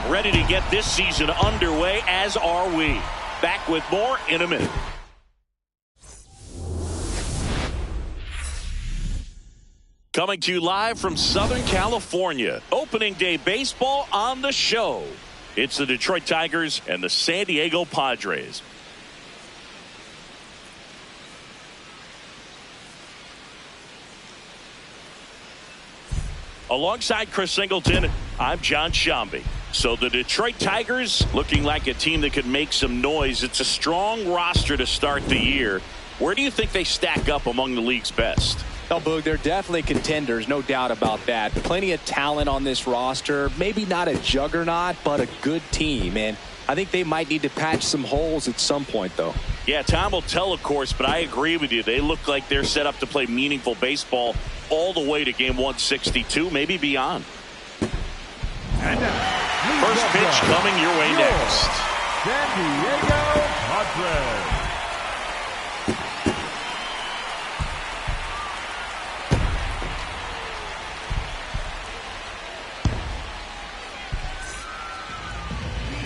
ready to get this season underway, as are we. Back with more in a minute. Coming to you live from Southern California. Opening day baseball on the show. It's the Detroit Tigers and the San Diego Padres. Alongside Chris Singleton, I'm John Shambi. So the Detroit Tigers looking like a team that could make some noise. It's a strong roster to start the year. Where do you think they stack up among the league's best? Well, Boog, they're definitely contenders, no doubt about that. Plenty of talent on this roster. Maybe not a juggernaut, but a good team. And I think they might need to patch some holes at some point, though. Yeah, time will tell, of course, but I agree with you. They look like they're set up to play meaningful baseball all the way to game 162, maybe beyond. And first pitch coming your way next. San Diego Padres.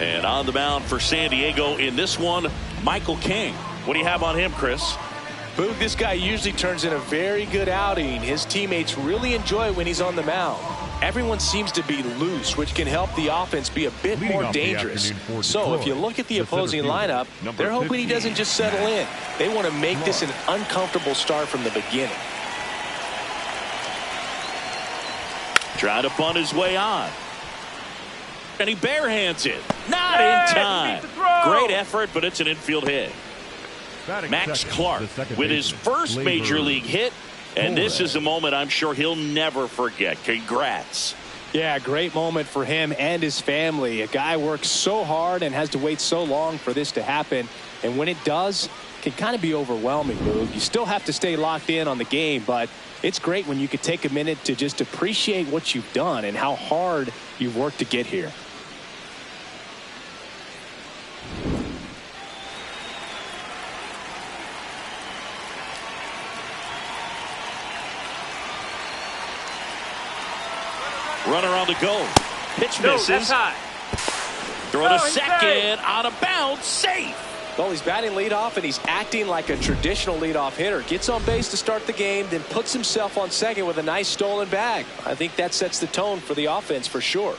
And on the mound for San Diego in this one, Michael King. What do you have on him, Chris? Boog, this guy usually turns in a very good outing. His teammates really enjoy when he's on the mound. Everyone seems to be loose, which can help the offense be a bit more dangerous. So if you look at the opposing lineup, they're hoping he doesn't just settle in. They want to make this an uncomfortable start from the beginning. Trying to bunt his way on. And he barehands it. Not in time. Great effort, but it's an infield hit. Max Clark with his first major league hit. And this is a moment I'm sure he'll never forget. Congrats. Yeah, great moment for him and his family. A guy works so hard and has to wait so long for this to happen. And when it does, it can kind of be overwhelming, Boog. You still have to stay locked in on the game, but it's great when you could take a minute to just appreciate what you've done and how hard you've worked to get here. Runner on the go. Pitch misses. That's high. Throw to second. On a bounce. Safe. Well, he's batting leadoff, and he's acting like a traditional leadoff hitter. Gets on base to start the game, then puts himself on second with a nice stolen bag. I think that sets the tone for the offense for sure.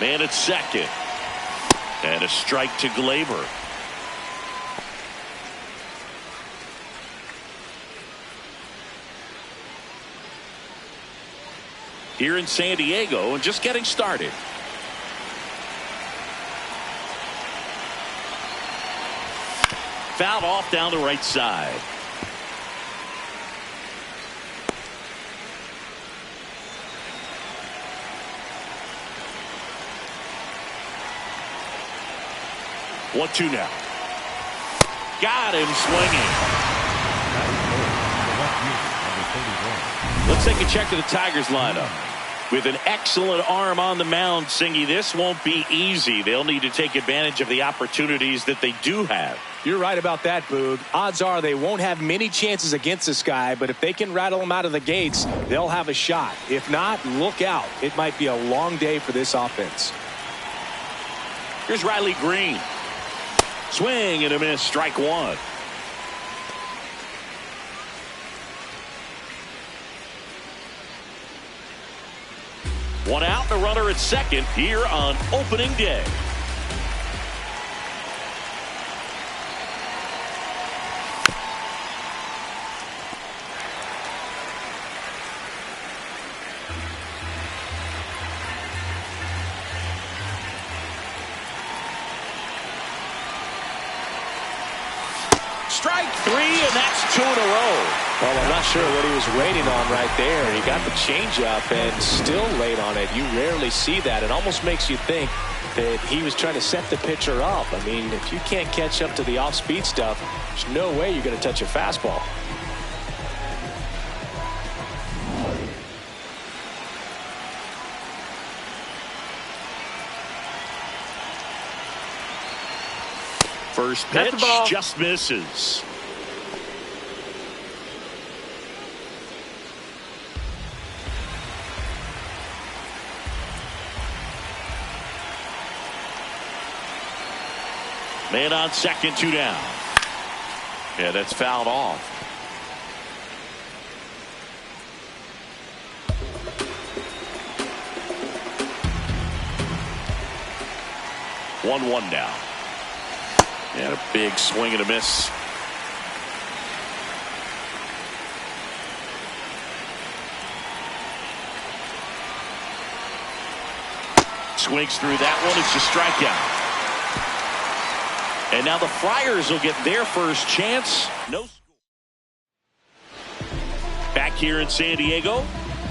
Man at second. And a strike to Glaber. Here in San Diego and just getting started. Fouled off down the right side. One-two now. Got him swinging. Let's take a check of the Tigers lineup. With an excellent arm on the mound, Singy, this won't be easy. They'll need to take advantage of the opportunities that they do have. You're right about that, Boog. Odds are they won't have many chances against this guy, but if they can rattle him out of the gates, they'll have a shot. If not, look out. It might be a long day for this offense. Here's Riley Green. Swing and a miss, strike one. One out and a runner at second here on opening day. Strike three, and that's two in a row. Well, I'm not sure what he was waiting on right there. He got the changeup and still late on it. You rarely see that. It almost makes you think that he was trying to set the pitcher up. I mean, if you can't catch up to the off-speed stuff, there's no way you're going to touch a fastball. First pitch just misses. Man on second, 2 down. Yeah, that's fouled off. One now. And a big swing and a miss. Swings through that one. It's a strikeout. And now the Friars will get their first chance. No score. Back here in San Diego.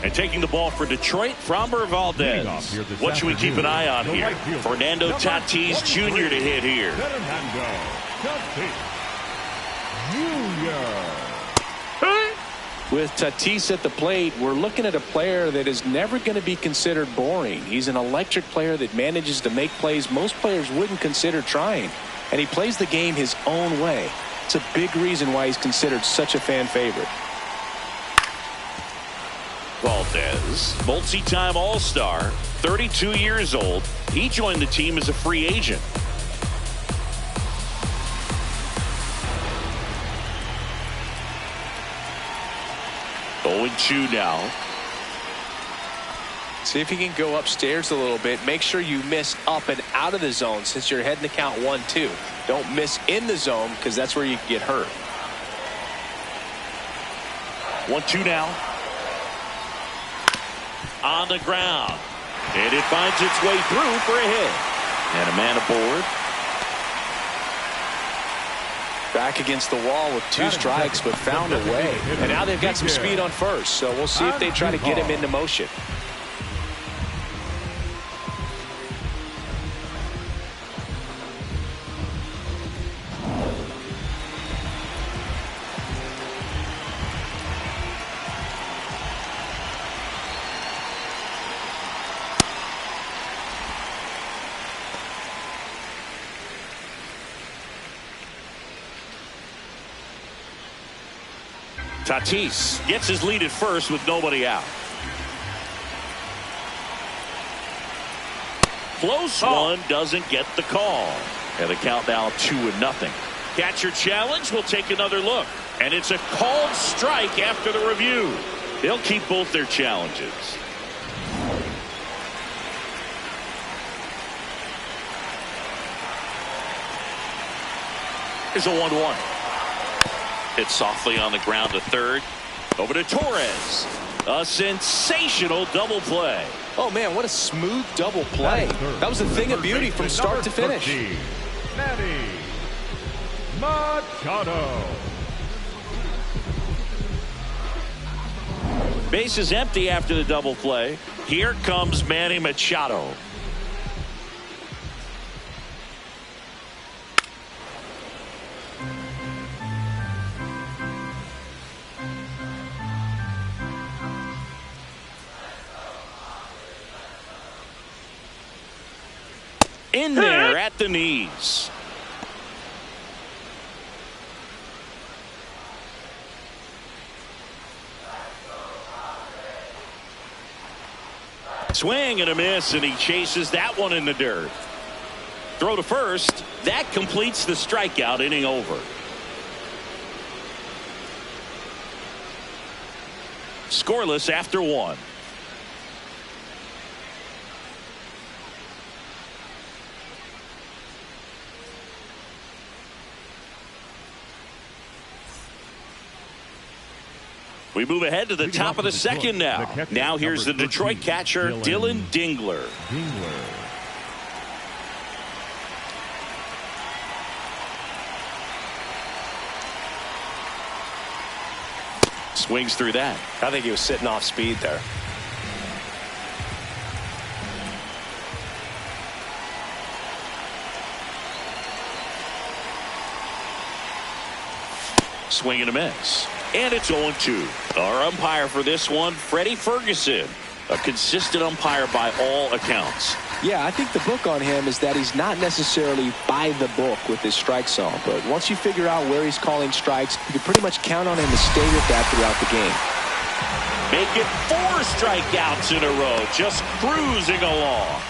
And taking the ball for Detroit, Framber Valdez. What should we keep an eye on here? Fernando Tatis Jr. to hit here. Fernando Tatis Jr. With Tatis at the plate, we're looking at a player that is never going to be considered boring. He's an electric player that manages to make plays most players wouldn't consider trying. And he plays the game his own way. It's a big reason why he's considered such a fan favorite. Valdez, multi-time All-Star, 32 years old. He joined the team as a free agent. 0-2 now. See if you can go upstairs a little bit. Make sure you miss up and out of the zone since you're heading to count 1-2. Don't miss in the zone because that's where you can get hurt. 1-2 now. On the ground. And it finds its way through for a hit. And a man aboard. Back against the wall with 2 strikes, but found a way. And now they've got some speed on first, so we'll see if they try to get him into motion. Tatis gets his lead at first with nobody out. Close one, doesn't get the call. And the count now 2-0. Catcher challenge will take another look. And it's a called strike after the review. They'll keep both their challenges. Here's a 1-1. Hit softly on the ground to third. Over to Torres. A sensational double play. Oh, man, what a smooth double play. That was a thing of beauty from start to finish. Manny Machado. Base is empty after the double play. Here comes Manny Machado. In there at the knees. Swing and a miss, and he chases that one in the dirt. Throw to first. That completes the strikeout. Inning over. Scoreless after 1. We move ahead to the top of the second now. Now here's the Detroit catcher, Dylan Dingler. Swings through that. I think he was sitting off speed there. Swing and a miss. And it's 0-2. Our umpire for this one, Freddie Ferguson. A consistent umpire by all accounts. Yeah, I think the book on him is that he's not necessarily by the book with his strike zone. But once you figure out where he's calling strikes, you can pretty much count on him to stay with that throughout the game. Make it 4 strikeouts in a row. Just cruising along.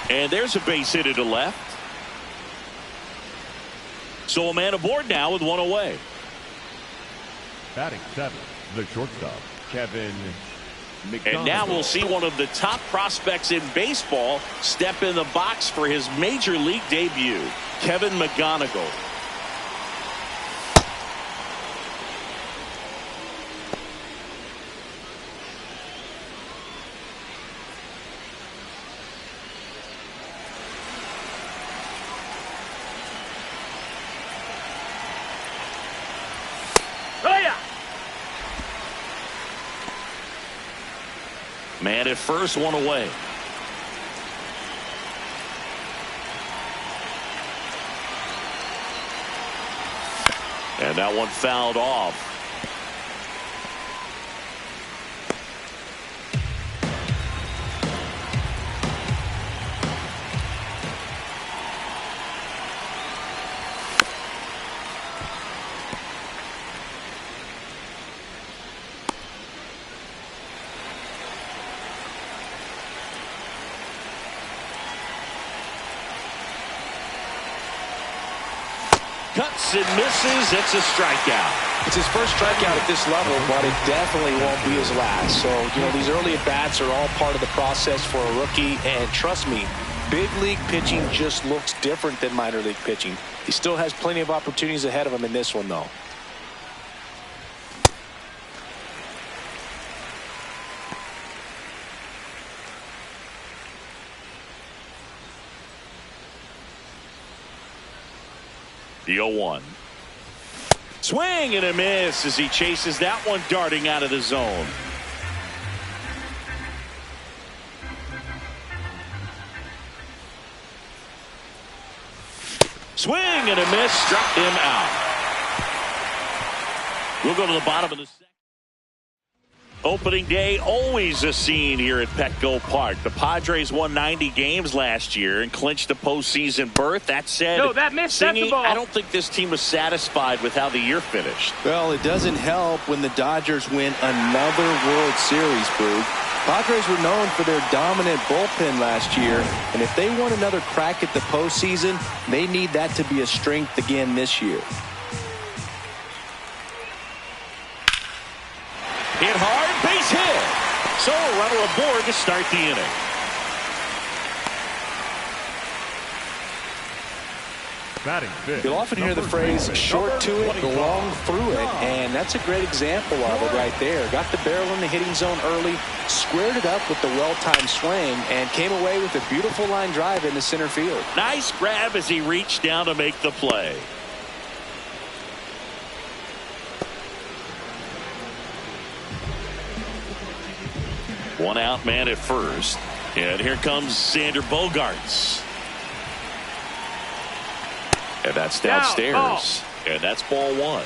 And there's a base hit to left. So a man aboard now with 1 away. Batting 7, the shortstop, Kevin McDonald. And now we'll see one of the top prospects in baseball step in the box for his major league debut, Kevin McGonigal. Man at first, 1 away. And that one fouled off. Cuts and misses. It's a strikeout. It's his first strikeout at this level, but it definitely won't be his last. So, you know, these early at-bats are all part of the process for a rookie. And trust me, big league pitching just looks different than minor league pitching. He still has plenty of opportunities ahead of him in this one, though. The 0-1. Swing and a miss as he chases that one darting out of the zone. Swing and a miss, struck him out. We'll go to the bottom of the second. Opening day, always a scene here at Petco Park. The Padres won 90 games last year and clinched a postseason berth. That said, no, that missed. singing, that's the ball. I don't think this team was satisfied with how the year finished. Well, it doesn't help when the Dodgers win another World Series, Boog. Padres were known for their dominant bullpen last year, and if they want another crack at the postseason, they need that to be a strength again this year. Hit hard, base hit. So a runner aboard to start the inning. Batting 5th. You'll often hear the phrase short to it, long through it, and that's a great example of it right there. Got the barrel in the hitting zone early, squared it up with the well-timed swing, and came away with a beautiful line drive into center field. Nice grab as he reached down to make the play. One out, man at first. And here comes Xander Bogaerts. And that's downstairs. And that's ball 1.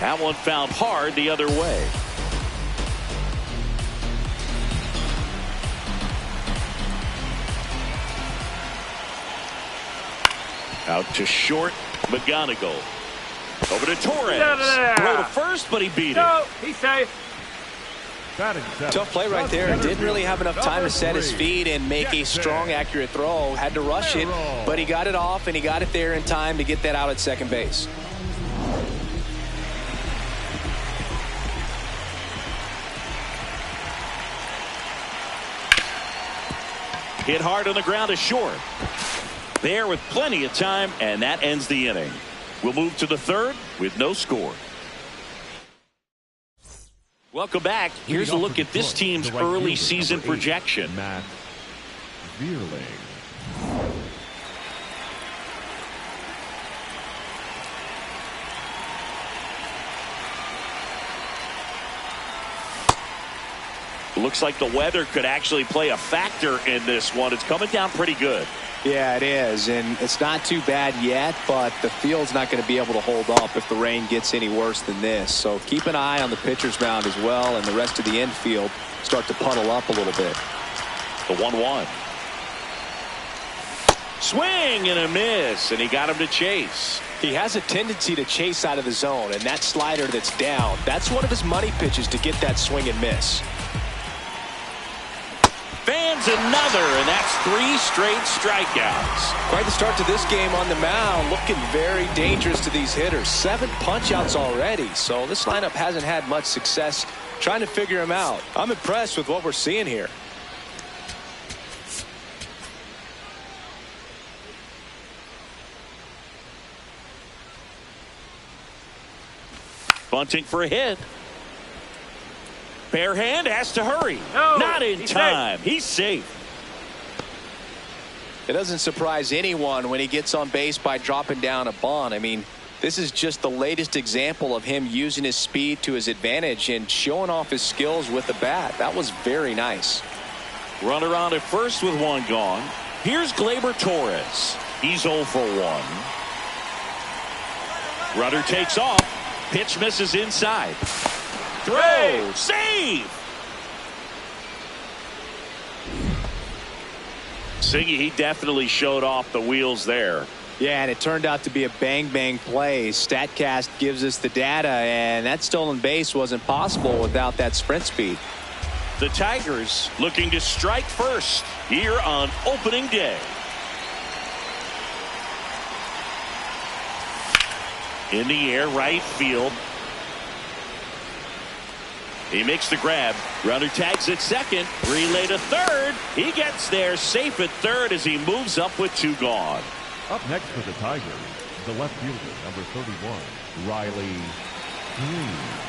That one found hard the other way. Out to short, McGonigal. Over to Torres. Throw to first, but he beat it. No, he's safe. Tough play right there. Didn't really have enough time to set his feet and make a strong, accurate throw. Had to rush it, but he got it off, and he got it there in time to get that out at second base. Hit hard on the ground to short. There with plenty of time, and that ends the inning. We'll move to the third with no score. Welcome back. Here's a look at this team's early season projection. Matt Vierling. Looks like the weather could actually play a factor in this one. It's coming down pretty good. Yeah, it is, and it's not too bad yet, but the field's not going to be able to hold up if the rain gets any worse than this. So keep an eye on the pitcher's mound as well, and the rest of the infield start to puddle up a little bit. The 1-1. Swing and a miss, and he got him to chase. He has a tendency to chase out of the zone, and that slider that's down, that's one of his money pitches to get that swing and miss. Fans another, and that's 3 straight strikeouts. Quite the start to this game on the mound, looking very dangerous to these hitters. 7 punch-outs already, so this lineup hasn't had much success trying to figure him out. I'm impressed with what we're seeing here. Bunting for a hit. Bare hand has to hurry. No, not in time. He's safe. It doesn't surprise anyone when he gets on base by dropping down a bunt. I mean, this is just the latest example of him using his speed to his advantage and showing off his skills with the bat. That was very nice. Runner on at first with 1 gone. Here's Gleyber Torres. He's 0 for 1. Runner takes off. Pitch misses inside. Throw. Save. Siggy, he definitely showed off the wheels there. Yeah, and it turned out to be a bang-bang play. StatCast gives us the data, and that stolen base wasn't possible without that sprint speed. The Tigers looking to strike first here on opening day. In the air, right field. He makes the grab. Runner tags at second. Relay to third. He gets there safe at third as he moves up with 2 gone. Up next for the Tigers, the left fielder, number 31, Riley Green.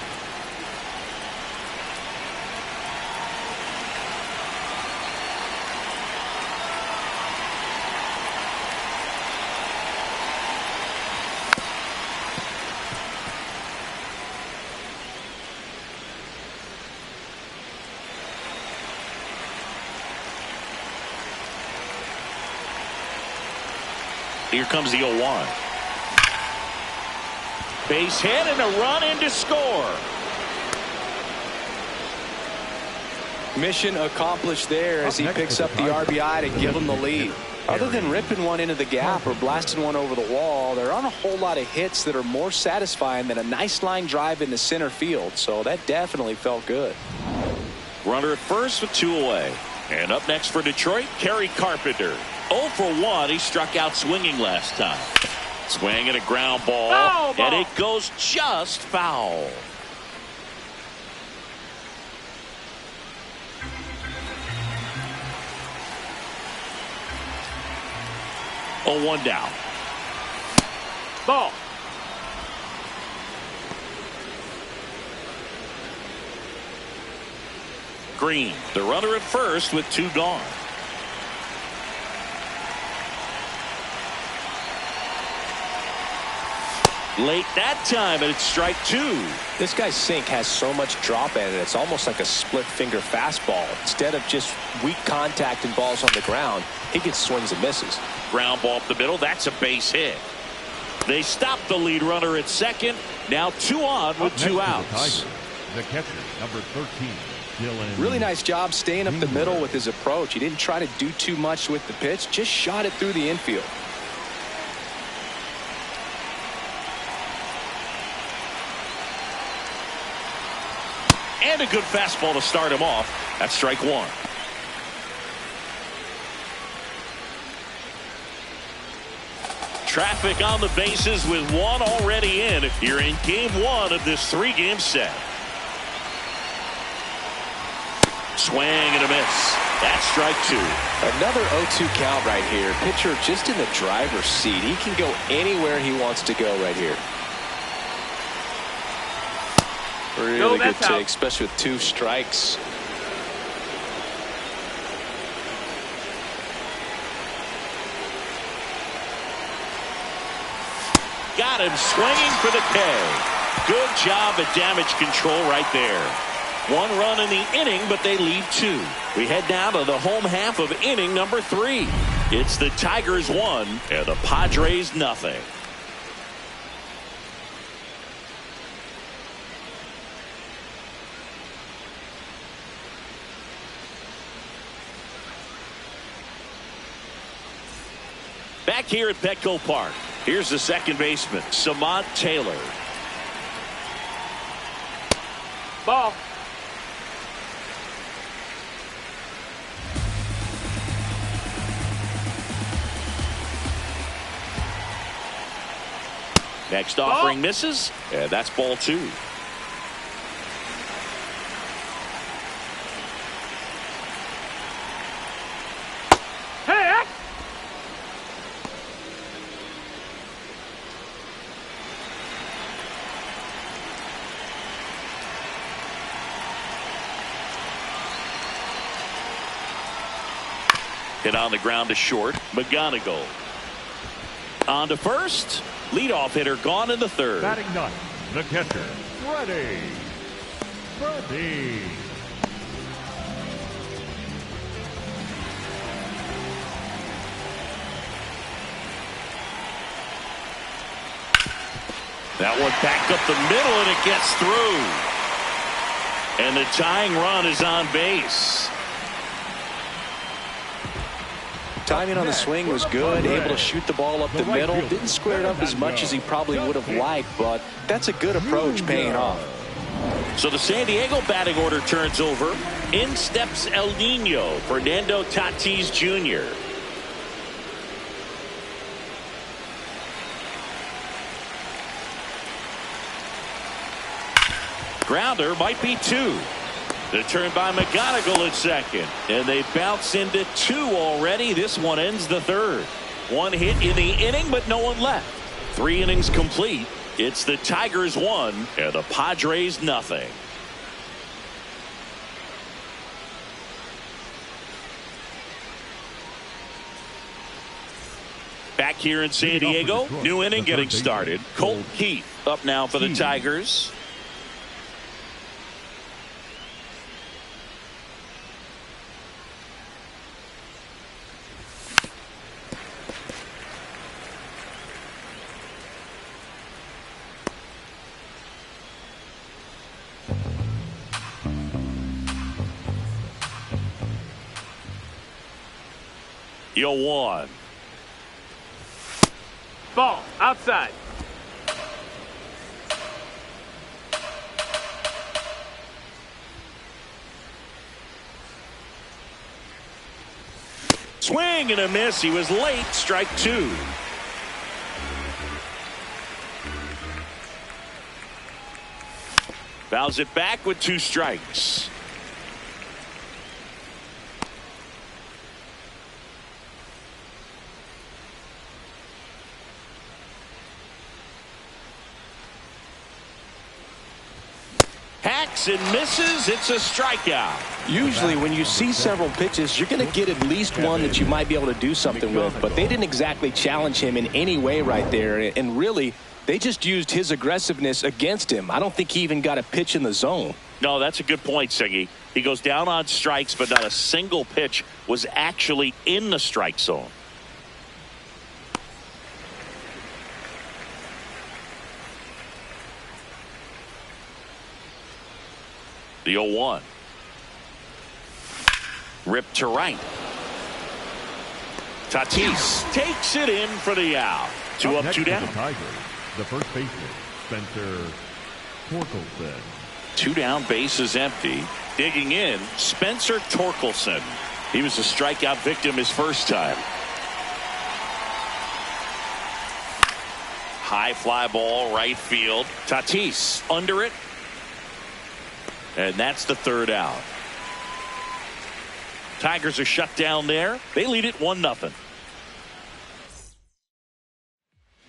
Here comes the 0-1. Base hit and a run in to score. Mission accomplished there as he picks up the RBI to give him the lead. Other than ripping one into the gap or blasting one over the wall, there aren't a whole lot of hits that are more satisfying than a nice line drive into center field, so that definitely felt good. Runner at first with 2 away. And up next for Detroit, Kerry Carpenter. 0 for 1. He struck out swinging last time. Swing and a ground ball. And it goes just foul. Oh, 1 down. Ball. Green, the runner at first with 2 gone. Late that time, and it's strike 2. This guy's sink has so much drop in it, it's almost like a split finger fastball. Instead of just weak contact and balls on the ground, he gets swings and misses. Ground ball up the middle, that's a base hit. They stop the lead runner at second. Now 2 on with 2 outs. The catcher, number 13. Really nice job staying up the middle with his approach. He didn't try to do too much with the pitch, just shot it through the infield. And a good fastball to start him off. That's strike 1. Traffic on the bases with 1 already in here in game 1 of this 3-game set. Swing and a miss. That's strike 2. Another 0-2 count right here. Pitcher just in the driver's seat. He can go anywhere he wants to go right here. Really good take, especially with 2 strikes. Got him swinging for the K. Good job at damage control right there. 1 run in the inning, but they lead 2. We head now to the home half of inning number 3. It's the Tigers 1 and the Padres nothing. Back here at Petco Park, here's the second baseman, Samad Taylor. Ball. Next offering misses, and that's ball 2. Hit on the ground to short. McGonigal. On to first. Leadoff hitter gone in the 3rd. Batting 9th, the catcher, Freddie. That one backed up the middle, and it gets through. And the tying run is on base. Timing on the swing was good, able to shoot the ball up the middle. Didn't square it up as much as he probably would have liked, but that's a good approach paying off. So the San Diego batting order turns over. In steps El Nino, Fernando Tatis Jr. Grounder might be 2. The turn by McGonigal at second. And they bounce into 2 already. This one ends the 3rd. 1 hit in the inning, but no one left. 3 innings complete. It's the Tigers 1 and the Padres nothing. Back here in San Diego, new inning getting started. Colt Keith up now for the Tigers. Yo 1. Ball. Outside. Swing and a miss. He was late. Strike 2. Fouls it back with 2 strikes. Hacks and misses. It's a strikeout. Usually when you see several pitches, you're going to get at least one that you might be able to do something with, but they didn't exactly challenge him in any way right there, and really they just used his aggressiveness against him. I don't think he even got a pitch in the zone. No, that's a good point, Siggy. He goes down on strikes, but not a single pitch was actually in the strike zone. The 0-1. Ripped to right. Tatis takes it in for the out. 2 up, 2 down. The Tigers, the first baseman, Spencer Torkelson. 2 down, base is empty. Digging in, Spencer Torkelson. He was a strikeout victim his first time. High fly ball, right field. Tatis under it. And that's the 3rd out. Tigers are shut down there. They lead it 1-0.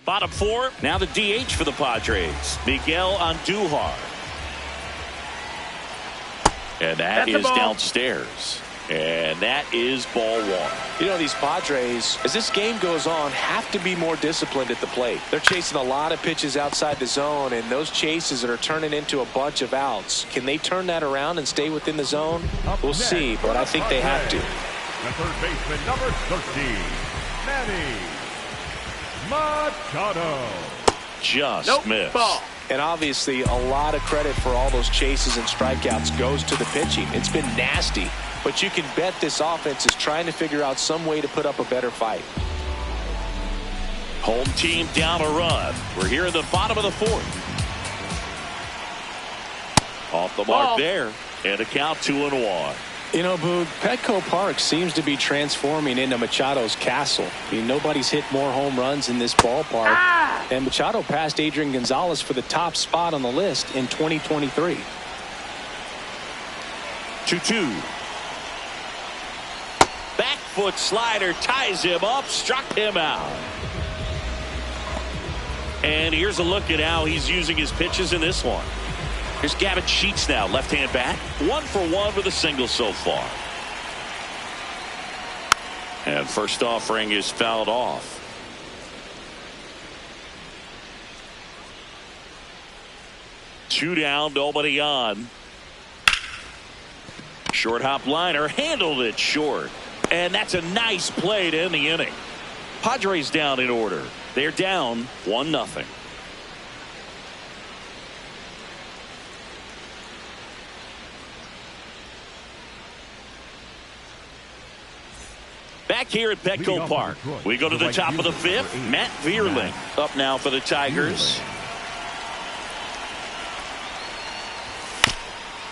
Bottom 4. Now the DH for the Padres. Miguel Andujar. And that is downstairs. And that is ball one. You know, these Padres, as this game goes on, have to be more disciplined at the plate. They're chasing a lot of pitches outside the zone, and those chases that are turning into a bunch of outs. Can they turn that around and stay within the zone? We'll see, but I think they have to. The third baseman, number 13, Manny Machado. Just missed. Ball. And obviously, a lot of credit for all those chases and strikeouts goes to the pitching. It's been nasty, but you can bet this offense is trying to figure out some way to put up a better fight. Home team down a run. We're here in the bottom of the fourth. Off the mark there, and a count 2-1. You know, Boog, Petco Park seems to be transforming into Machado's castle. I mean, nobody's hit more home runs in this ballpark. And Machado passed Adrian Gonzalez for the top spot on the list in 2023. 2-2. Back foot slider ties him up, struck him out. And here's a look at how he's using his pitches in this one. Here's Gavin Sheets now, left-hand bat. 1 for 1 with a single so far. And first offering is fouled off. Two down, nobody on. Short hop liner, handled it short. And that's a nice play to end the inning. Padres down in order. They're down 1-0. Back here at Petco Park, we go to the top of the fifth. Matt Vierling up now for the Tigers.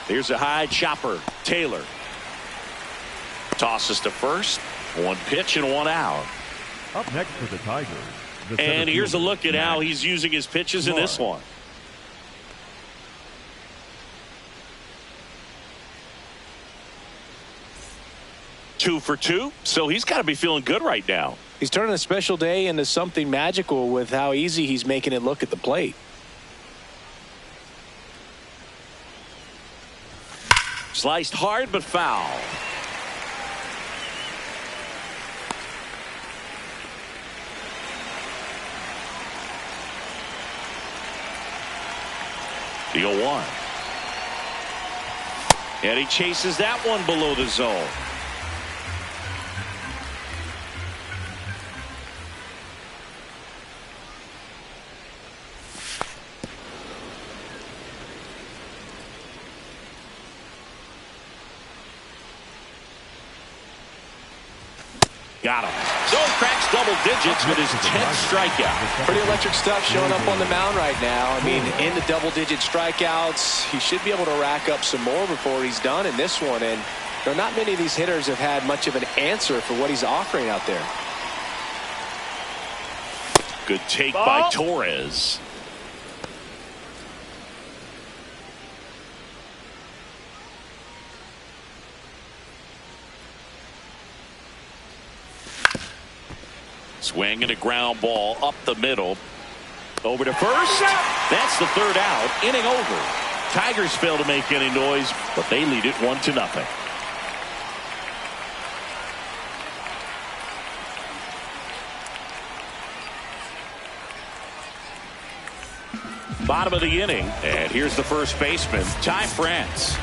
Here's a high chopper. Taylor tosses to first. 1 pitch and 1 out. Up next for the Tigers. And here's a look at how he's using his pitches in this one. Two for 2, so he's got to be feeling good right now. He's turning a special day into something magical with how easy he's making it look at the plate. Sliced hard but foul. The 0-1. And he chases that one below the zone. Got him. Zone cracks double digits with his 10th strikeout. Pretty electric stuff showing up on the mound right now. I mean, in the double-digit strikeouts, he should be able to rack up some more before he's done in this one. And there are not many of these hitters have had much of an answer for what he's offering out there. Good take by Torres. Swing and a ground ball up the middle. Over to first. That's the third out. Inning over. Tigers fail to make any noise, but they lead it 1-0. Bottom of the inning, and here's the first baseman, Ty France.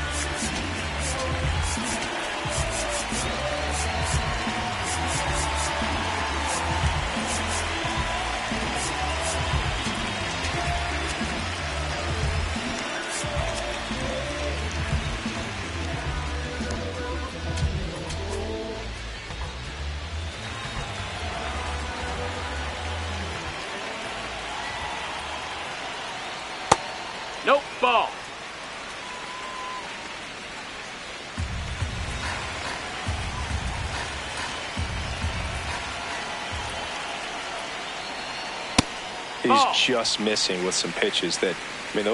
Nope, ball. He's just missing with some pitches that, I mean,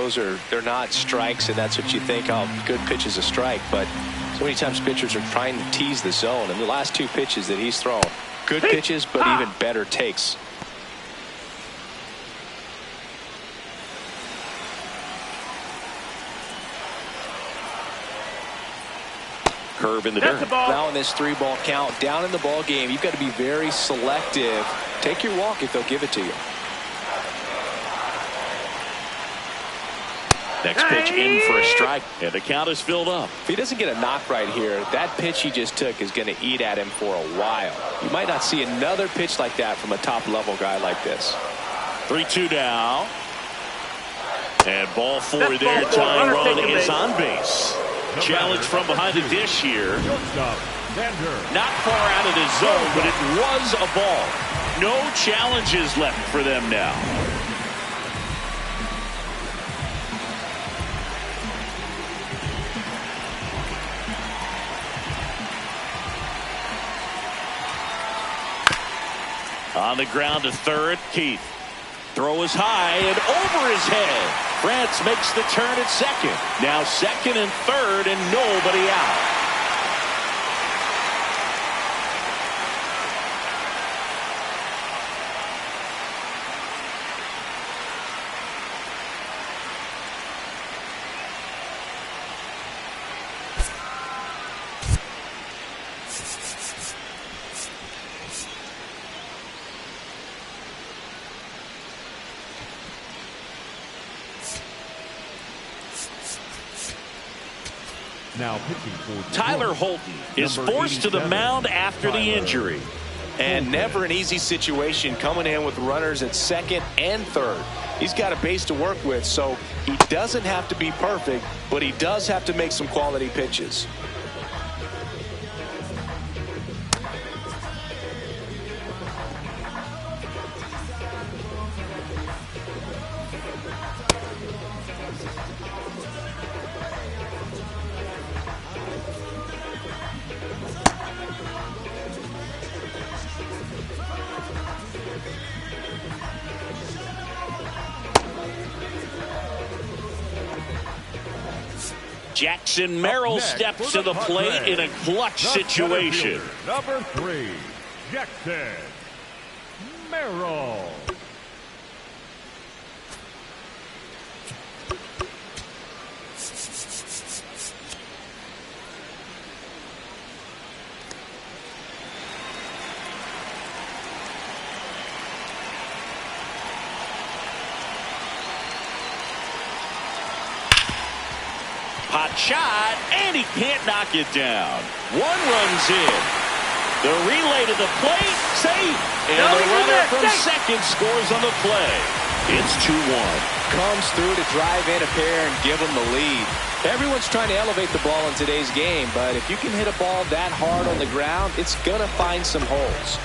they're not strikes, and that's what you think, oh, good pitch is a strike. But so many times pitchers are trying to tease the zone, and the last 2 pitches that he's thrown, good pitches, but even better takes. Curve in the dirt. Now in this 3-ball count, down in the ball game, you've got to be very selective. Take your walk if they'll give it to you. Next pitch in for a strike, and the count is filled up. If he doesn't get a knock right here, that pitch he just took is going to eat at him for a while. You might not see another pitch like that from a top-level guy like this. 3-2 now. And ball 4 there. Tying run is on base. Challenge from behind the dish here. Not far out of the zone, but it was a ball. No challenges left for them now. On the ground to third, Keith. Throw is high and over his head. France makes the turn at second. Now second and third and nobody out. Now pitching for Tyler Holton is forced to the mound after the injury. And never an easy situation coming in with runners at second and third. He's got a base to work with, so he doesn't have to be perfect, but he does have to make some quality pitches. Jackson Merrill steps to the plate in a clutch situation. Number 3, Jackson Merrill. Hot shot, and he can't knock it down. 1 runs in. The relay to the plate, safe. And the runner from second scores on the play. It's 2-1. Comes through to drive in a pair and give them the lead. Everyone's trying to elevate the ball in today's game, but if you can hit a ball that hard on the ground, it's going to find some holes.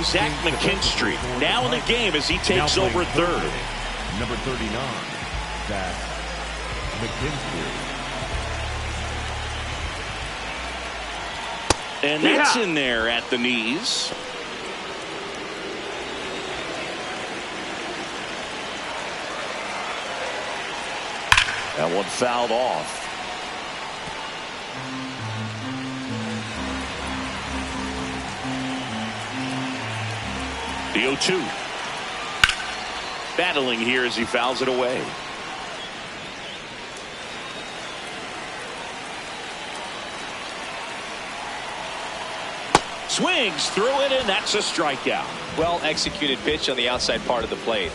Zach McKinstry now in the game as he takes over third. Number 39, Zach McKinstry. And that's in there at the knees. That one fouled off. The 0-2. Battling here as he fouls it away. Swings through it, and that's a strikeout. Well executed pitch on the outside part of the plate.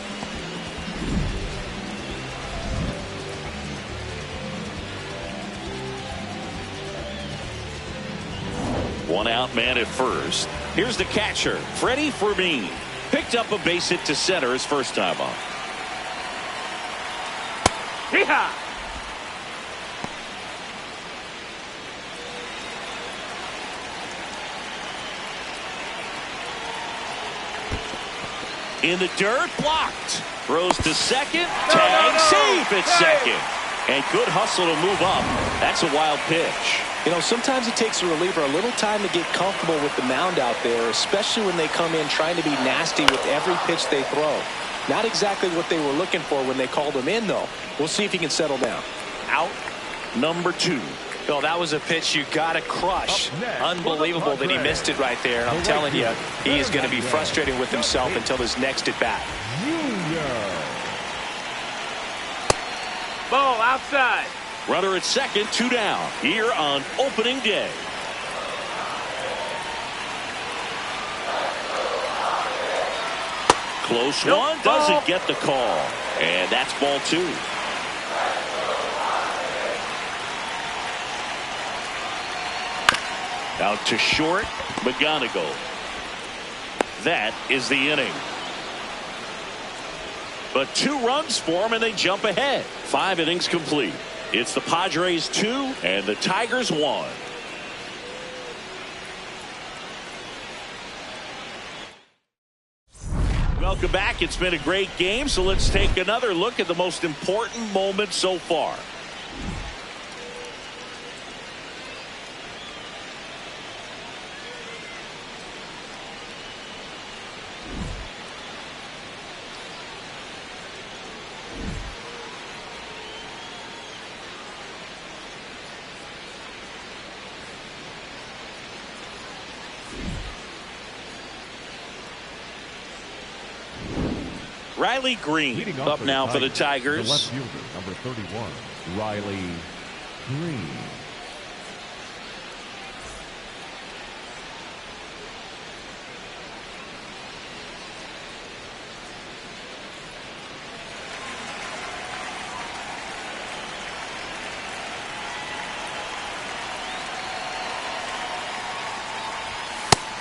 One out man at first. Here's the catcher, Freddie Fermin. Picked up a base hit to center his first time on. Yeehaw! In the dirt, blocked. Throws to second, tag, safe at second. And good hustle to move up. That's a wild pitch. You know, sometimes it takes a reliever a little time to get comfortable with the mound out there, especially when they come in trying to be nasty with every pitch they throw. Not exactly what they were looking for when they called him in, though. We'll see if he can settle down. Out number 2. Oh, that was a pitch you got to crush. Unbelievable that he missed it right there. I'm telling you, he is going to be frustrated with himself until his next at bat. Ball outside. Runner at second, 2 down here on opening day. Close one, doesn't get the call. And that's ball 2. Out to short, McGonigal. That is the inning. But 2 runs for them and they jump ahead. 5 innings complete. It's the Padres 2 and the Tigers 1. Welcome back. It's been a great game, so let's take another look at the most important moment so far. Riley Green up now for the Tigers. The left fielder, number 31, Riley Green.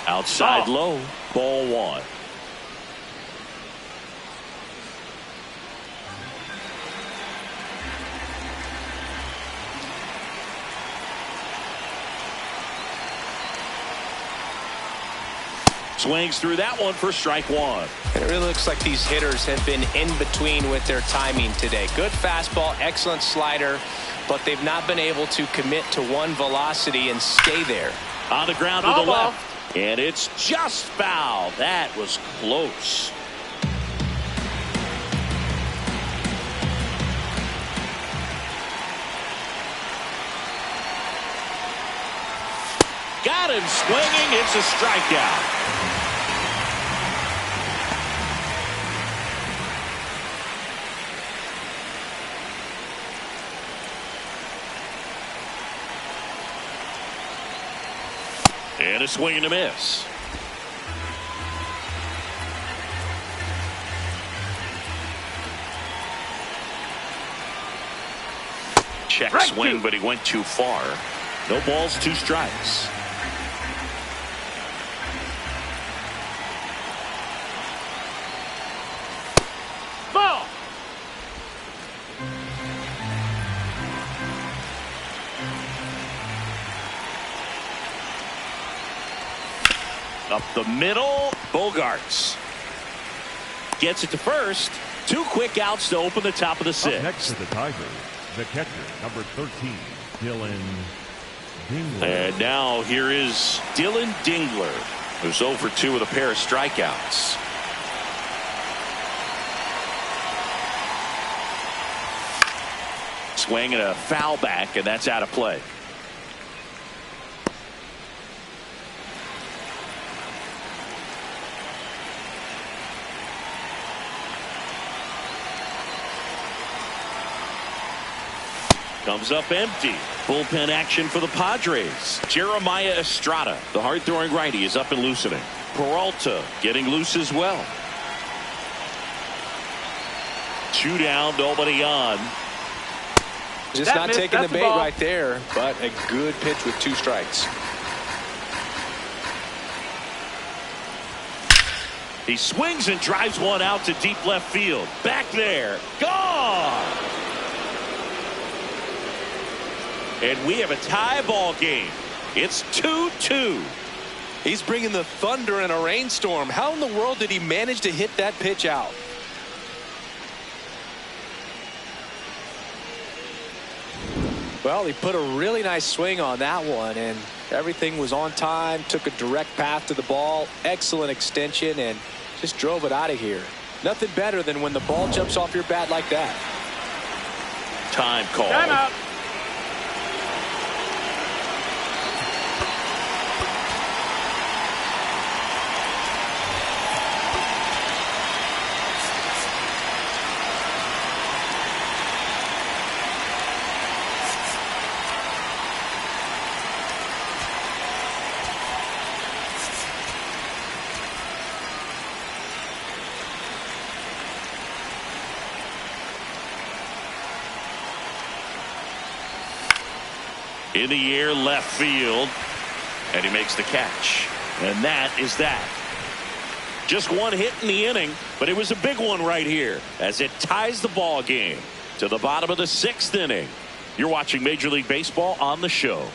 Outside low, ball 1. Swings through that one for strike 1. And it really looks like these hitters have been in between with their timing today. Good fastball, excellent slider, but they've not been able to commit to one velocity and stay there. On the ground to the left, and it's just foul. That was close. Got him swinging. It's a strikeout. And a swing and a miss. Check swing, but he went too far. No balls, 2 strikes. Ball. Up the middle, Bogarts gets it to first. 2 quick outs to open the top of the 6th. Up next to the Tigers, the catcher, number 13, Dylan Dingler. And now here is Dylan Dingler, who's 0 for 2 with a pair of strikeouts. Swing and a foul back, and that's out of play. Comes up empty. Bullpen action for the Padres. Jeremiah Estrada, the hard-throwing righty, is up and loosening. Peralta getting loose as well. 2 down, nobody on. Just not taking the bait right there, but a good pitch with 2 strikes. He swings and drives one out to deep left field. Back there. Gone! And we have a tie ball game. It's 2-2. He's bringing the thunder in a rainstorm. How in the world did he manage to hit that pitch out? Well, he put a really nice swing on that one, and everything was on time, took a direct path to the ball, excellent extension, and just drove it out of here. Nothing better than when the ball jumps off your bat like that. Time call. Time out. In the air, left field, and he makes the catch. And that is that. Just one hit in the inning, but it was a big one right here as it ties the ball game to the bottom of the 6th inning. You're watching Major League Baseball on the show.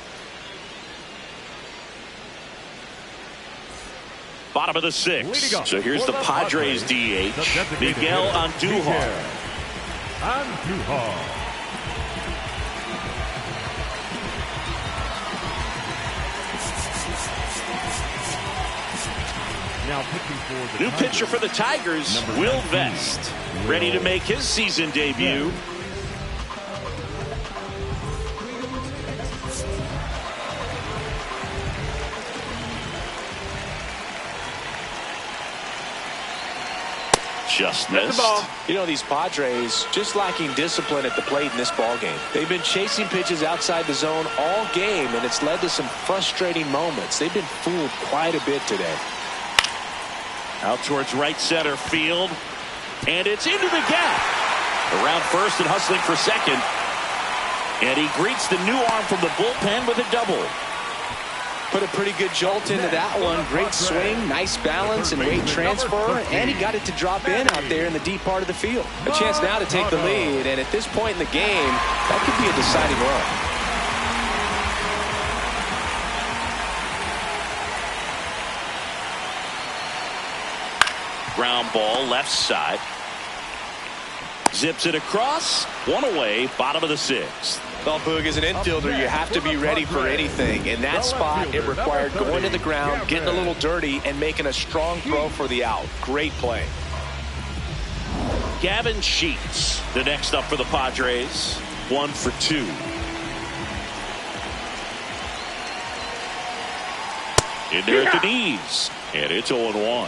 Bottom of the 6th. So here's the Padres DH, Miguel Andujar. Now pitching for the New pitcher for the Tigers, Will Vest, ready to make his season debut. Just missed. You know, these Padres just lacking discipline at the plate in this ball game. They've been chasing pitches outside the zone all game, and it's led to some frustrating moments. They've been fooled quite a bit today. Out towards right center field, and it's into the gap. Around first and hustling for second, and he greets the new arm from the bullpen with a double. Put a pretty good jolt into that one. Great swing, nice balance, and weight transfer, and he got it to drop in out there in the deep part of the field. A chance now to take the lead, and at this point in the game, that could be a deciding run. Ground ball left side. Zips it across. One away. Bottom of the 6th. Well, Boog, as an infielder, you have to be ready for anything. In that spot, it required going to the ground, getting a little dirty, and making a strong throw for the out. Great play. Gavin Sheets, the next up for the Padres. 1 for 2. In there at the knees. And it's 0-1.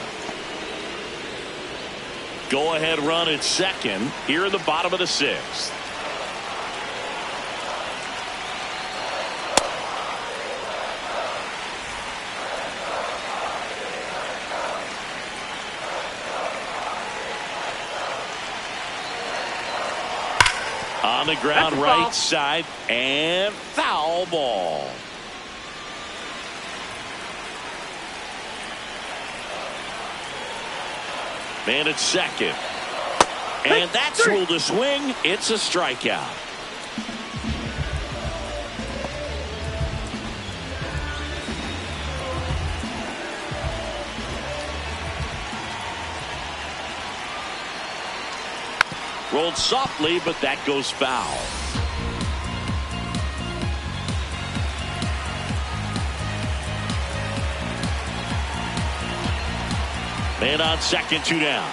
Go-ahead run at second here in the bottom of the 6th. On the ground right side, and foul ball. Man at second. And that's ruled a swing. It's a strikeout. Rolled softly, but that goes foul. Man on second, 2 down.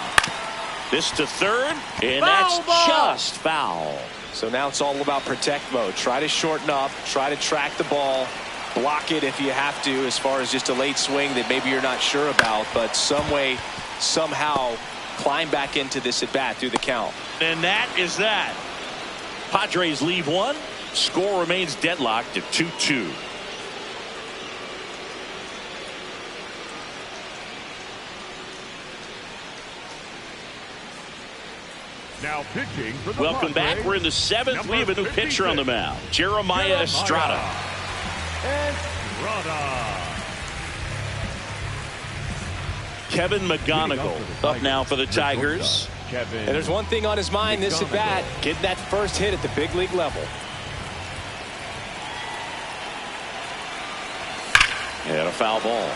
This to third, and that's just foul. So now it's all about protect mode. Try to shorten up, try to track the ball, block it if you have to, as far as just a late swing that maybe you're not sure about, but some way, somehow climb back into this at bat through the count. And that is that. Padres leave one. Score remains deadlocked at 2-2. Now pitching for the Welcome Padres, back. We're in the 7th. We have a new pitcher on the mound. Jeremiah Estrada. Kevin McGonigal up now for the Tigers. And there's one thing on his mind this at bat, getting that first hit at the big league level. And a foul ball.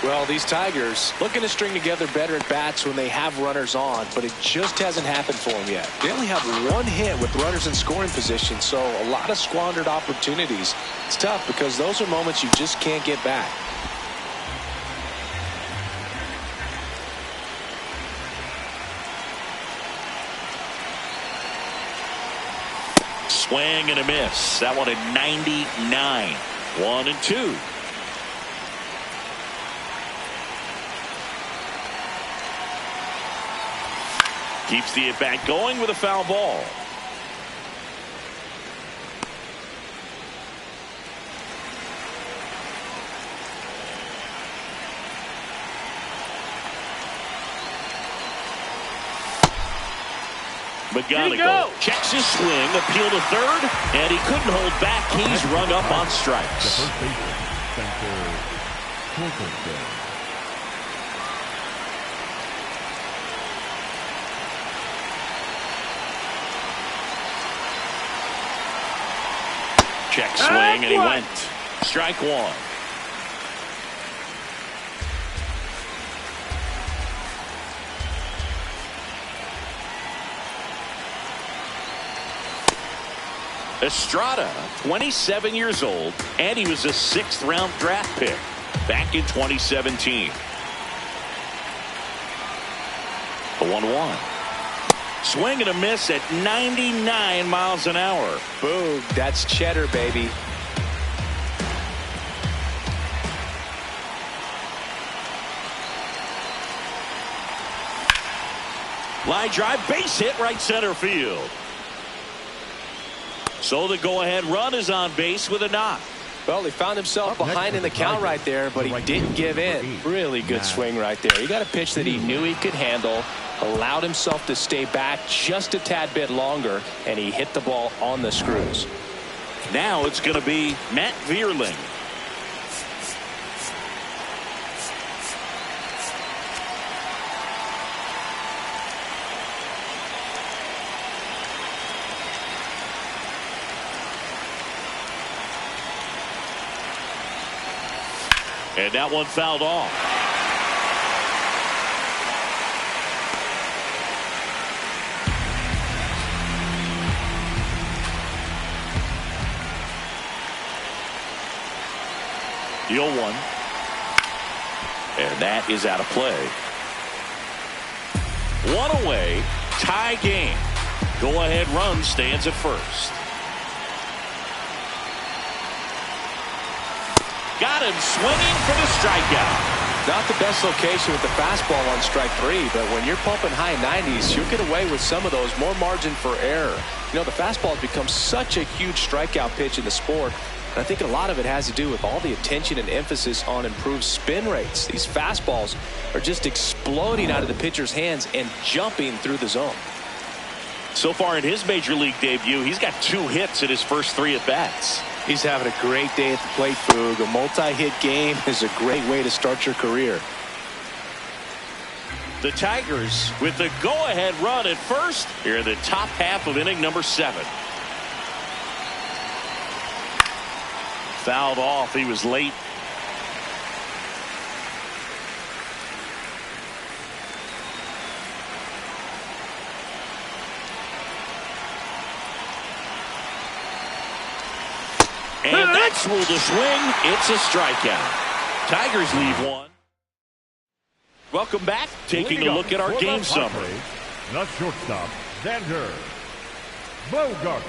Well, these Tigers looking to string together better at bats when they have runners on, but it just hasn't happened for them yet. They only have one hit with runners in scoring position, so a lot of squandered opportunities. It's tough because those are moments you just can't get back. Swing and a miss. That one at 99. 1-2. Keeps the at-bat going with a foul ball. McGonigal checks his swing, appeal to third, and he couldn't hold back. He's rung up on strikes. The first baseman, center, Torkelson. Check swing, and he went. Strike one. Estrada, 27 years old, and he was a 6th-round draft pick back in 2017. The 1-1. Swing and a miss at 99 miles an hour. Boom, that's cheddar, baby. Line drive, base hit, right center field. So the go-ahead run is on base with a knock. Well, he found himself behind in the count right there, but he didn't give in. Really good swing right there. He got a pitch that he knew he could handle, allowed himself to stay back just a tad bit longer, and he hit the ball on the screws. Now it's going to be Matt Vierling. And that one fouled off. The 0-1. And that is out of play. One away. Tie game. Go-ahead run stands at first. Got him swinging for the strikeout. Not the best location with the fastball on strike 3, but when you're pumping high 90s, you'll get away with some of those, more margin for error. You know, the fastball has become such a huge strikeout pitch in the sport, and I think a lot of it has to do with all the attention and emphasis on improved spin rates. These fastballs are just exploding out of the pitcher's hands and jumping through the zone. So far in his major league debut, he's got 2 hits in his first 3 at-bats. He's having a great day at the plate, Boog. A multi-hit game is a great way to start your career. The Tigers with the go-ahead run at first here in the top half of inning number 7. Fouled off. He was late. And that's ruled a swing. It's a strikeout. Tigers leave 1. Welcome back. Taking a look at our game summary. The shortstop, Xander Bogart.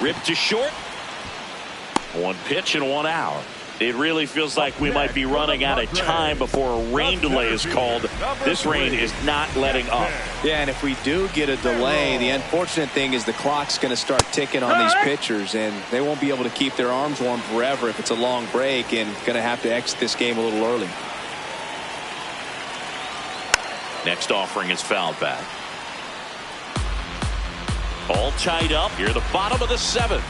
Ripped to short. 1 pitch and 1 out. It really feels like we might be running out of time before a rain delay is called. This rain is not letting up. Yeah, and if we do get a delay, the unfortunate thing is the clock's going to start ticking on these pitchers, and they won't be able to keep their arms warm forever if it's a long break, and going to have to exit this game a little early. Next offering is fouled back. All tied up here at the bottom of the 7th.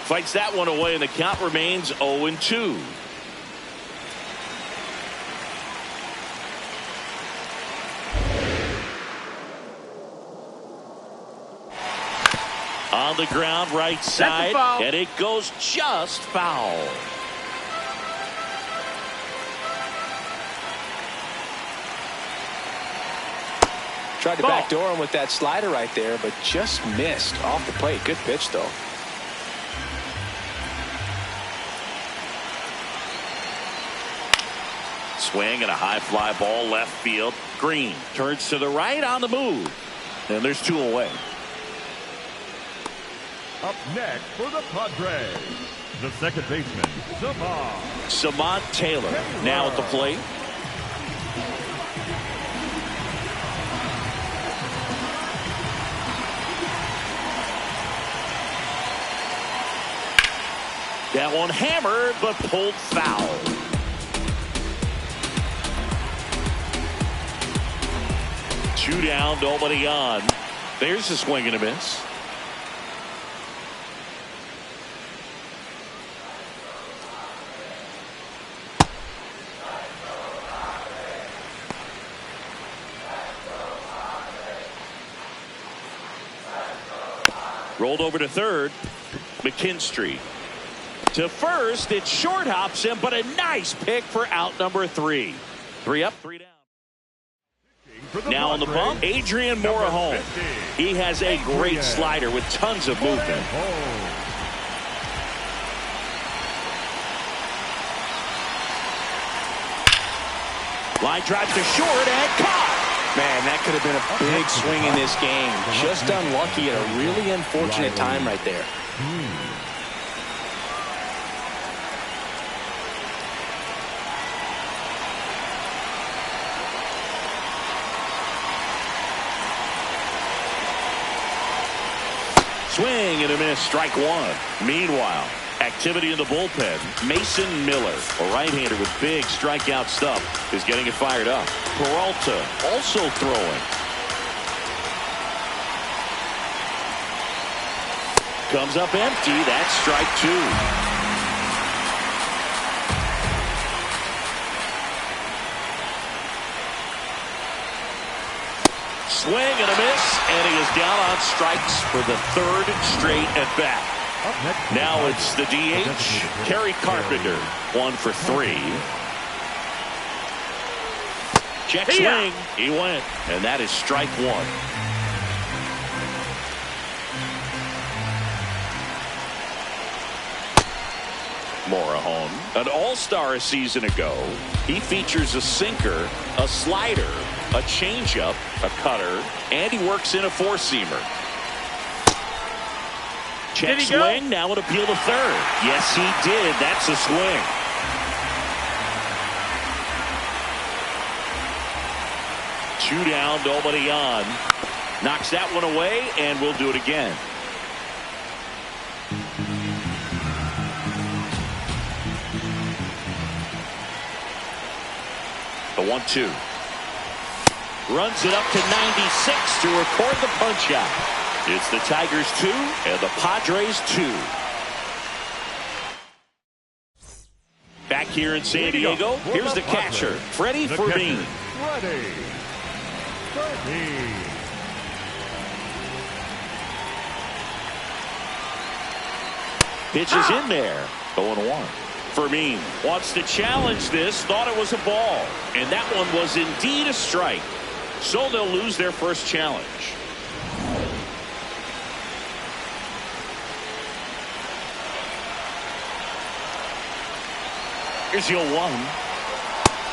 Fights that one away, and the count remains 0-2. On the ground, right side, and it goes just foul. Tried to backdoor him with that slider right there, but just missed off the plate. Good pitch, though. Swing and a high fly ball left field. Green turns to the right on the move. And there's 2 away. Up next for the Padres, the second baseman, Samad Taylor now at the plate. That one hammered, but pulled foul. Two down, nobody on. There's a swing and a miss. Rolled over to third. McKinstry. To first, it short hops him, but a nice pick for out number 3. 3 up, 3 down. Now on the bump, Adrian Morejon. He has a great slider with tons of movement. Line drive to short and caught. Man, that could have been a big swing in this game. Just unlucky at a really unfortunate time right there. Swing and a miss, strike 1. Meanwhile, activity in the bullpen. Mason Miller, a right-hander with big strikeout stuff, is getting it fired up. Peralta also throwing. Comes up empty. That's strike 2. Swing and a miss, and he is down on strikes for the 3rd straight at bat. Now it's the DH, Kerry Carpenter, 1 for 3. Check swing, he went, and that is strike 1. Morejon, an all-star a season ago. He features a sinker, a slider, a changeup, a cutter, and he works in a 4-seamer. Check swing, now an appeal to third. Yes, he did. That's a swing. Two down, nobody on. Knocks that one away, and we'll do it again. The 1-2. Runs it up to 96 to record the punch out. It's the Tigers 2 and the Padres 2. Back here in San Diego, here's the catcher, Freddie Fermin. Pitches in there. 0-1. Fermin wants to challenge this, thought it was a ball, and that one was indeed a strike. So they'll lose their first challenge. Here's 0-1.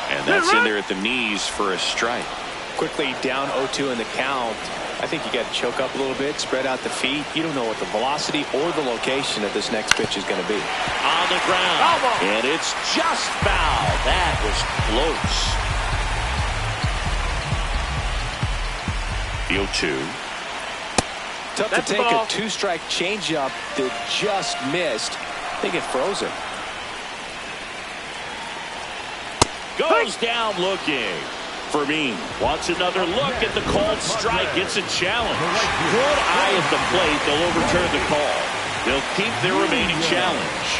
And that's in there at the knees for a strike. Quickly down 0-2 in the count. I think you got to choke up a little bit, spread out the feet. You don't know what the velocity or the location of this next pitch is going to be. On the ground. And it's just foul. That was close. The 0-2. Tough to take a 2-strike changeup that just missed. I think it froze him. Goes down looking. Fermin wants another look at the called strike. Gets a challenge. Good eye at the plate. They'll overturn the call. They'll keep their remaining challenge.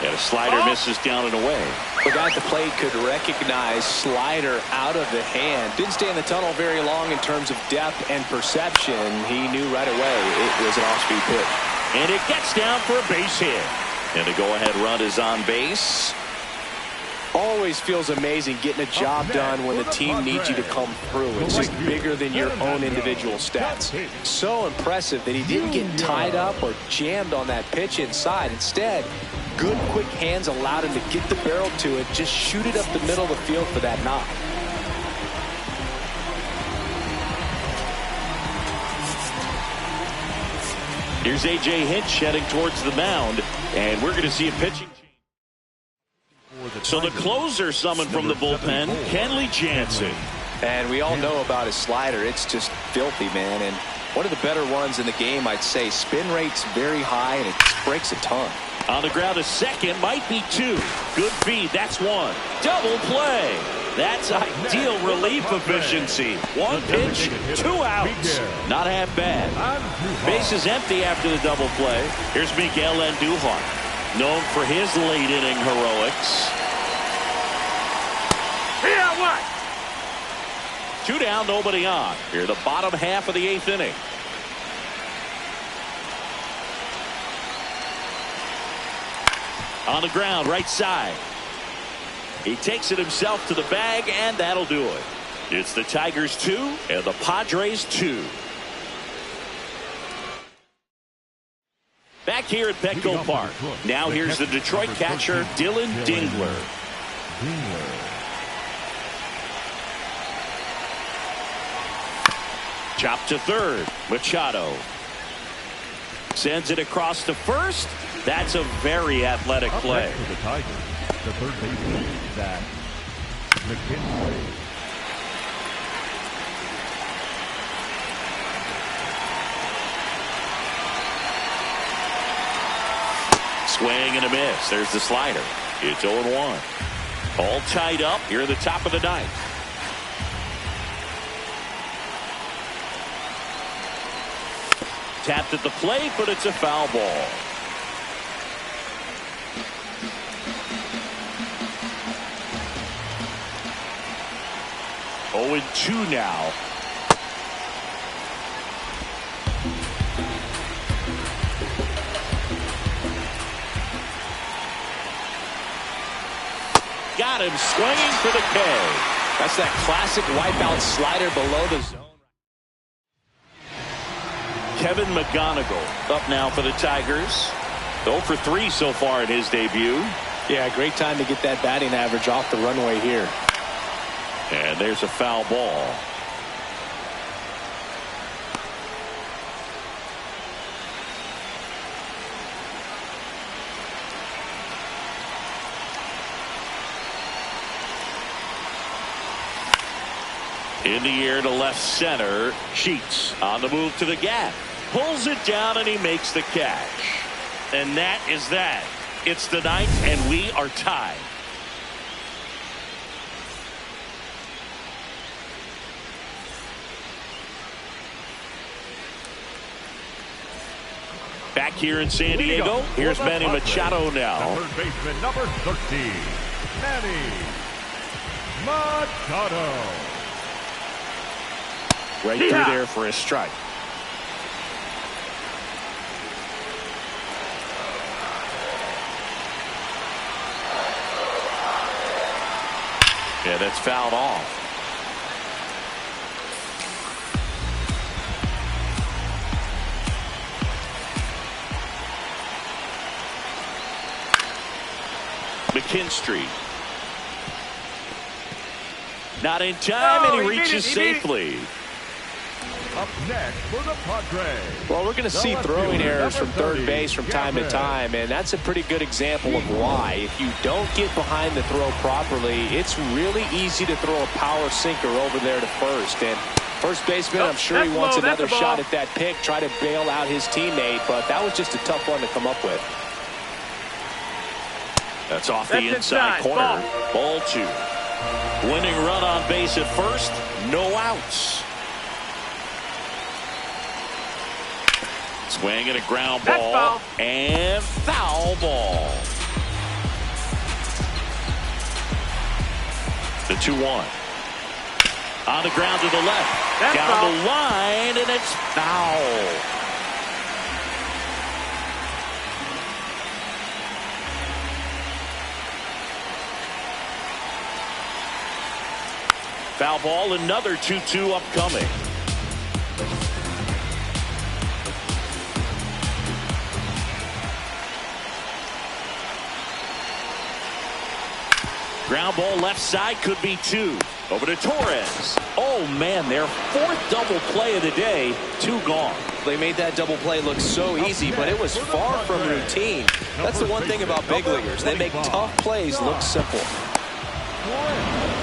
And a slider misses down and away. The guy at the plate could recognize slider out of the hand. Didn't stay in the tunnel very long in terms of depth and perception. He knew right away it was an off-speed pitch. And it gets down for a base hit. And the go-ahead run is on base. Always feels amazing getting a job done when the team needs you to come through. It's just bigger than your own individual stats. So impressive that he didn't get tied up or jammed on that pitch inside. Instead, good quick hands allowed him to get the barrel to it, just shoot it up the middle of the field for that knock. Here's A.J. Hinch heading towards the mound, and we're going to see a pitching change. So the closer summoned from the bullpen, Kenley Jansen. And we all know about his slider. It's just filthy, man. And one of the better ones in the game, I'd say. Spin rate's very high, and it breaks a ton. On the ground, a second, might be two. Good feed, that's one. Double play. That's ideal relief efficiency. One pitch, 2 outs. Not half bad. Base is empty after the double play. Here's Miguel Andujar, known for his late inning heroics. Here, what? 2 down, nobody on. Here, the bottom half of the 8th inning. On the ground, right side. He takes it himself to the bag, and that'll do it. It's the Tigers 2 and the Padres 2. Back here at Petco Park. Now here's the Detroit catcher, Dylan Dingler. Chop to third. Machado sends it across to first. That's a very athletic play. For the Tigers, the third baseman, Zach McKinley. Swing and a miss. There's the slider. It's 0-1. All tied up here at the top of the 9th. Tapped at the plate, but it's a foul ball. Oh, 2 now. Got him swinging for the K. That's that classic wipeout slider below the zone. Kevin McGonigal up now for the Tigers. 0 for 3 so far in his debut. Yeah, great time to get that batting average off the runway here. And there's a foul ball. In the air to left center. Sheets on the move to the gap. Pulls it down and he makes the catch. And that is that. It's the 9th and we are tied. Back here in San Diego, here's Manny Machado now. The third baseman, number 13, Manny Machado. Right through there for a strike. Yeah, that's fouled off. McKinstry. Not in time, and he reaches safely. Up next for the Padres. Well, we're going to see throwing errors from third base from time to time, and that's a pretty good example of why. If you don't get behind the throw properly, it's really easy to throw a power sinker over there to first. And first baseman, I'm sure he wants another shot at that pick, try to bail out his teammate, but that was just a tough one to come up with. That's off the inside corner. Ball 2. Winning run on base at first. No outs. Swing and a ground That's ball. foul. And foul ball. The 2-1. On the ground to the left. That's down foul. the line, and it's foul. Foul ball, another 2-2 upcoming. Ground ball left side, could be 2. Over to Torres. Oh man, their 4th double play of the day. 2 gone. They made that double play look so easy, but it was far from routine. That's the one thing about big leaguers. They make tough plays look simple.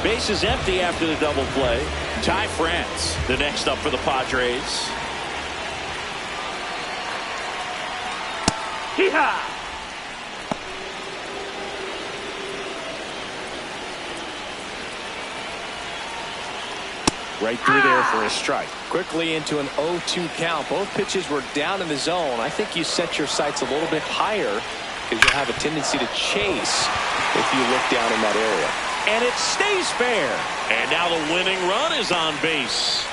Base is empty after the double play. Ty France, the next up for the Padres. Hee-haw! Right through there for a strike. Quickly into an 0-2 count. Both pitches were down in the zone. I think you set your sights a little bit higher because you'll have a tendency to chase if you look down in that area. And it stays fair. And now the winning run is on base.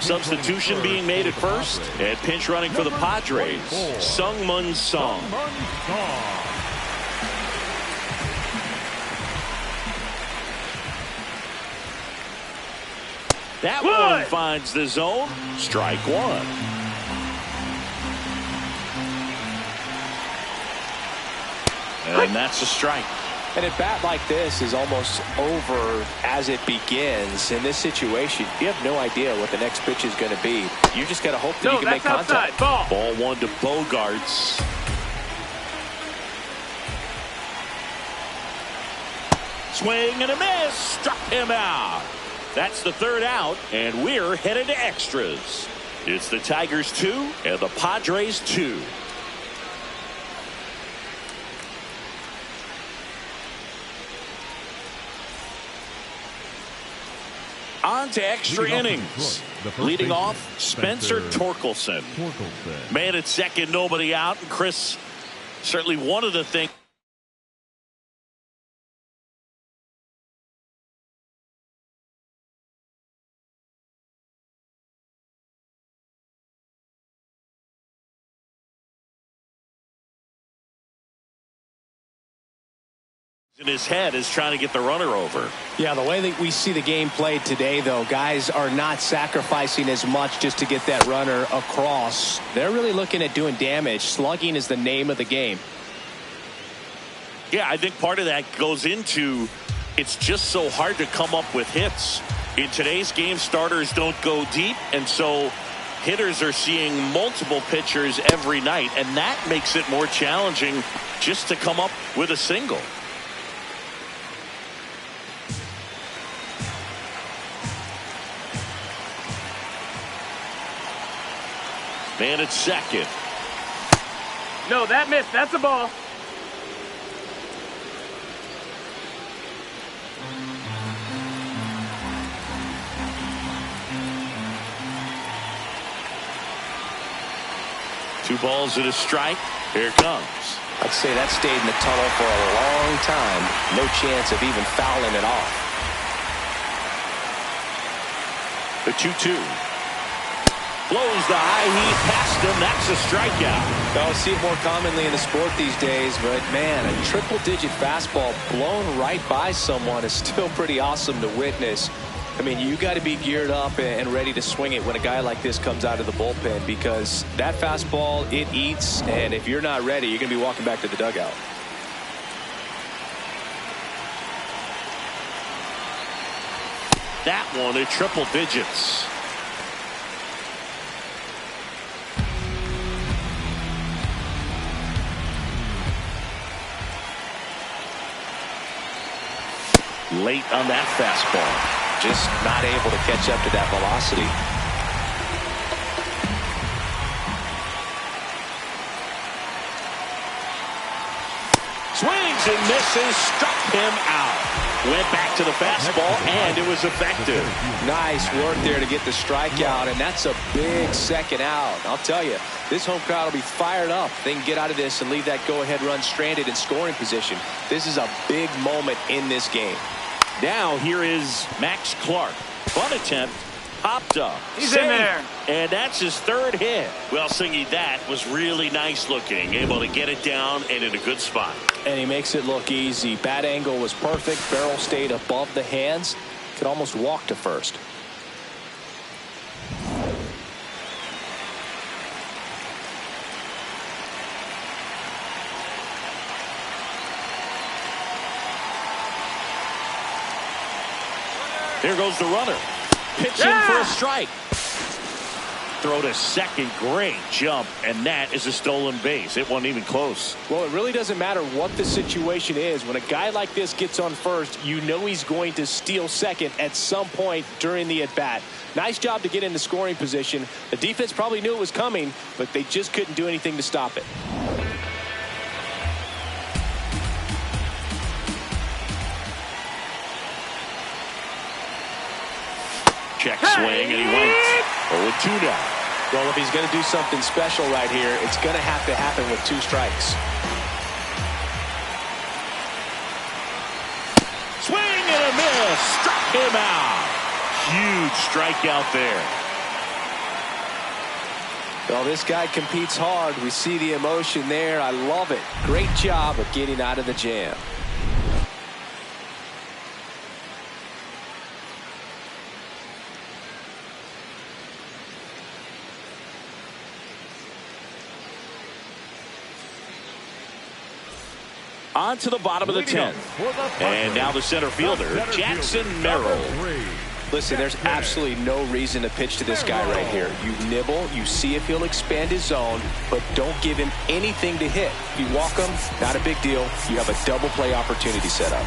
Substitution being made at first. And pinch running for the Padres. Sung-Mun Sung. That one finds the zone. Strike 1. And that's a strike. And a bat like this is almost over as it begins. In this situation, you have no idea what the next pitch is going to be. You just got to hope that you can make contact. Outside. Ball 1 to Bogarts. Swing and a miss. Struck him out. That's the 3rd out, and we're headed to extras. It's the Tigers 2 and the Padres 2. On to extra innings. Leading off, Spencer Torkelson. Man at second, nobody out. And Chris, certainly one of the things in his head is trying to get the runner over. Yeah, the way that we see the game played today, though, guys are not sacrificing as much just to get that runner across. They're really looking at doing damage. Slugging is the name of the game. Yeah, I think part of that goes into it's just so hard to come up with hits. In today's game, starters don't go deep, and so hitters are seeing multiple pitchers every night, and that makes it more challenging just to come up with a single. Man at second. No, that missed. That's a ball. Two balls and a strike. Here it comes. I'd say that stayed in the tunnel for a long time. No chance of even fouling it off. The 2-2. Blows the high heat past him. That's a strikeout. I'll see it more commonly in the sport these days, but man, a triple-digit fastball blown right by someone is still pretty awesome to witness. I mean, you got to be geared up and ready to swing it when a guy like this comes out of the bullpen, because that fastball, it eats, and if you're not ready, you're going to be walking back to the dugout. That one at triple digits. Late on that fastball. Just not able to catch up to that velocity. Swings and misses. Struck him out. Went back to the fastball, and it was effective. Nice work there to get the strikeout, and that's a big second out. I'll tell you, this home crowd will be fired up. They can get out of this and leave that go-ahead run stranded in scoring position. This is a big moment in this game. Now here is Max Clark. Bunt attempt. Popped up. He's in there. And that's his third hit. Well, Singy, that was really nice looking. Able to get it down and in a good spot. And he makes it look easy. Bat angle was perfect. Barrel stayed above the hands. Could almost walk to first. There goes the runner. Pitching for a strike. Throw to second. Great jump. And that is a stolen base. It wasn't even close. Well, it really doesn't matter what the situation is. When a guy like this gets on first, you know he's going to steal second at some point during the at-bat. Nice job to get into scoring position. The defense probably knew it was coming, but they just couldn't do anything to stop it. Check swing, and he went 0-2 now. Well, if he's going to do something special right here, it's going to have to happen with 2 strikes. Swing and a miss. Struck him out. Huge strikeout there. Well, this guy competes hard. We see the emotion there. I love it. Great job of getting out of the jam. On to the bottom of the 10th. And now the center fielder, Jackson Merrill. Listen, there's absolutely no reason to pitch to this guy right here. You nibble, you see if he'll expand his zone, but don't give him anything to hit. You walk him, not a big deal. You have a double play opportunity set up.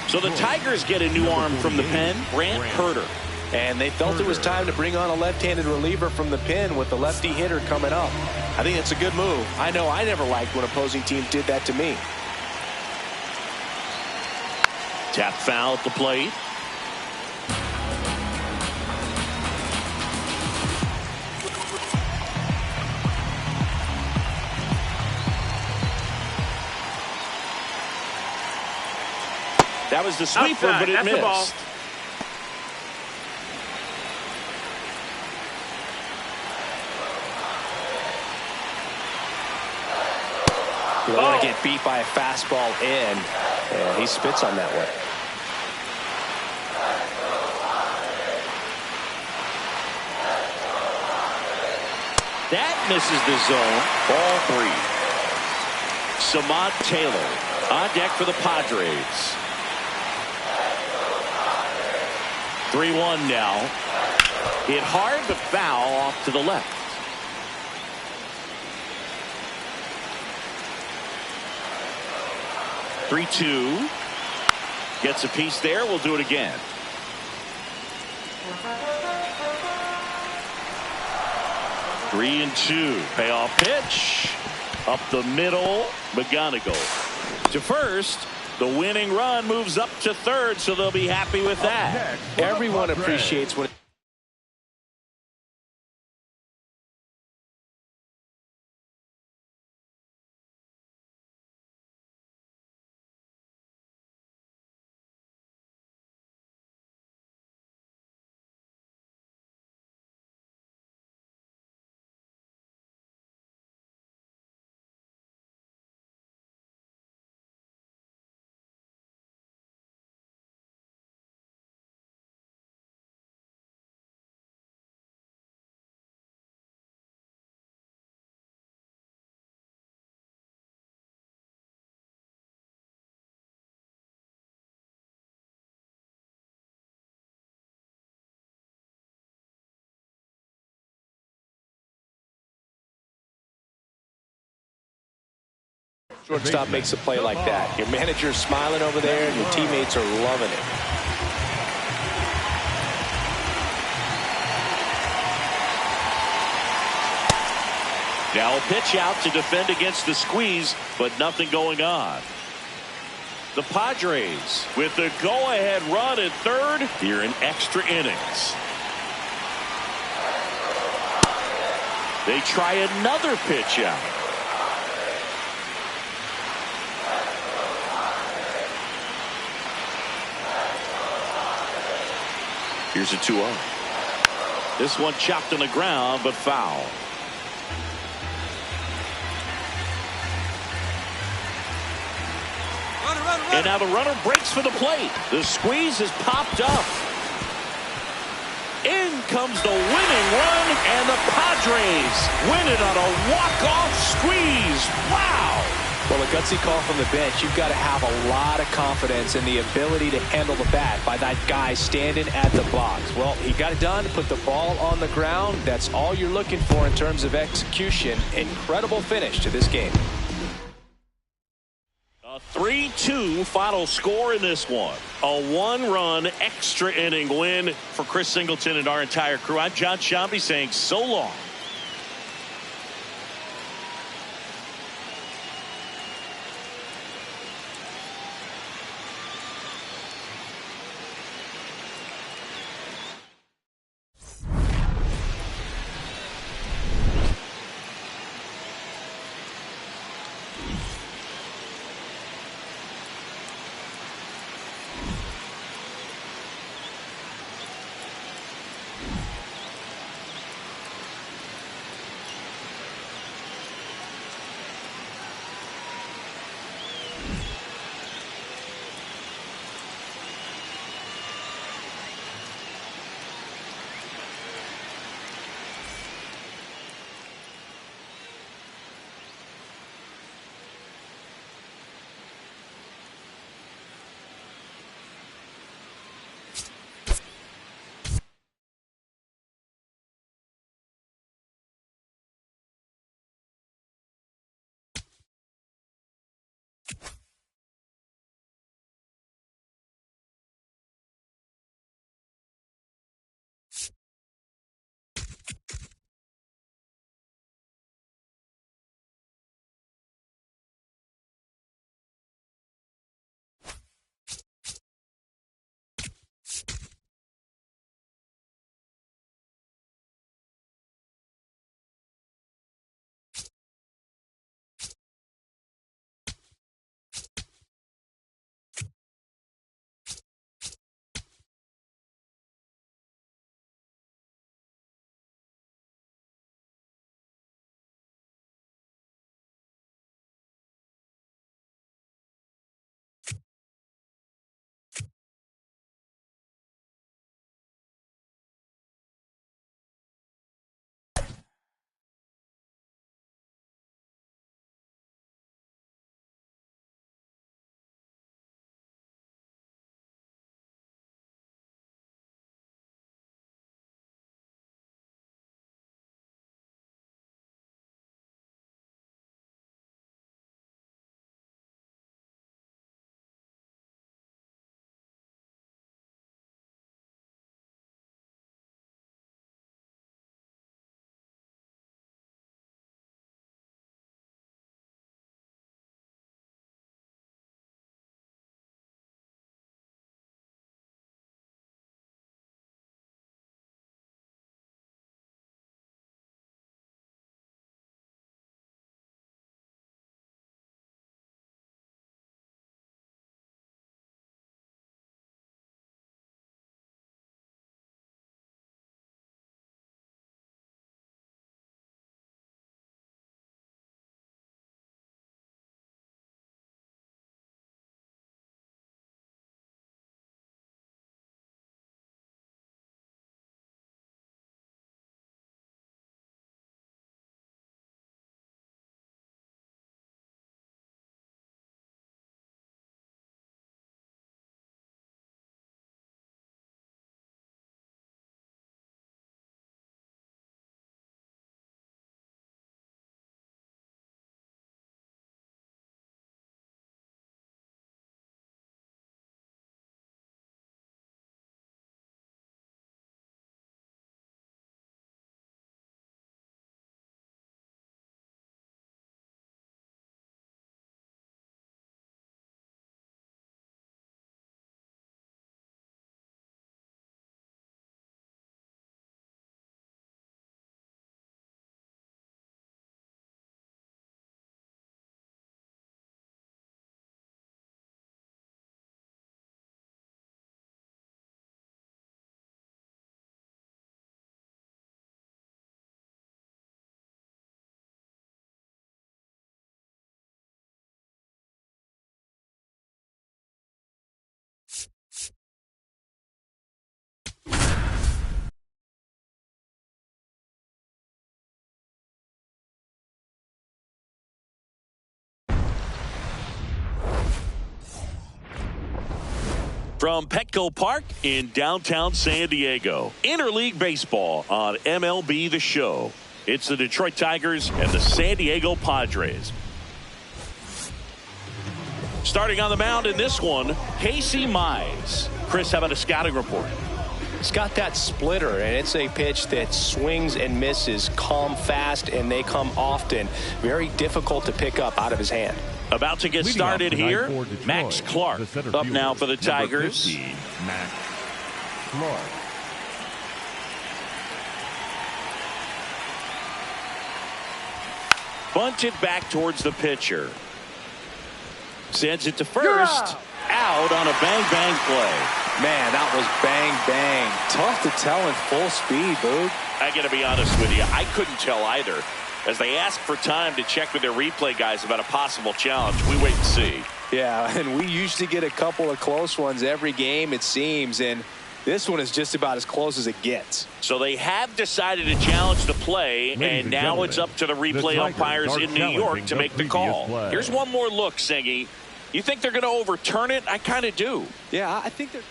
So the Tigers get a new arm from the pen, Brant Herter. And they felt it was time to bring on a left-handed reliever from the pen with the lefty hitter coming up. I think it's a good move. I know I never liked when opposing teams did that to me. Tap foul at the plate. That was the sweeper, but it missed. The ball. You don't want to get beat by a fastball in. And he spits on that one. That misses the zone. Ball 3. Samad Taylor on deck for the Padres. 3-1 now. Hit hard but foul off to the left. (3-2) gets a piece there. We'll do it again. Three and 2. Payoff pitch up the middle. McGonigal to first. The winning run moves up to third, so they'll be happy with that. Everyone appreciates when shortstop makes a play like that. Your manager's smiling over there, and your teammates are loving it. Now a pitch out to defend against the squeeze, but nothing going on. The Padres with the go-ahead run at third here in extra innings. They try another pitch out. Here's a 2-0. This one chopped on the ground, but foul. And now the runner breaks for the plate. The squeeze has popped up. In comes the winning run, and the Padres win it on a walk-off squeeze. Wow! Well, a gutsy call from the bench. You've got to have a lot of confidence in the ability to handle the bat by that guy standing at the box. Well, he got it done, put the ball on the ground. That's all you're looking for in terms of execution. Incredible finish to this game. A 3-2 final score in this one. A one-run extra inning win for Chris Singleton and our entire crew. I'm John Shambi saying so long. From Petco Park in downtown San Diego, interleague baseball on MLB The Show. It's the Detroit Tigers and the San Diego Padres. Starting on the mound in this one, Casey Mize. Chris, how about a scouting report? It's got that splitter, and it's a pitch that swings and misses, come fast, and they come often. Very difficult to pick up out of his hand. About to get started here, Max Clark up now for the Tigers. 50, Max Clark. Bunted back towards the pitcher. Sends it to first. Out on a bang-bang play. Man, that was bang-bang. Tough to tell in full speed, Boog. I got to be honest with you, I couldn't tell either. As they ask for time to check with their replay guys about a possible challenge, we wait and see. Yeah, and we usually get a couple of close ones every game, it seems, and this one is just about as close as it gets. So they have decided to challenge the play, and now it's up to the replay umpires in New York to make the call. Here's one more look, Singy. You think they're going to overturn it? I kind of do. Yeah, I think they're...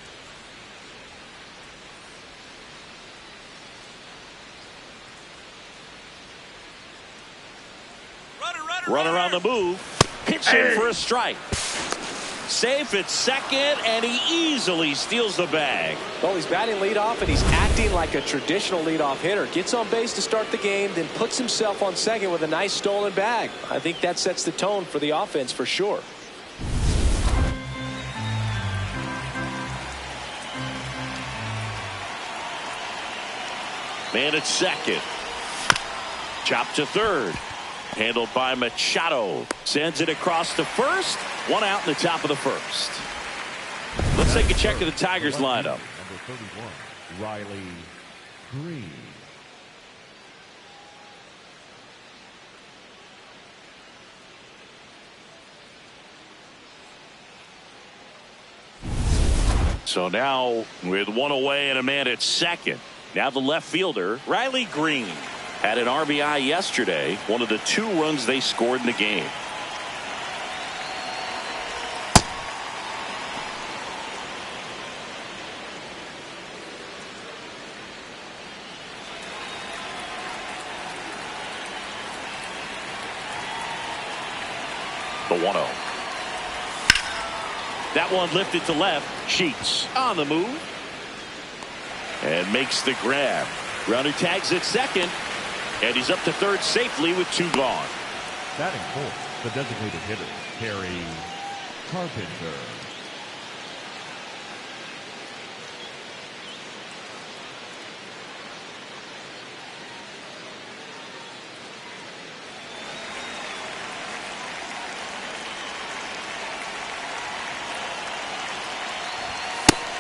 Runner on the move. Pitch in for a strike. Safe at second, and he easily steals the bag. Well, he's batting leadoff, and he's acting like a traditional leadoff hitter. Gets on base to start the game, then puts himself on second with a nice stolen bag. I think that sets the tone for the offense for sure. Man at second. Chopped to third. Handled by Machado. Sends it across to first. One out in the top of the first. Let's take a check of the Tigers lineup. Number 31, Riley Green. So now with one away and a man at second. Now the left fielder, Riley Green, had an RBI yesterday, one of the 2 runs they scored in the game. The 1-0. That one lifted to left. Sheets on the move. And makes the grab. Runner tags at second. And he's up to third safely with 2 gone. Batting fourth, the designated hitter, Terry Carpenter.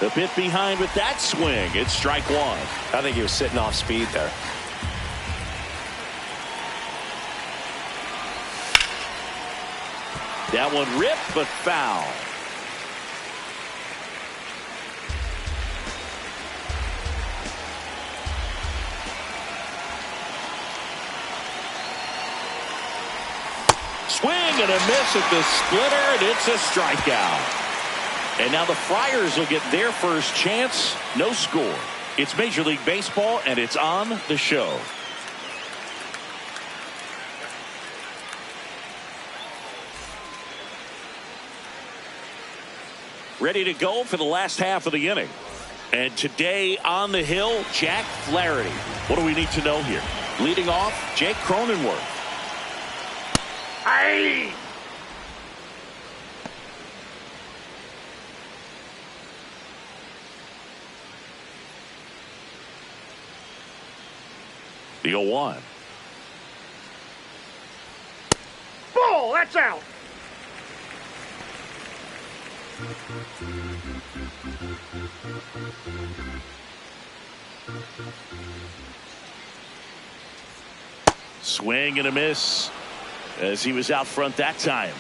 A bit behind with that swing. It's strike 1. I think he was sitting off speed there. That one ripped but foul. Swing and a miss at the splitter, and it's a strikeout. And now the Friars will get their first chance. No score. It's Major League Baseball, and it's on the show. Ready to go for the last half of the inning. And today on the hill, Jack Flaherty. What do we need to know here? Leading off, Jake Cronenworth. Aye. The 0-1. Ball, that's out. Swing and a miss as he was out front that time.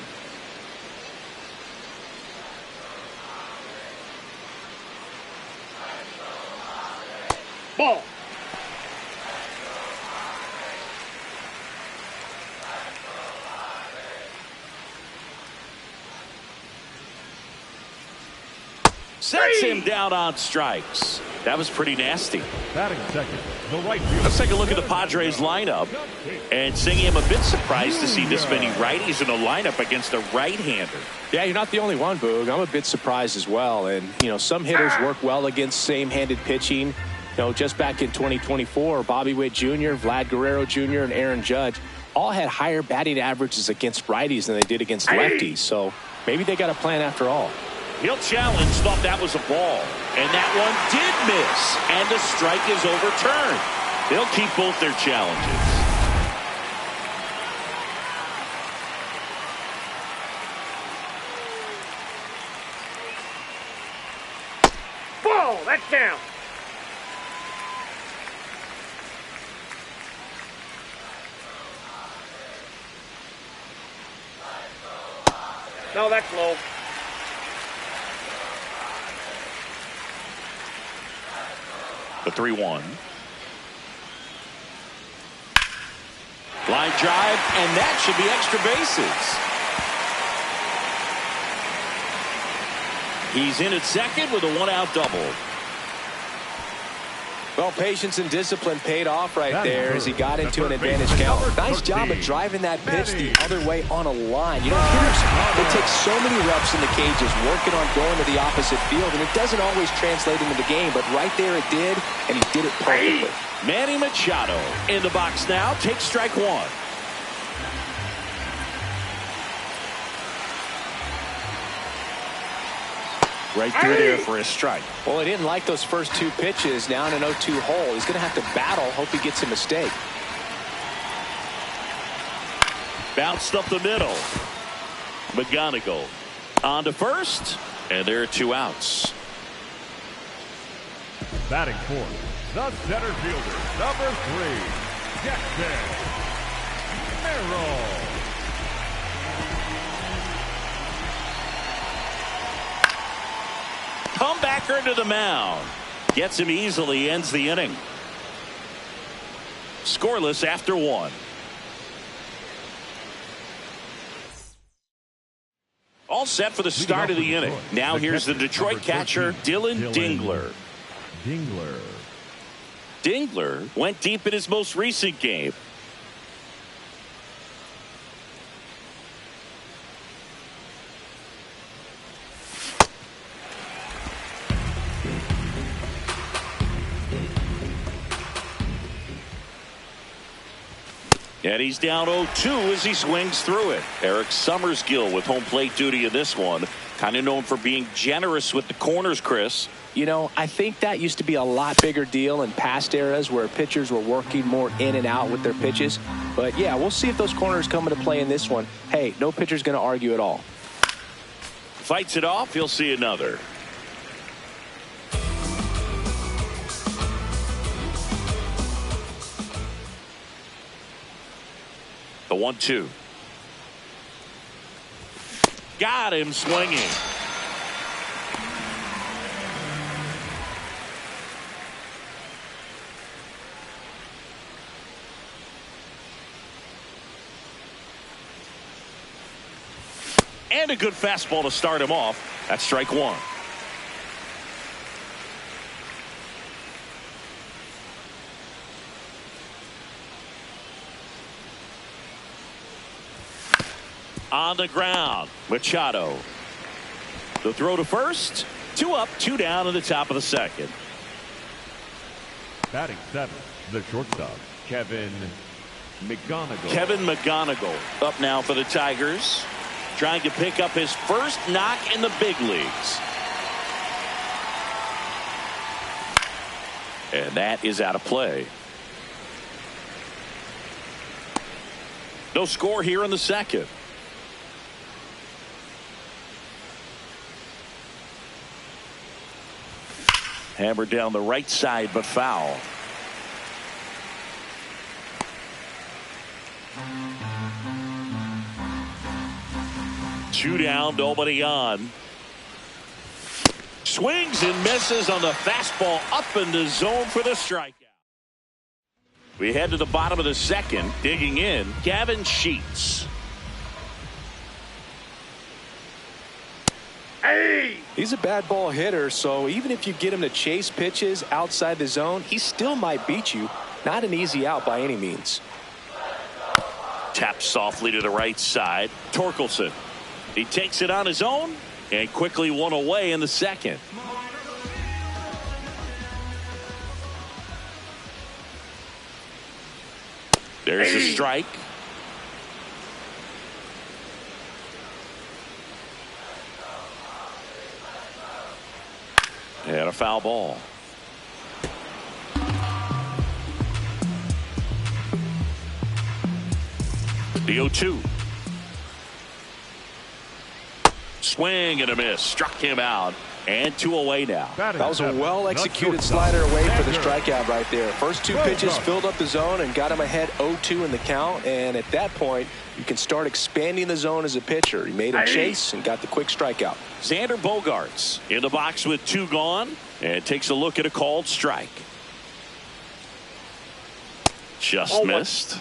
Ball. Sets him down on strikes. That was pretty nasty. Batting second, the right fielder. Let's take a look at the Padres lineup. And Singy, I'm a bit surprised to see this many righties in a lineup against a right-hander. Yeah, you're not the only one, Boog. I'm a bit surprised as well. And, you know, some hitters work well against same-handed pitching. You know, just back in 2024, Bobby Witt Jr., Vlad Guerrero Jr., and Aaron Judge all had higher batting averages against righties than they did against lefties. So maybe they got a plan after all. He'll challenge, thought that was a ball. And that one did miss. And the strike is overturned. They'll keep both their challenges. Ball, that's down. No, that's low. The 3-1. Line drive, and that should be extra bases. He's in at second with a one-out double. Well, patience and discipline paid off right there as he got into an advantage count. Nice job of driving that pitch the other way on a line. You know, hitters, they take so many reps in the cages working on going to the opposite field, and it doesn't always translate into the game, but right there it did, and he did it perfectly. Manny Machado in the box now. Takes strike one. Right through there for a strike. Well, he didn't like those first two pitches. Now in an 0-2 hole. He's going to have to battle. Hope he gets a mistake. Bounced up the middle. McGonigal on to first. And there are two outs. Batting fourth, the center fielder, number 3, Jackson Merrill. Comebacker to the mound. Gets him easily, ends the inning. Scoreless after one. All set for the start of the inning. Now here's the Detroit catcher, Dylan Dingler. Dingler went deep in his most recent game. And he's down 0-2 as he swings through it. Eric Summersgill with home plate duty in this one. Kind of known for being generous with the corners, Chris. You know, I think that used to be a lot bigger deal in past eras where pitchers were working more in and out with their pitches. But, yeah, we'll see if those corners come into play in this one. Hey, no pitcher's going to argue at all. Fights it off. He'll see another. The 1-2. Got him swinging. And a good fastball to start him off. That's strike one. On the ground, Machado. The throw to first. 2 up, 2 down in the top of the second. Batting seventh, the shortstop, Kevin McGonigal. Kevin McGonigal up now for the Tigers. Trying to pick up his first knock in the big leagues. And that is out of play. No score here in the second. Hammered down the right side, but foul. Two down, nobody on. Swings and misses on the fastball up in the zone for the strikeout. We head to the bottom of the second. Digging in, Gavin Sheets. Hey! He's a bad ball hitter, so even if you get him to chase pitches outside the zone, he still might beat you. Not an easy out by any means. Taps softly to the right side. Torkelson. He takes it on his own and quickly one away in the second. There's a strike. And a foul ball. The 0-2. Swing and a miss. Struck him out. And 2 away now. That was a well-executed slider away for the strikeout right there. First 2 pitches filled up the zone and got him ahead 0-2 in the count. And at that point, you can start expanding the zone as a pitcher. He made him chase and got the quick strikeout. Xander Bogaerts in the box with 2 gone and takes a look at a called strike. Just missed.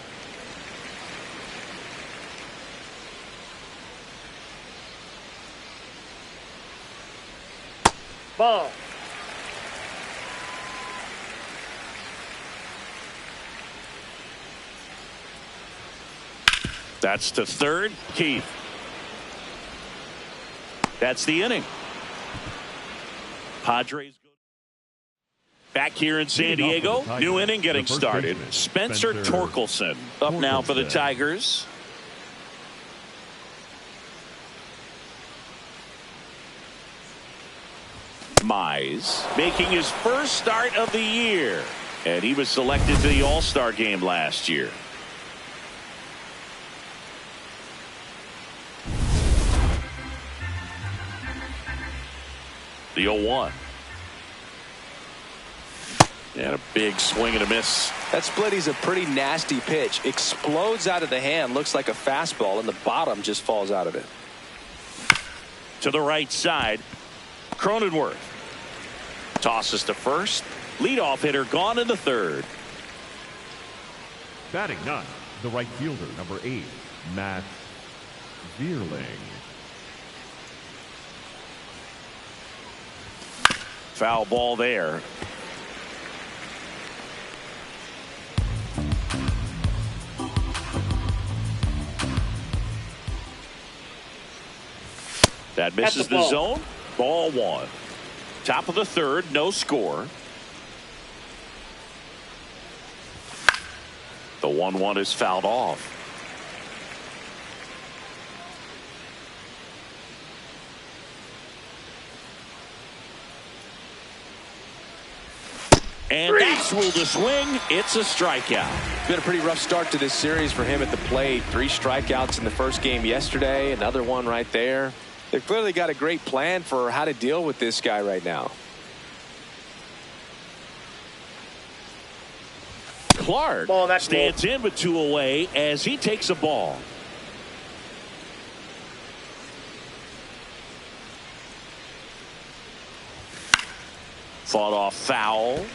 Ball. That's to third. Keith. That's the inning. Padres back here in San Diego. New inning getting started. Spencer Torkelson up now for the Tigers. Mize making his first start of the year, and he was selected to the All-Star game last year. The 0-1. And a big swing and a miss. That splitty's a pretty nasty pitch. Explodes out of the hand, looks like a fastball, and the bottom just falls out of it. To the right side, Cronenworth. Tosses to first. Leadoff hitter gone in the third. Batting ninth, the right fielder, number 8, Matt Vierling. Foul ball there. That misses the zone. Ball 1. Top of the third, no score. The 1-1 is fouled off. And that's ruled a swing. It's a strikeout. Been a pretty rough start to this series for him at the plate. 3 strikeouts in the first game yesterday. Another one right there. They've clearly got a great plan for how to deal with this guy right now. Clark stands in with 2 away as he takes a ball. Fought off foul.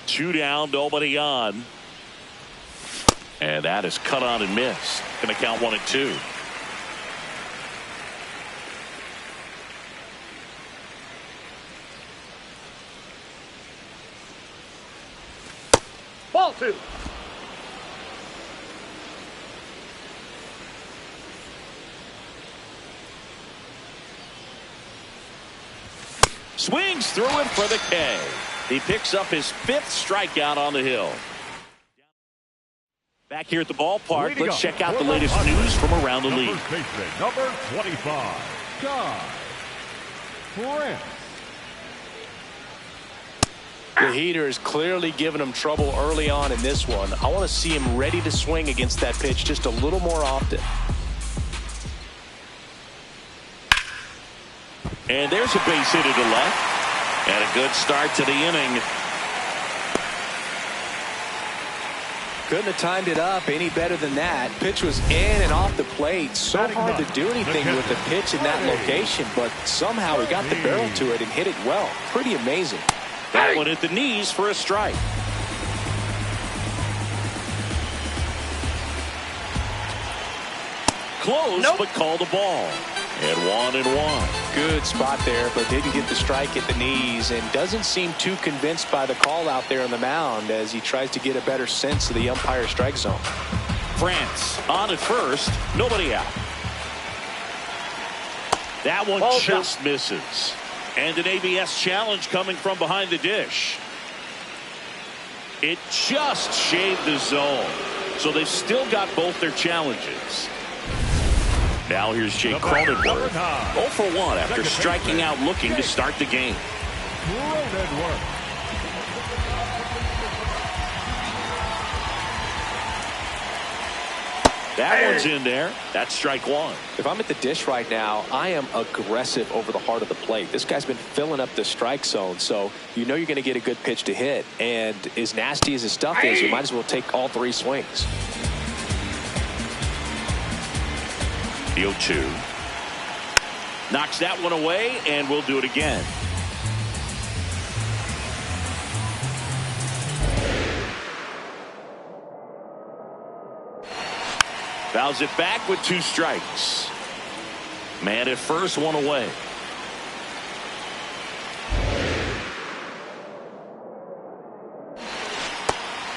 Two down, nobody on. And that is cut on and missed. Going to count 1-2. Ball 2. Swings through it for the K. He picks up his 5th strikeout on the hill. Back here at the ballpark, let's check out the latest news from around the league. Number 25, Guy Prince. The heater is clearly giving him trouble early on in this one. I want to see him ready to swing against that pitch just a little more often. And there's a base hit to the left. And a good start to the inning. Couldn't have timed it up any better than that. Pitch was in and off the plate. So hard to do anything with the pitch in that location, but somehow he got the barrel to it and hit it well. Pretty amazing. That one at the knees for a strike. close, but called the ball. And 1-1. Good spot there, but didn't get the strike at the knees and doesn't seem too convinced by the call out there on the mound as he tries to get a better sense of the umpire strike zone. France on at first, nobody out. That one just misses. And an ABS challenge coming from behind the dish. It just shaved the zone. So they've still got both their challenges. Now here's Jake Cronenworth. 0 for 1 after striking out looking to start the game. That one's in there. That's strike one. If I'm at the dish right now, I am aggressive over the heart of the plate. This guy's been filling up the strike zone, so you know you're going to get a good pitch to hit. And as nasty as his stuff is, you might as well take all 3 swings. The 0-2. Knocks that one away, and we'll do it again. Fouls it back with 2 strikes. Man at first, 1 away.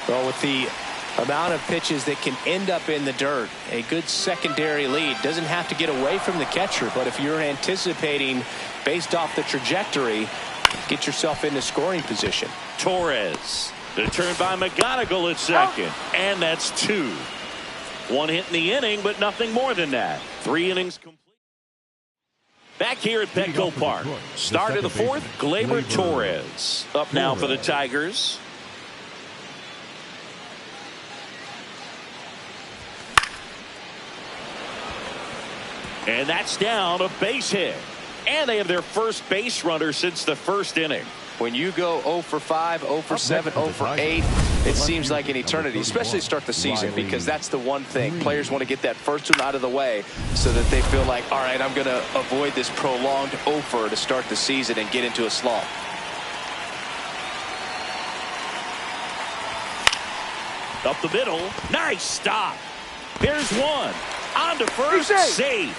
Well, with the amount of pitches that can end up in the dirt, a good secondary lead doesn't have to get away from the catcher, but if you're anticipating based off the trajectory, get yourself into scoring position. Torres, the turn by McGonigal at second, and that's 2. 1 hit in the inning, but nothing more than that. 3 innings complete. Back here at Petco Park. Start of the 4th, Gleyber Torres. Up now for the Tigers. And that's down, a base hit. And they have their first base runner since the 1st inning. When you go 0 for 5, 0 for 7, 0 for 8, it seems like an eternity, especially to start the season, because that's the one thing. Players want to get that first one out of the way so that they feel like, all right, I'm going to avoid this prolonged 0 for to start the season and get into a slump. Up the middle. Nice stop. There's one. On to first. Save.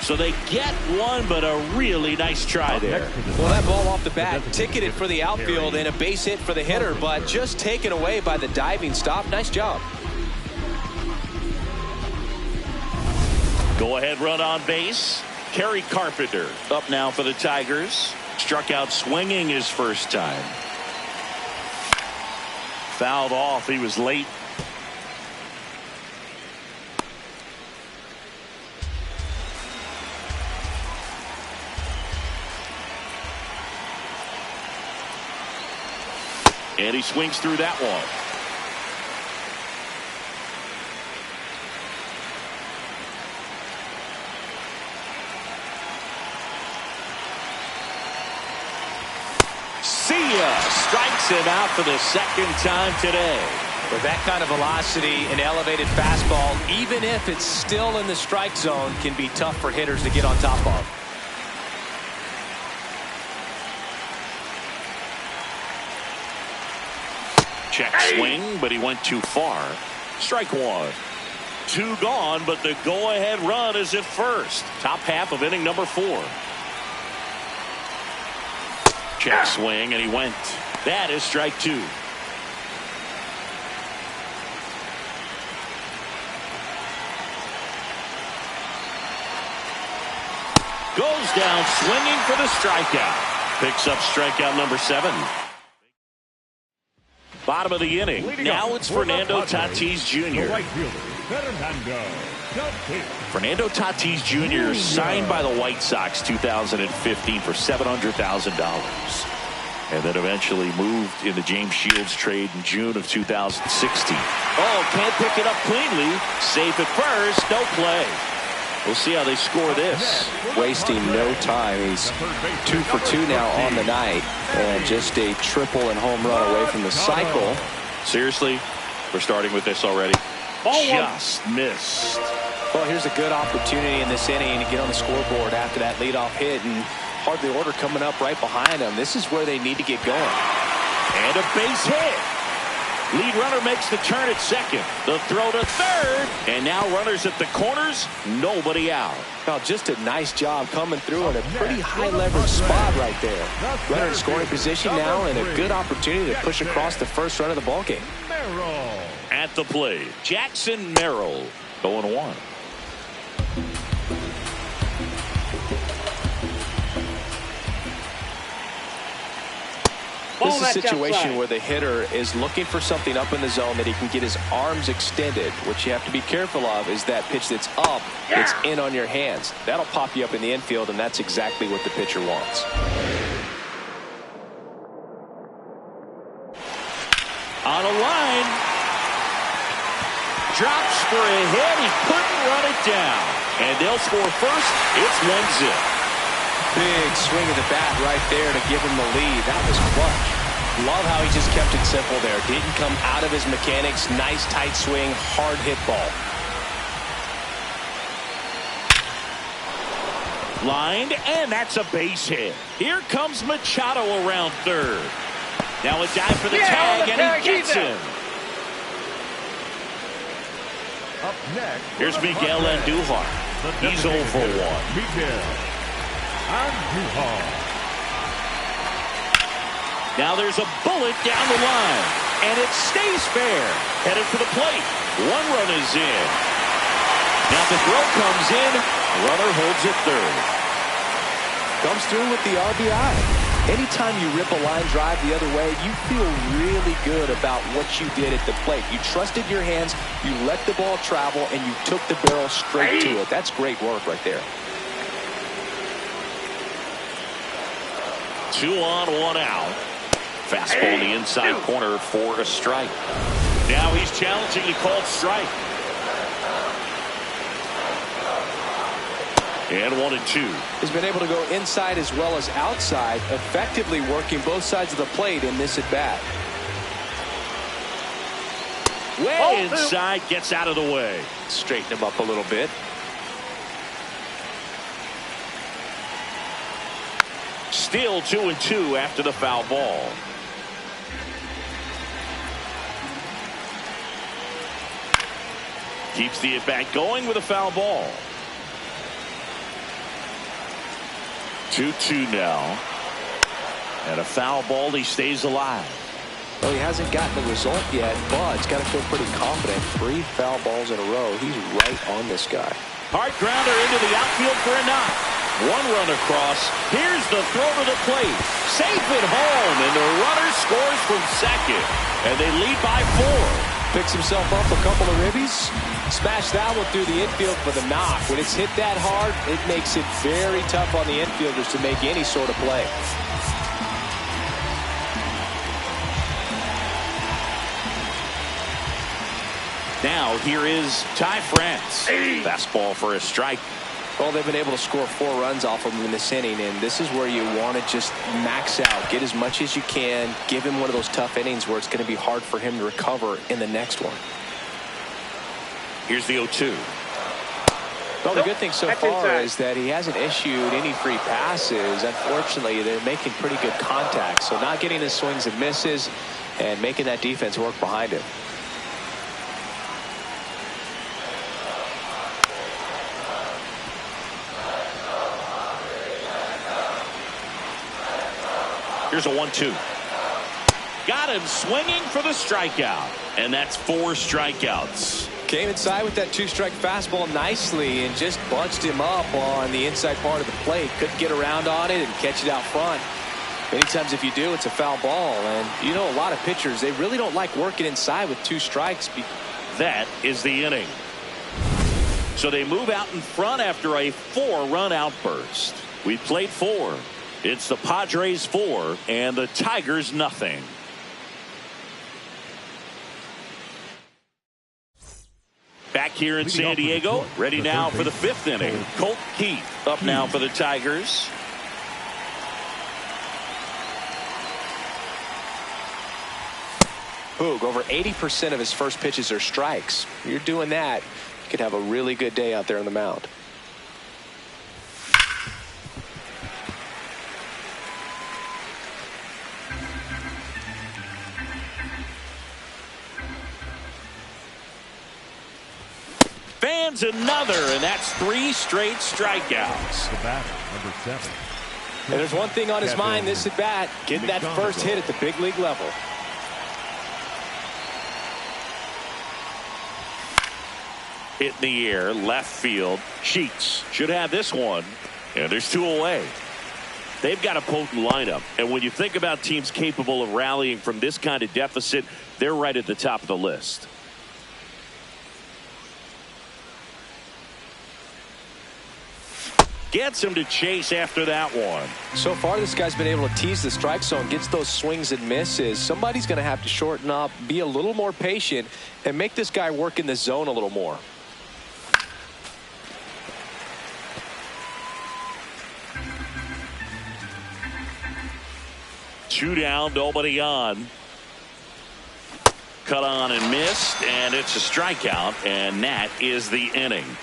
So they get one, but a really nice try there. Well, that ball off the bat ticketed for the outfield and a base hit for the hitter, but just taken away by the diving stop. Nice job. Go ahead run on base. Kerry Carpenter up now for the Tigers. Struck out swinging his first time. Fouled off. He was late. And he swings through that one. See ya! Strikes him out for the 2nd time today. With that kind of velocity, an elevated fastball, even if it's still in the strike zone, can be tough for hitters to get on top of. Check swing, but he went too far. Strike 1. 2 gone, but the go-ahead run is at first. Top half of inning number 4. Check swing, and he went. That is strike 2. Goes down swinging for the strikeout. Picks up strikeout number 7. Bottom of the inning. Now it's Fernando Tatis Jr. Fernando Tatis Jr. signed by the White Sox 2015 for $700,000. And then eventually moved in the James Shields trade in June of 2016. Oh, can't pick it up cleanly. Safe at first. No play. We'll see how they score this. Wasting no time. He's 2 for 2 now on the night, and just a triple and home run away from the cycle. Seriously, we're starting with this already. Just missed. Well, here's a good opportunity in this inning to get on the scoreboard after that leadoff hit, and hardly order coming up right behind them. This is where they need to get going. And a base hit. Lead runner makes the turn at second. The throw to third. And now runners at the corners. Nobody out. Well, just a nice job coming through in a pretty high leverage spot right there. Runner in scoring position now and a good opportunity to push across the first run of the ballgame. At the plate, Jackson Merrill, 0-1. This is a situation where the hitter is looking for something up in the zone that he can get his arms extended. What you have to be careful of is that pitch that's up, it's in on your hands. That'll pop you up in the infield, and that's exactly what the pitcher wants. On a line. Drops for a hit. He couldn't run it down. And they'll score first. It's 1-0. Big swing of the bat right there to give him the lead. That was clutch. Love how he just kept it simple there. Didn't come out of his mechanics. Nice tight swing, hard hit ball. Lined, and that's a base hit. Here comes Machado around third. Now a dive for the tag, and he gets him. Up next, here's Miguel Andujar. He's 0 for 1. Miguel Andujar. Now there's a bullet down the line, and it stays fair. Headed for the plate. One run is in. Now the throw comes in. Runner holds it third. Comes through with the RBI. Anytime you rip a line drive the other way, you feel really good about what you did at the plate. You trusted your hands, you let the ball travel, and you took the barrel straight to it. That's great work right there. 2 on, 1 out. Fastball in the inside corner for a strike. Now he's challenging the called strike. And 1-2. He's been able to go inside as well as outside, effectively working both sides of the plate in this at-bat. Way inside, gets out of the way. Straighten him up a little bit. Still 2-2 after the foul ball. Keeps the at-bat going with a foul ball. 2-2 now. And a foul ball. He stays alive. Well, he hasn't gotten the result yet, but he's got to feel pretty confident. 3 foul balls in a row. He's right on this guy. Hard grounder into the outfield for a knock. 1 run across. Here's the throw to the plate. Safe at home, and the runner scores from second. And they lead by 4. Picks himself up a couple of ribbies. Smash that one through the infield for the knock. When it's hit that hard, it makes it very tough on the infielders to make any sort of play. Now here is Ty France. Fastball for a strike. Well, they've been able to score 4 runs off of him in this inning, and this is where you want to just max out, get as much as you can, give him one of those tough innings where it's going to be hard for him to recover in the next one. Here's the 0-2. Well, the good thing so far is that he hasn't issued any free passes. Unfortunately, they're making pretty good contact, so not getting his swings and misses and making that defense work behind him. Here's a 1-2. Got him swinging for the strikeout. And that's 4 strikeouts. Came inside with that 2-strike fastball nicely and just bunched him up on the inside part of the plate. Couldn't get around on it and catch it out front. Many times if you do, it's a foul ball. And you know, a lot of pitchers, they really don't like working inside with 2 strikes. That is the inning. So they move out in front after a 4-run outburst. We played 4. It's the Padres 4 and the Tigers nothing. Back here in San Diego, ready now for the 5th inning. Colt Keith up now for the Tigers. Boog, over 80% of his first pitches are strikes. You're doing that, you could have a really good day out there on the mound. Fans another, and that's 3 straight strikeouts. The batter, number 7. And there's one thing on his mind this at bat, get that first hit at the big league level. Hit in the air, left field. Sheets should have this one, and there's 2 away. They've got a potent lineup, and when you think about teams capable of rallying from this kind of deficit, they're right at the top of the list. Gets him to chase after that one. So far, this guy's been able to tease the strike zone, gets those swings and misses. Somebody's going to have to shorten up, be a little more patient, and make this guy work in the zone a little more. Two down, nobody on. Cut on and missed, and it's a strikeout, and that is the inning.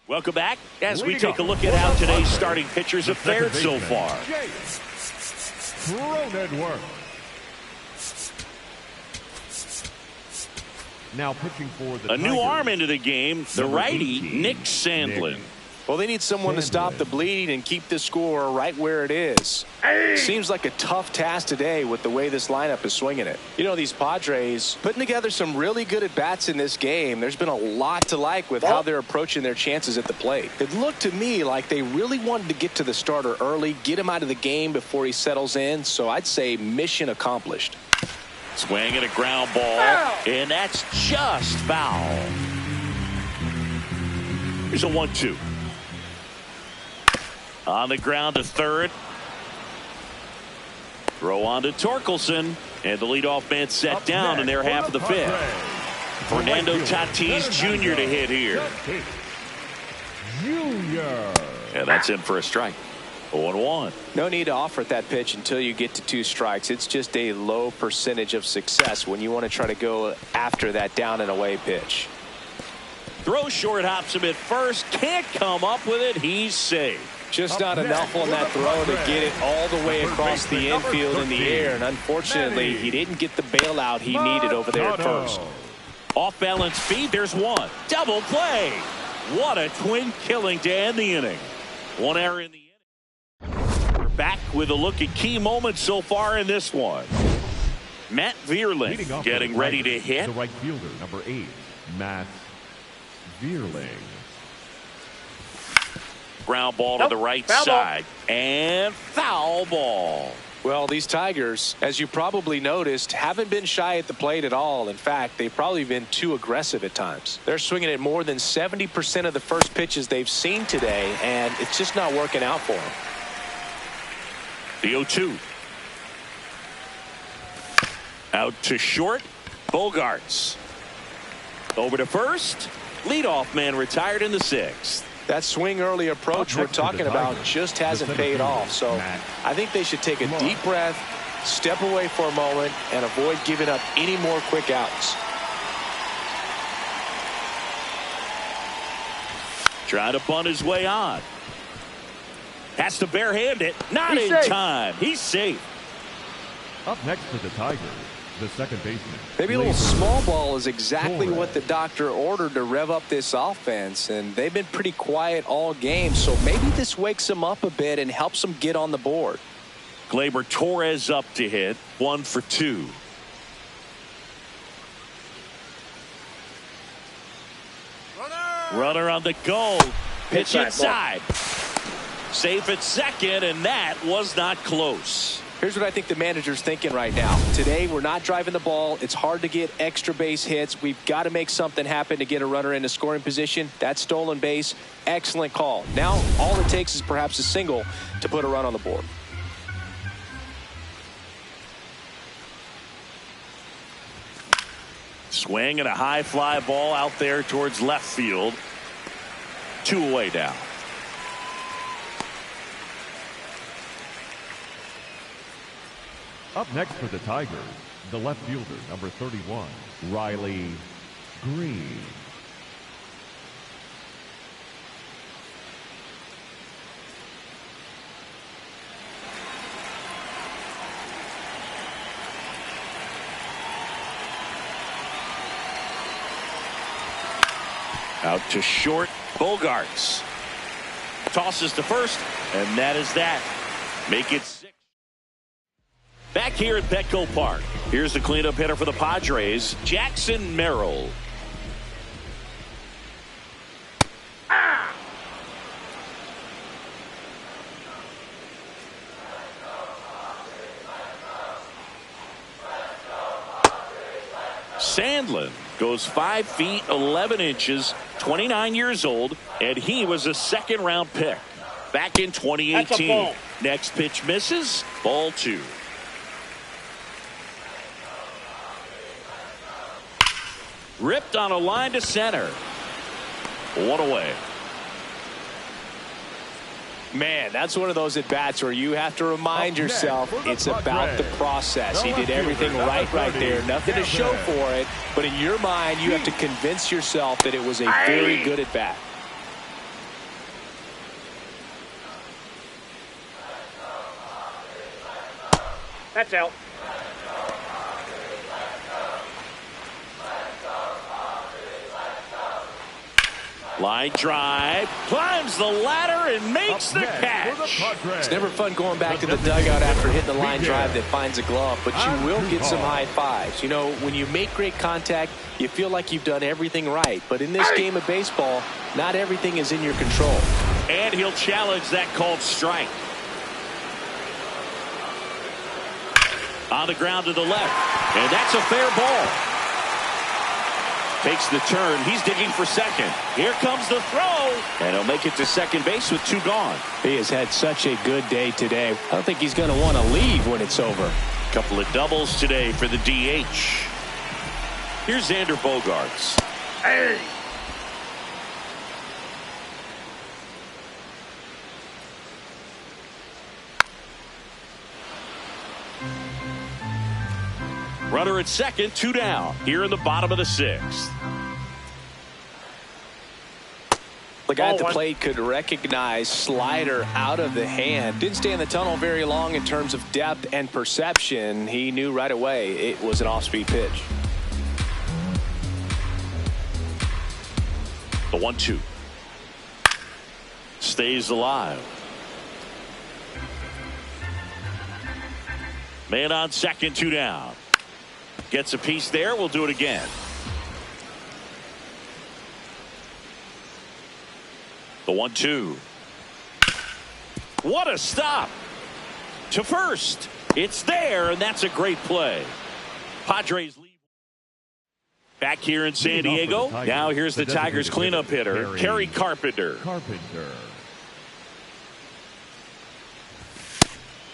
Welcome back as we take a look at how today's starting pitchers have fared so far. Now pitching for the A new arm into the game, the righty, Nick Sandlin. Well, they need someone to stop the bleeding and keep the score right where it is. Seems like a tough task today with the way this lineup is swinging it. You know, these Padres putting together some really good at-bats in this game. There's been a lot to like with how they're approaching their chances at the plate. It looked to me like they really wanted to get to the starter early, get him out of the game before he settles in. So I'd say mission accomplished. Swing and a ground ball, and that's just foul. Here's a 1-2. On the ground to third. Throw on to Torkelson. And the leadoff man set down in their half of the 5th. Fernando Tatis Jr. to hit here. And that's in for a strike. 0-1. No need to offer at that pitch until you get to 2 strikes. It's just a low percentage of success when you want to try to go after that down and away pitch. Throw short, hops him at first. Can't come up with it. He's safe. Just not enough on that throw to get it all the way across the infield in the air. And unfortunately, he didn't get the bailout he needed over there at first. Off balance feed. There's one. Double play. What a twin killing to end the inning. 1 error in the inning. We're back with a look at key moments so far in this one. Matt Vierling getting ready to hit. The right fielder, number 8, Matt Vierling. Ground ball to the right side. And foul ball. Well, these Tigers, as you probably noticed, haven't been shy at the plate at all. In fact, they've probably been too aggressive at times. They're swinging at more than 70% of the first pitches they've seen today, and it's just not working out for them. The 0-2. Out to short. Bogarts. Over to first. Leadoff man retired in the 6th. That swing early approach we're talking about just hasn't paid off. So I think they should take a deep breath, step away for a moment, and avoid giving up any more quick outs. Trying to bunt his way on. Has to barehand it. Not in time. He's safe. Up next for the Tigers, the second baseman. Maybe a little small ball is exactly what the doctor ordered to rev up this offense, and they've been pretty quiet all game, so maybe this wakes them up a bit and helps them get on the board. Gleyber Torres up to hit. 1 for 2. Runner on the go. Pitch inside. Safe at second, and that was not close. Here's what I think the manager's thinking right now. Today, we're not driving the ball. It's hard to get extra base hits. We've got to make something happen to get a runner into scoring position. That stolen base, excellent call. Now, all it takes is perhaps a single to put a run on the board. Swing and a high fly ball out there towards left field. 2 away now. Up next for the Tigers, the left fielder, number 31, Riley Green. Out to short. Bogarts tosses to first, and that is that. Make it 6. Back here at Petco Park, here's the cleanup hitter for the Padres, Jackson Merrill. Sandlin goes 5 feet 11 inches, 29 years old, and he was a second-round pick back in 2018. Next pitch misses. Ball 2. Ripped on a line to center. 1 away. Man, that's one of those at-bats where you have to remind yourself it's about the process. He did everything right there. Nothing to show for it. But in your mind, you have to convince yourself that it was a very good at-bat. That's out. Line drive, climbs the ladder and makes the catch. It's never fun going back to the dugout after hitting a line drive that finds a glove, but you will get some high fives. You know, when you make great contact, you feel like you've done everything right. But in this game of baseball, not everything is in your control. And he'll challenge that called strike. On the ground to the left, and that's a fair ball. Takes the turn. He's digging for second. Here comes the throw, and he'll make it to second base with 2 gone. He has had such a good day today. I don't think he's going to want to leave when it's over. Couple of doubles today for the DH. Here's Xander Bogarts. Hey. Runner at second, 2 down. Here in the bottom of the 6th. The guy at the plate could recognize slider out of the hand. Didn't stay in the tunnel very long in terms of depth and perception. He knew right away it was an off-speed pitch. The 1-2. Stays alive. Man on second, 2 down. Gets a piece there. We'll do it again. The 1-2. What a stop. To first. It's there, and that's a great play. Padres lead. Back here in San Diego. Now here's the Tigers cleanup hitter, Kerry Carpenter.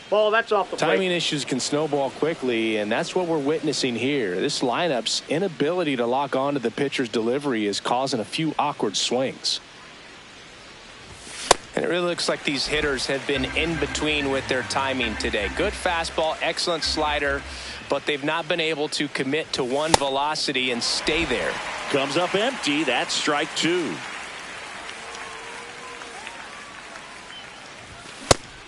Ball, that's off the plate. Timing issues can snowball quickly, and that's what we're witnessing here. This lineup's inability to lock onto the pitcher's delivery is causing a few awkward swings. And it really looks like these hitters have been in between with their timing today. Good fastball, excellent slider, but they've not been able to commit to one velocity and stay there. Comes up empty. That's strike 2.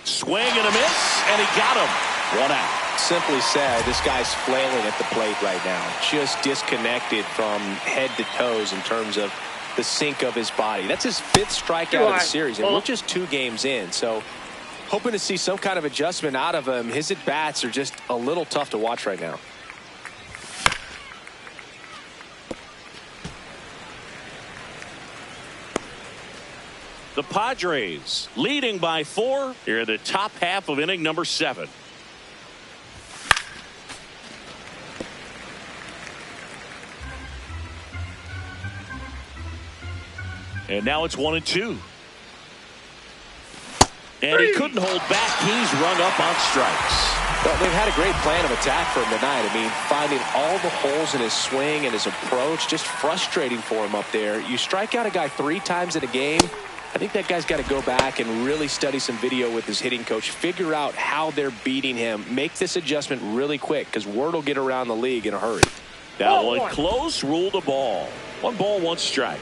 Swing and a miss, and he got him. 1 out. Simply said, this guy's flailing at the plate right now. Just disconnected from head to toes in terms of the sink of his body. That's his 5th strikeout of the series, and we're just 2 games in. So hoping to see some kind of adjustment out of him. His at-bats are just a little tough to watch right now. The Padres leading by 4 here in the top half of inning number 7. And now it's 1-2. And he couldn't hold back. He's rung up on strikes. Well, they've had a great plan of attack for him tonight. I mean, finding all the holes in his swing and his approach, just frustrating for him up there. You strike out a guy 3 times in a game. I think that guy's got to go back and really study some video with his hitting coach, figure out how they're beating him, make this adjustment really quick, because word will get around the league in a hurry. That one close, ruled a ball. 1 ball, 1 strike.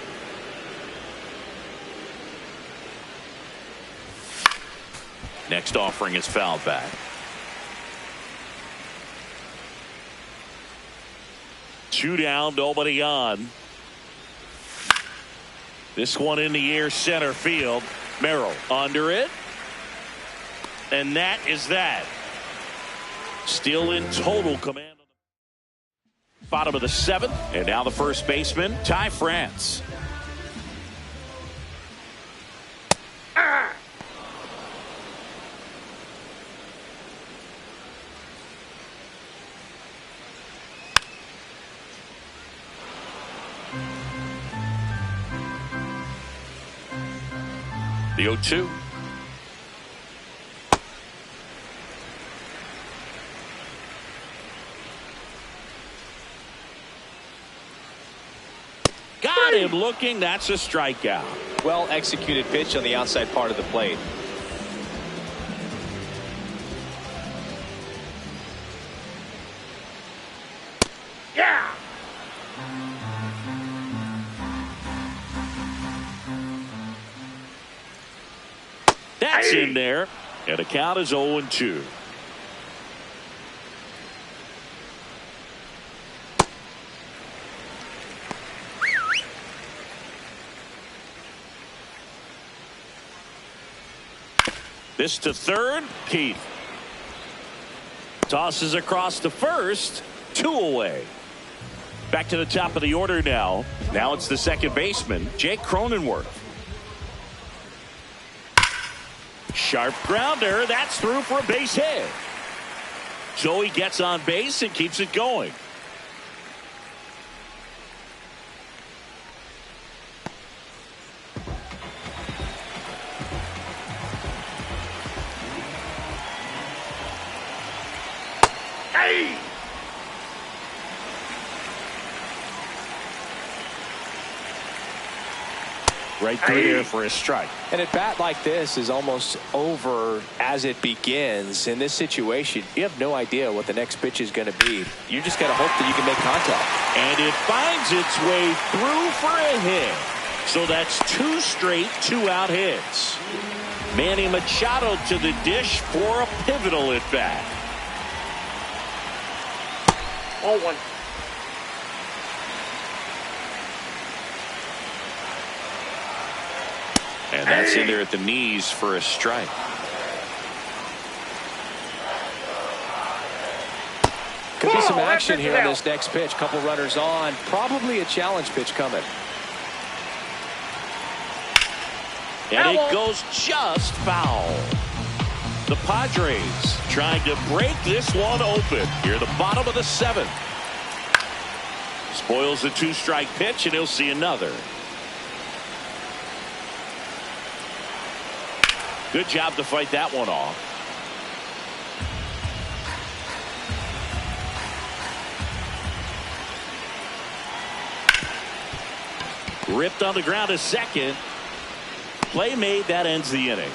Next offering is fouled back. 2 down, nobody on. This one in the air center field. Merrill under it. And that is that. Still in total command. Bottom of the 7th. And now the first baseman, Ty France. The 0-2. Got him looking. That's a strikeout. Well executed pitch on the outside part of the plate. Yeah. That's in there. And the count is 0-2. This to third. Keith tosses across to first. 2 away. Back to the top of the order now. Now it's the second baseman, Jake Cronenworth. Sharp grounder. That's through for a base hit. So he gets on base and keeps it going. Hey! Right through there for a strike. And a bat like this is almost over as it begins. In this situation, you have no idea what the next pitch is going to be. You just got to hope that you can make contact. And it finds its way through for a hit. So that's 2 straight 2-out hits. Manny Machado to the dish for a pivotal at bat. 0-1. And that's in there at the knees for a strike. Could be some action here on this next pitch. Couple runners on. Probably a challenge pitch coming. And it goes just foul. The Padres trying to break this one open here at the bottom of the 7th. Spoils the 2-strike pitch, and he'll see another. Good job to fight that one off. Ripped on the ground to second. Play made. That ends the inning.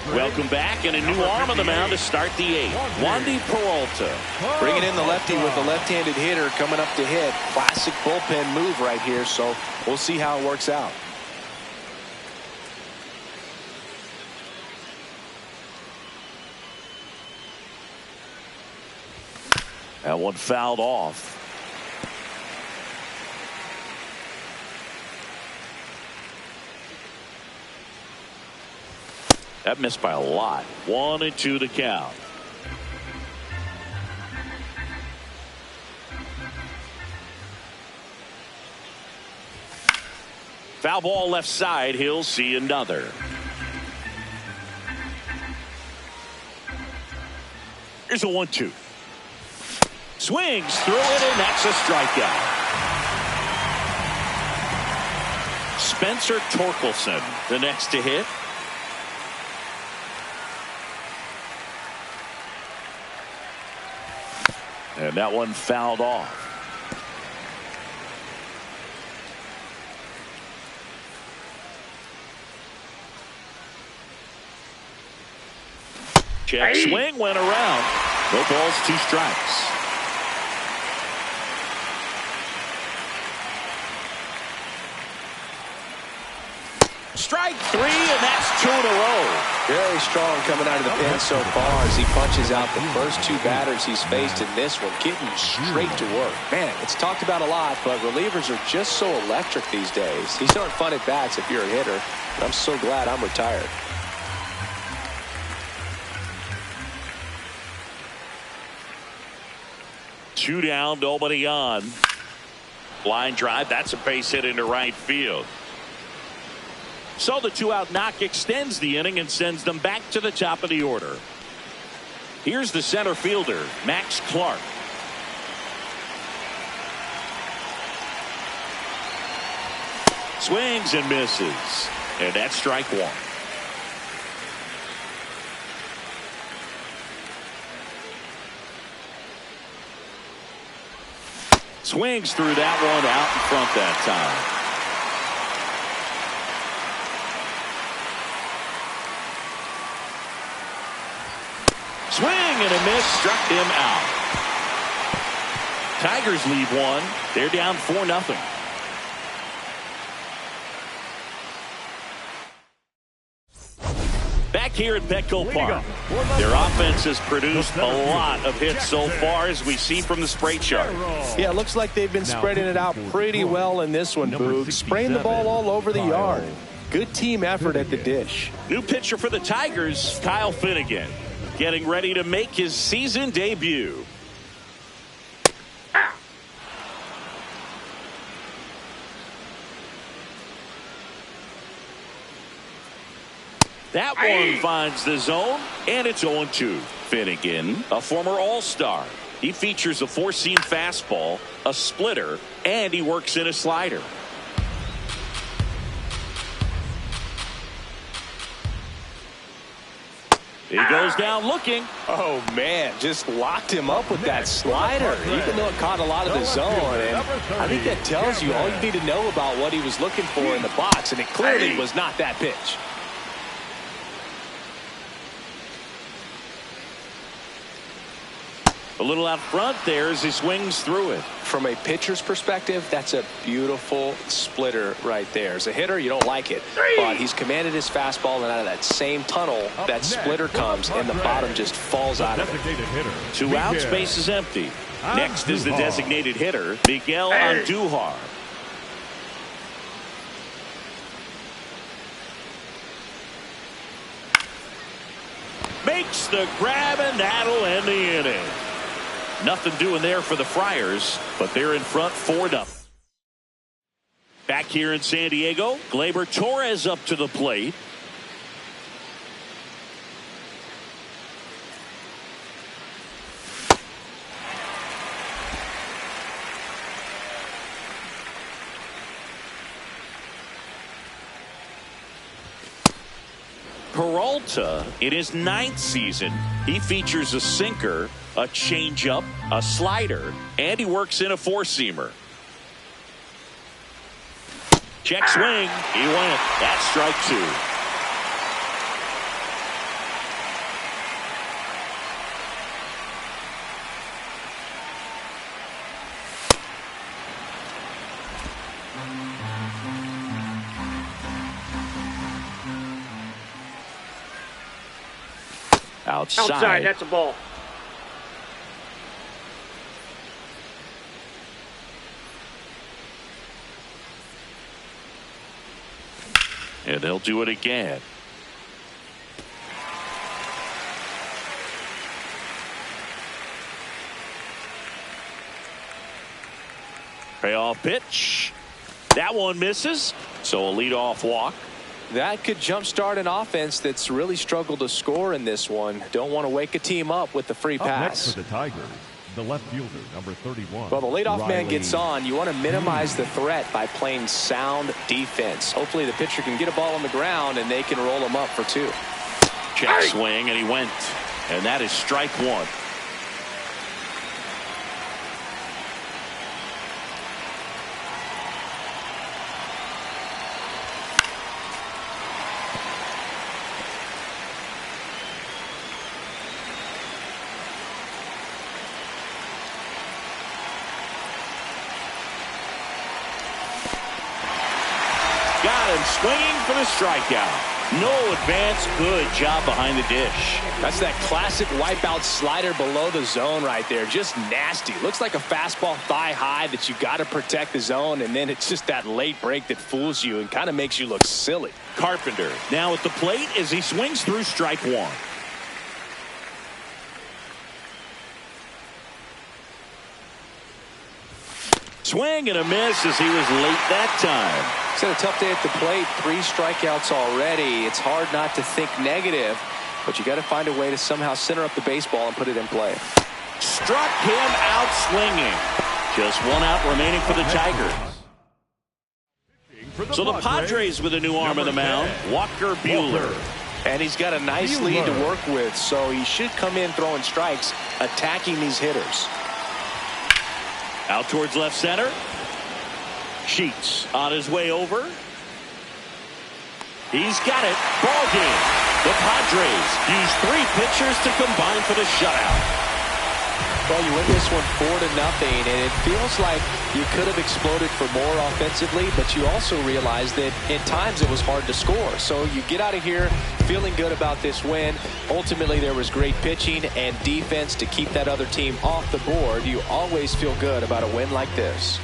Welcome back, and a new arm on the mound to start the 8th. Wandy Peralta. Bringing in the lefty with a left-handed hitter coming up to hit. Classic bullpen move right here, so we'll see how it works out. That one fouled off. That missed by a lot. 1-2 to count. Foul ball left side. He'll see another. Here's a 1-2. Swings through it, and that's a strikeout. Spencer Torkelson, the next to hit. And that one fouled off. Check swing went around. No balls, 2 strikes. Strike three, and that's 2 in a row. Very strong coming out of the pen so far as he punches out the first 2 batters he's faced in this one, getting straight to work. Man, it's talked about a lot, but relievers are just so electric these days. These aren't fun at bats if you're a hitter, and I'm so glad I'm retired. Two down, nobody on. Line drive, that's a base hit into right field. So the 2-out knock extends the inning and sends them back to the top of the order. Here's the center fielder, Max Clark. Swings and misses, and that's strike one. Swings through that one out in front that time. Swing and a miss, struck him out. Tigers lead one. They're down 4-0. Back here at Petco Park, their offense has produced a lot of hits so far, as we see from the spray chart. Yeah, it looks like they've been spreading it out pretty well in this one, Boog. Spraying the ball all over the yard. Good team effort at the dish. New pitcher for the Tigers, Kyle Finnegan, getting ready to make his season debut. That one finds the zone, and it's 0-2. Finnegan, a former All-Star. He features a 4-seam fastball, a splitter, and he works in a slider. He goes down looking. Oh, man, just locked him up with that slider, even though it caught a lot of the zone. And I think that tells you all you need to know about what he was looking for in the box, and it clearly was not that pitch. A little out front there as he swings through it. From a pitcher's perspective, that's a beautiful splitter right there. As a hitter, you don't like it, but he's commanded his fastball, and out of that same tunnel, that splitter comes, and the bottom just falls out of it. 2 outs, base is empty. Next is the designated hitter, Miguel Andujar. Makes the grab, and that'll end the inning. Nothing doing there for the Friars, but they're in front 4-0. Back here in San Diego, Gleyber Torres up to the plate. Peralta, in his 9th season, he features a sinker, a changeup, a slider, and he works in a 4-seamer. Check swing. He went. That's strike 2. Outside, that's a ball. And they'll do it again. Payoff pitch. That one misses. So a leadoff walk. That could jumpstart an offense that's really struggled to score in this one. Don't want to wake a team up with the free pass. Next for the Tigers, the left fielder, number 31. Well, the leadoff man gets on. You want to minimize the threat by playing sound defense. Hopefully the pitcher can get a ball on the ground and they can roll him up for 2. Check swing, and he went. And that is strike 1. swinging for the strikeout. No advance. Good job behind the dish. That's that classic wipeout slider below the zone right there. Just nasty. Looks like a fastball thigh high that you got to protect the zone, and then it's just that late break that fools you and kind of makes you look silly. Carpenter now at the plate as he swings through strike one. Swing and a miss as he was late that time. It's had a tough day at the plate. 3 strikeouts already. It's hard not to think negative, but you got to find a way to somehow center up the baseball and put it in play. Struck him out swinging. Just 1 out remaining for the Tigers. So the Padres with a new arm on the mound, Walker Buehler. And he's got a nice lead to work with, so he should come in throwing strikes, attacking these hitters. Out towards left center. Sheets on his way over. He's got it. Ball game. The Padres use 3 pitchers to combine for the shutout. Well, you win this one 4-0, and it feels like you could have exploded for more offensively, but you also realize that in times it was hard to score. So you get out of here feeling good about this win. Ultimately, there was great pitching and defense to keep that other team off the board. You always feel good about a win like this.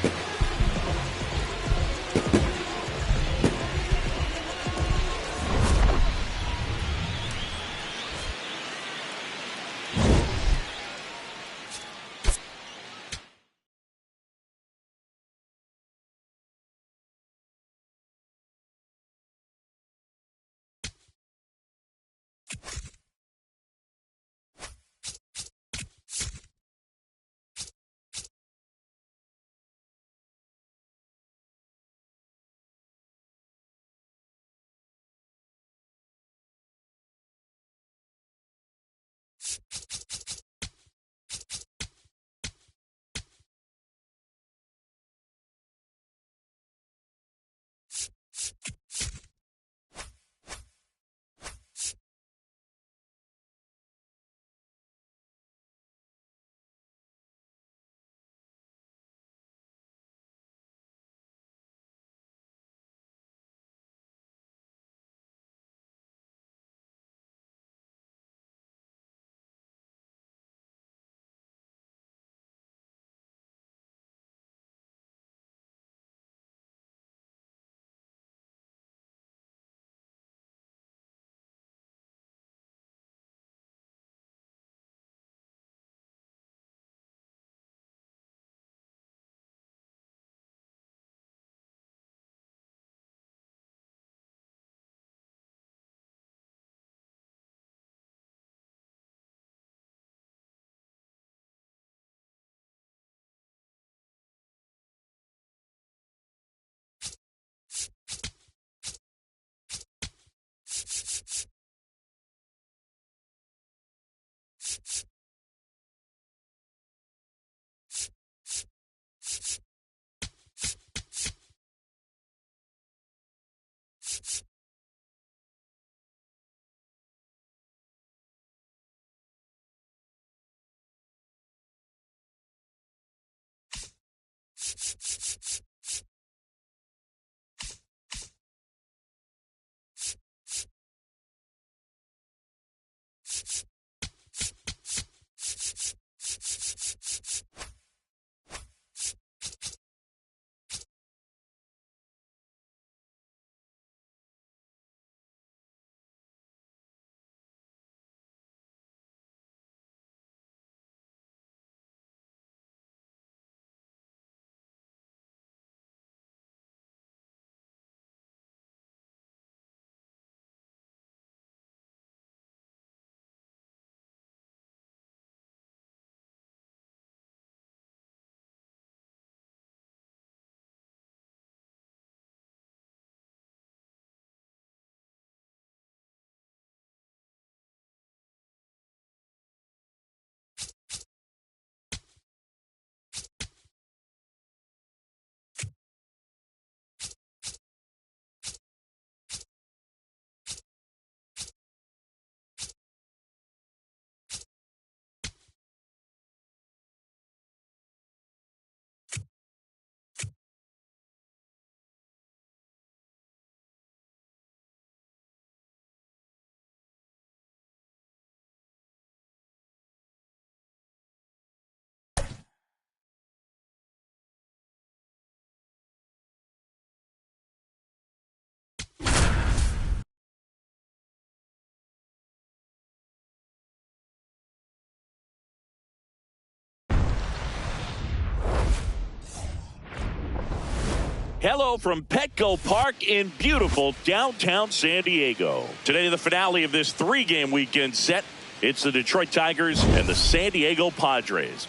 Hello from Petco Park in beautiful downtown San Diego. Today, the finale of this three-game weekend set. It's the Detroit Tigers and the San Diego Padres.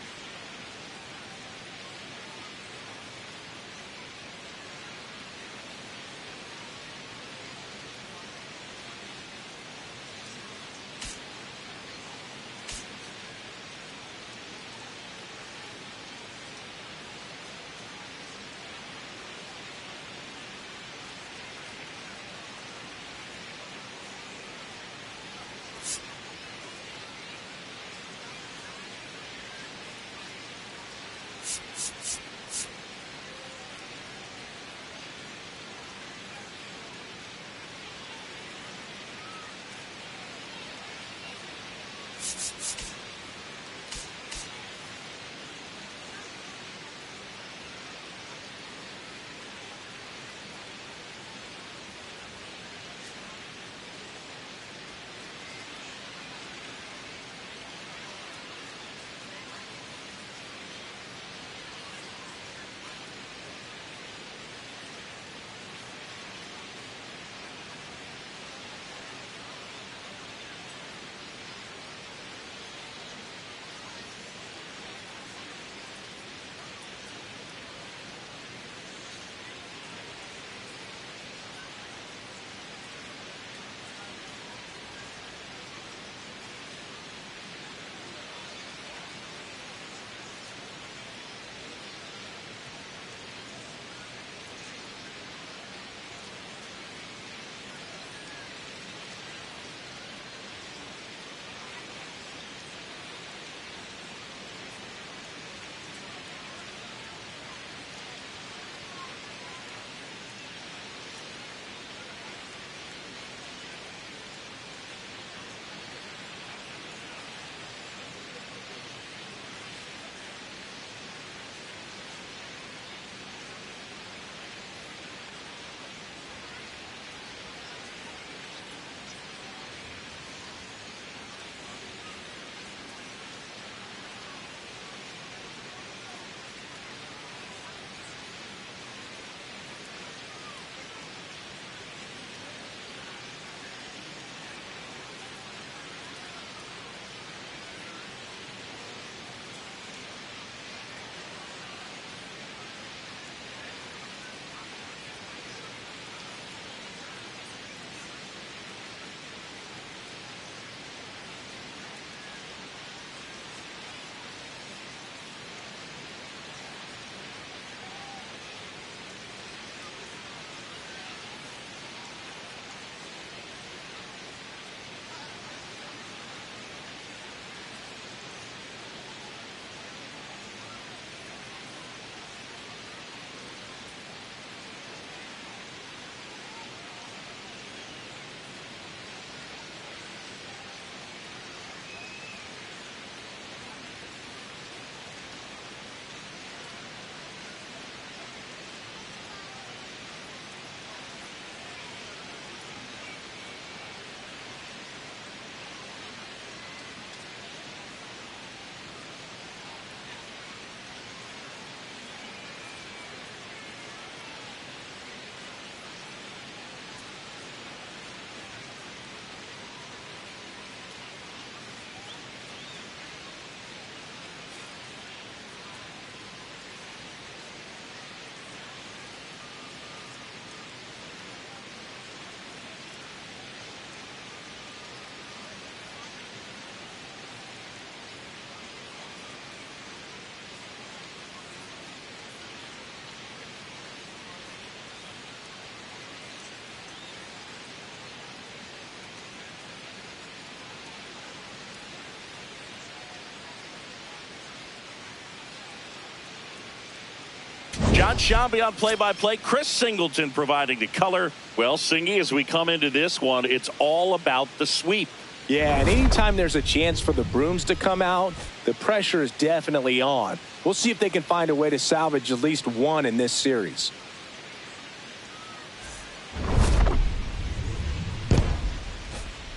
John Shambi on play-by-play. Chris Singleton providing the color. Well, Singy, as we come into this one, it's all about the sweep. Yeah, and anytime there's a chance for the brooms to come out, the pressure is definitely on. We'll see if they can find a way to salvage at least one in this series.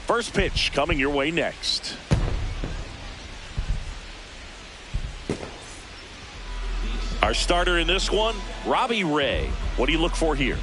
First pitch coming your way next. Our starter in this one, Robbie Ray. What do you look for here?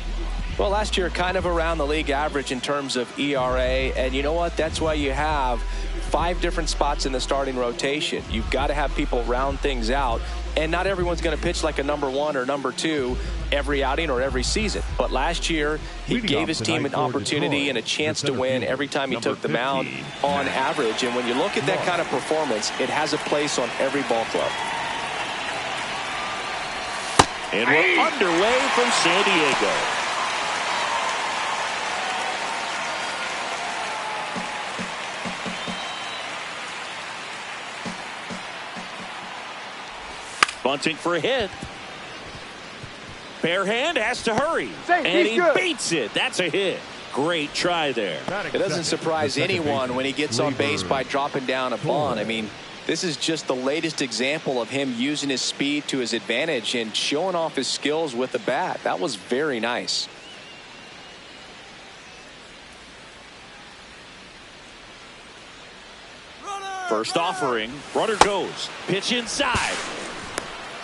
Well, last year kind of around the league average in terms of ERA, and you know what? That's why you have 5 different spots in the starting rotation. You've got to have people round things out, and not everyone's going to pitch like a number 1 or number 2 every outing or every season. But last year, he gave his team an opportunity and a chance to win every time he took the mound on average. And when you look at that kind of performance, it has a place on every ball club. And we're underway from San Diego. Bunting for a hit. Bare hand has to hurry. And he beats it. That's a hit. Great try there. It doesn't surprise anyone when he gets on base by dropping down a bunt. I mean, this is just the latest example of him using his speed to his advantage and showing off his skills with the bat. That was very nice. First offering. Runner goes. Pitch inside.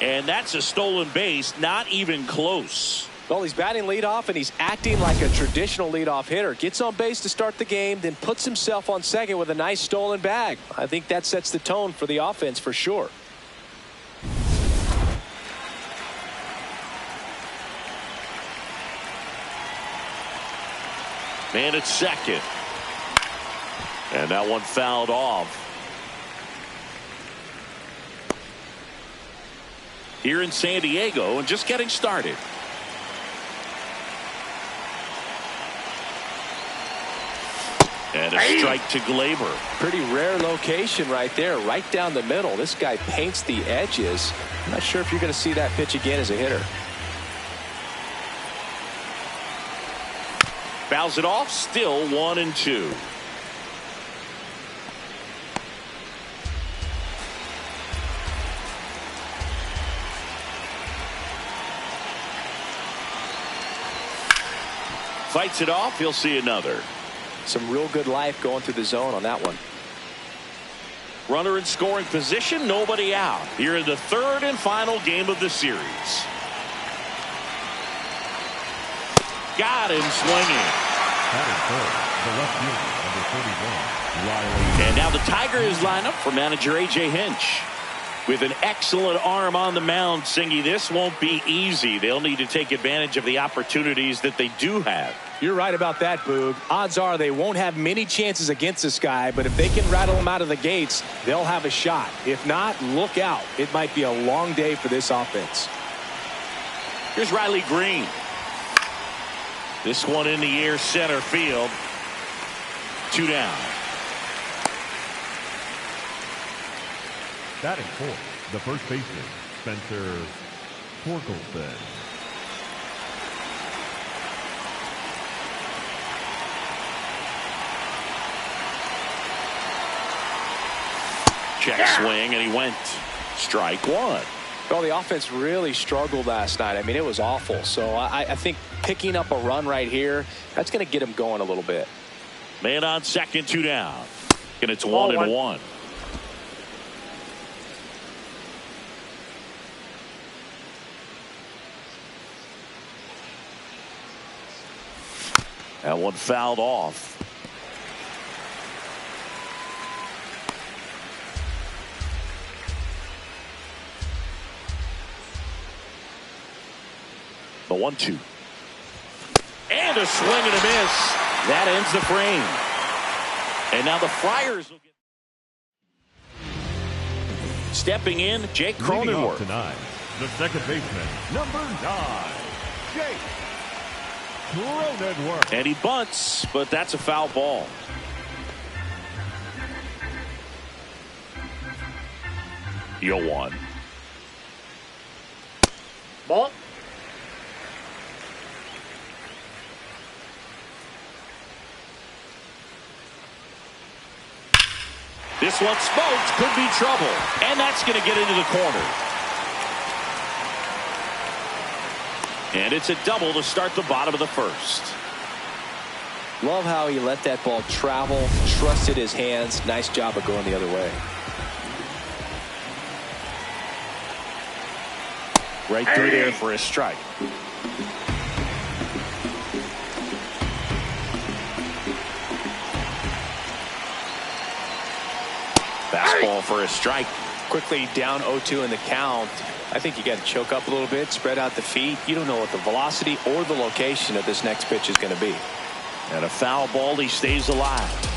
And that's a stolen base. Not even close. Well, he's batting leadoff, and he's acting like a traditional leadoff hitter. Gets on base to start the game, then puts himself on second with a nice stolen bag. I think that sets the tone for the offense for sure. Man at second. And that one fouled off. Here in San Diego and just getting started. And a strike to Glaber. Pretty rare location right there, right down the middle. This guy paints the edges. I'm not sure if you're going to see that pitch again as a hitter. Fouls it off, still 1-2. Fights it off, he'll see another. Some real good life going through the zone on that one. Runner in scoring position, nobody out. Here in the 3rd and final game of the series. Got him swinging. That is third. The left fielder, number 31, Riley. And now the Tigers line up for manager A.J. Hinch. With an excellent arm on the mound, Singy, this won't be easy. They'll need to take advantage of the opportunities that they do have. You're right about that, Boog. Odds are they won't have many chances against this guy, but if they can rattle him out of the gates, they'll have a shot. If not, look out. It might be a long day for this offense. Here's Riley Green. This one in the air, center field. 2 down. Batting fourth, the first baseman, Spencer Torkelson. Check swing, and he went. Strike 1. Well, the offense really struggled last night. I mean, it was awful. So I think picking up a run right here, that's going to get him going a little bit. Man on second, 2 down. And it's 1-1. That one fouled off. The 1-2. And a swing and a miss. That ends the frame. And now the Friars will get. Stepping in, Jake Cronenworth. Tonight, the second baseman, number 9, Jake Cronenworth. And he bunts, but that's a foul ball. You'll one. Ball. This one smoked, could be trouble. And that's going to get into the corner. And it's a double to start the bottom of the first. Love how he let that ball travel, trusted his hands. Nice job of going the other way. Right through there for a strike. Fastball for a strike. Quickly down 0-2 in the count. I think you got to choke up a little bit, spread out the feet. You don't know what the velocity or the location of this next pitch is going to be. And a foul ball, he stays alive.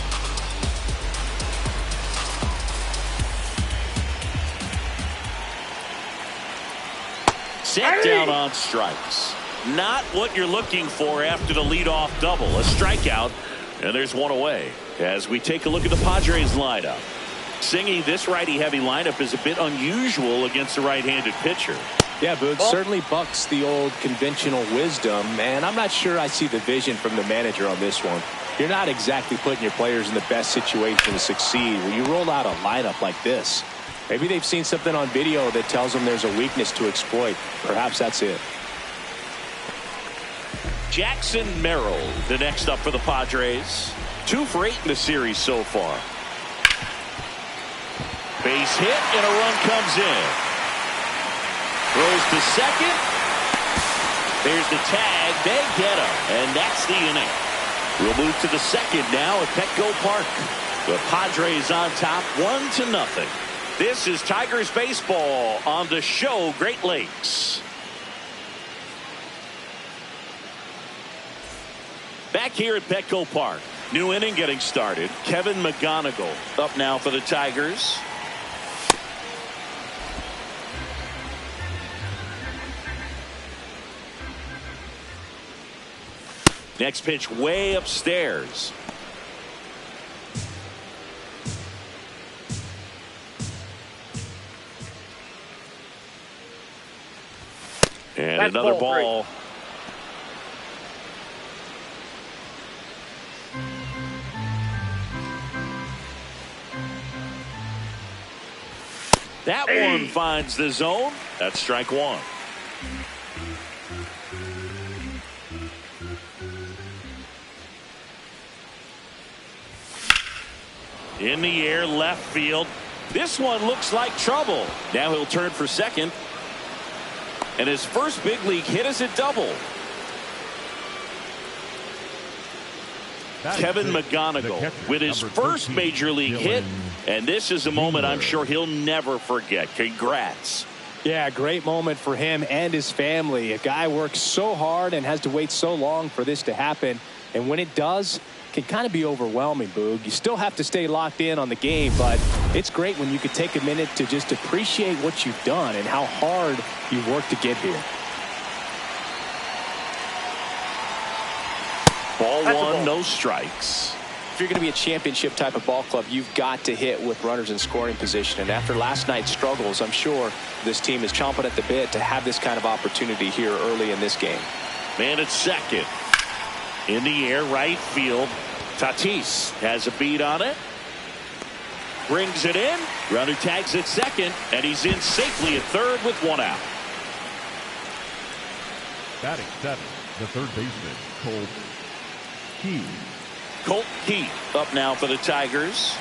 Set down on strikes. Not what you're looking for after the leadoff double. A strikeout, and there's one away. As we take a look at the Padres lineup. Singy, this righty-heavy lineup is a bit unusual against a right-handed pitcher. Yeah, Boog, certainly bucks the old conventional wisdom, and I'm not sure I see the vision from the manager on this one. You're not exactly putting your players in the best situation to succeed when you roll out a lineup like this. Maybe they've seen something on video that tells them there's a weakness to exploit. Perhaps that's it. Jackson Merrill, the next up for the Padres. 2 for 8 in the series so far. Base hit and a run comes in. Throws to second. There's the tag. They get him, and that's the inning. We'll move to the second now at Petco Park. The Padres on top, 1-0. This is Tigers baseball on the show Great Lakes. Back here at Petco Park. New inning getting started. Kevin McGonigal up now for the Tigers. Next pitch way upstairs. And that's another ball. That one finds the zone. That's strike one. In the air, left field. This one looks like trouble. Now he'll turn for second. And his first big league hit is a double. Kevin McGonigal with his first major league hit. And this is a moment I'm sure he'll never forget. Congrats. Yeah, great moment for him and his family. A guy works so hard and has to wait so long for this to happen. And when it does, it can kind of be overwhelming, Boog. You still have to stay locked in on the game, but it's great when you could take a minute to just appreciate what you've done and how hard you worked to get here. Ball one, no strikes. If you're going to be a championship type of ball club, you've got to hit with runners in scoring position. And after last night's struggles, I'm sure this team is chomping at the bit to have this kind of opportunity here early in this game. Man at second. In the air, right field. Tatis has a beat on it. Brings it in. Runner tags at second, and he's in safely at third with one out. Batting seventh, the third baseman, Colt Key. Colt Key up now for the Tigers.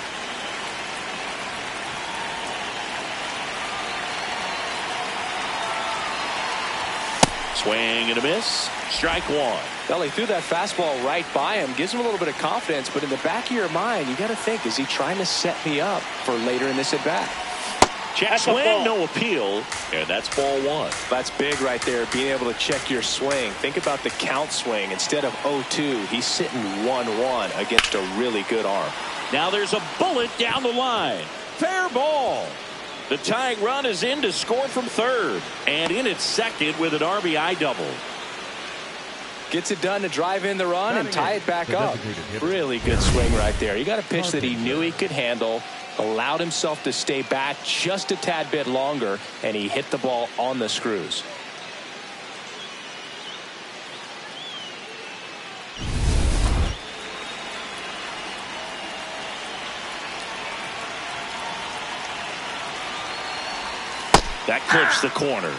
Swing and a miss. Strike one. Well, he threw that fastball right by him. Gives him a little bit of confidence, but in the back of your mind, you got to think, is he trying to set me up for later in this at-bat? Check swing, no appeal, and that's ball one. That's big right there, being able to check your swing. Think about the count swing. Instead of 0-2, he's sitting 1-1 against a really good arm. Now there's a bullet down the line. Fair ball. The tying run is in to score from third, and in at second with an RBI double. Gets it done to drive in the run and tie it back up. Really good swing right there. You got a pitch that he knew he could handle, allowed himself to stay back just a tad bit longer, and he hit the ball on the screws. That clips the corner.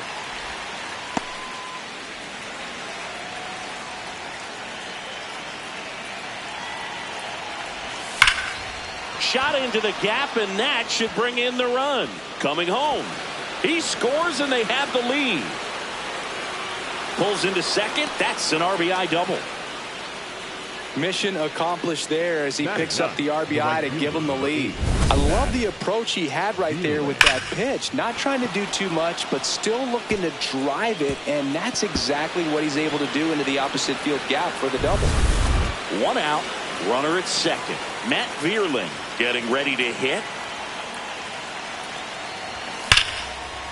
Shot into the gap, and that should bring in the run. Coming home. He scores, and they have the lead. pulls into second. That's an RBI double. Mission accomplished there as he picks up the RBI to give him the lead. I love the approach he had right there with that pitch. Not trying to do too much, but still looking to drive it, and that's exactly what he's able to do into the opposite field gap for the double. 1 out, runner at second. Matt Vierling getting ready to hit.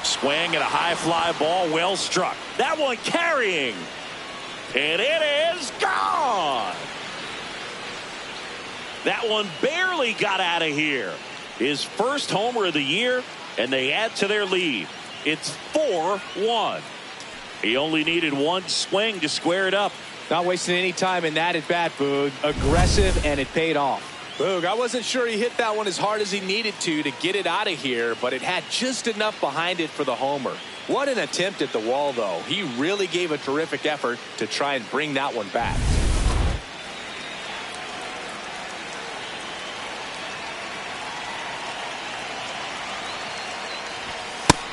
Swing at a high fly ball, well struck. That one carrying, and it is gone. That one barely got out of here. His first homer of the year, and they add to their lead. It's 4-1. He only needed one swing to square it up. Not wasting any time in that at bat, Boog. Aggressive, and it paid off. Boog, I wasn't sure he hit that one as hard as he needed to get it out of here, but it had just enough behind it for the homer. What an attempt at the wall, though. He really gave a terrific effort to try and bring that one back.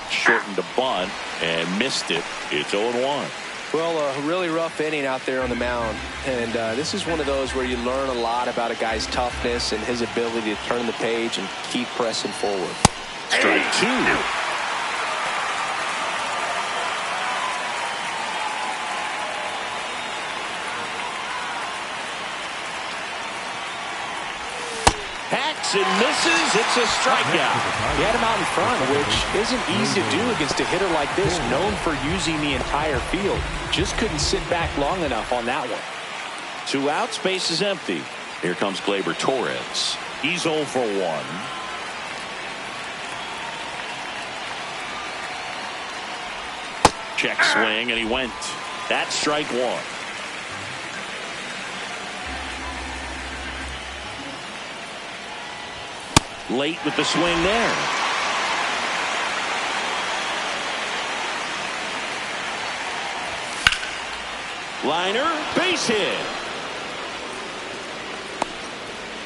Shortened the bunt and missed it. It's 0-1. Well, a really rough inning out there on the mound, and this is one of those where you learn a lot about a guy's toughness and his ability to turn the page and keep pressing forward. Strike 2. And misses. It's a strikeout. He had him out in front, which isn't easy to do against a hitter like this, known for using the entire field. Just couldn't sit back long enough on that one. 2 outs, base is empty. Here comes Gleyber Torres. He's 0 for 1. Check swing, and he went. That's strike 1. Late with the swing there. Liner, base hit.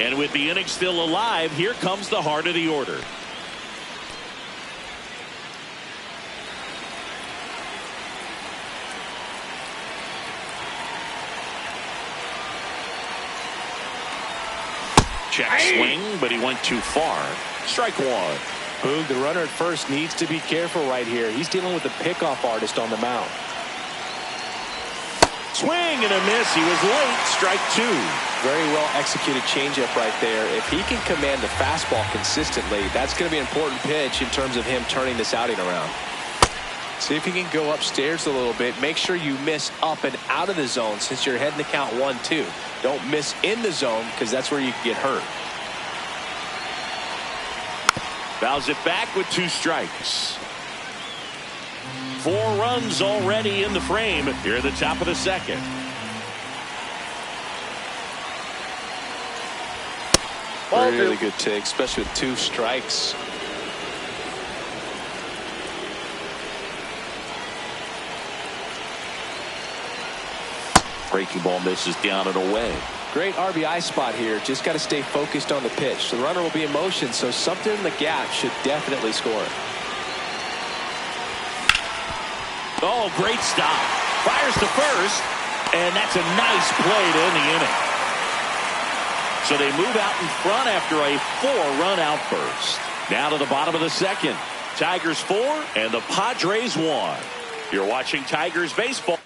And with the inning still alive, here comes the heart of the order. Check swing, but he went too far. Strike 1. Boog, the runner at first needs to be careful right here. He's dealing with a pickoff artist on the mound. Swing and a miss. He was late. Strike 2. Very well executed changeup right there. If he can command the fastball consistently, that's going to be an important pitch in terms of him turning this outing around. See if he can go upstairs a little bit. Make sure you miss up and out of the zone since you're heading to count 1-2. Don't miss in the zone because that's where you can get hurt. Fouls it back with 2 strikes. 4 runs already in the frame here at the top of the second. Really good take, especially with 2 strikes. Breaking ball misses down and away. Great RBI spot here. Just got to stay focused on the pitch. The runner will be in motion, so something in the gap should definitely score. Oh, great stop. Fires to first, and that's a nice play to end the inning. So they move out in front after a 4-run outburst. Now to the bottom of the second. Tigers 4 and the Padres 1. You're watching Tigers baseball.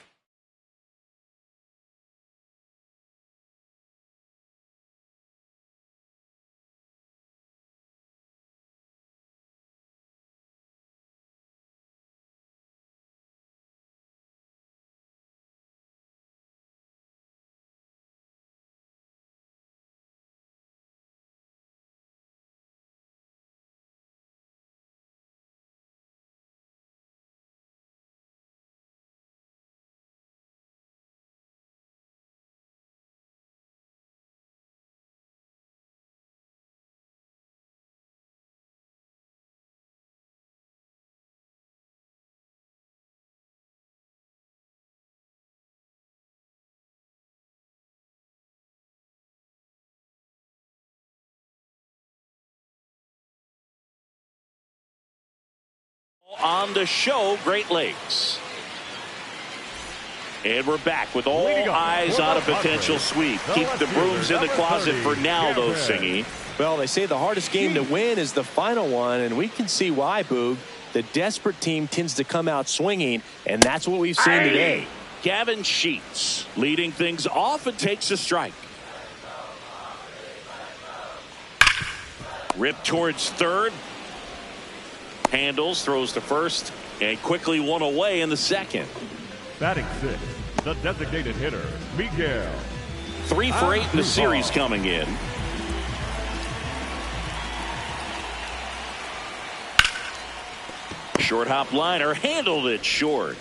On the show, Great Lakes. And we're back with all eyes on a potential sweep. Keep the brooms in the closet for now, though, Singy. Well, they say the hardest game to win is the final one, and we can see why, Boog. The desperate team tends to come out swinging, and that's what we've seen today. Gavin Sheets leading things off and takes a strike. Rip towards third. Handles, throws to first, and quickly one away in the second. Batting sixth, the designated hitter, Miguel. 3 for 8 in the series coming in. Short hop liner, handled it short.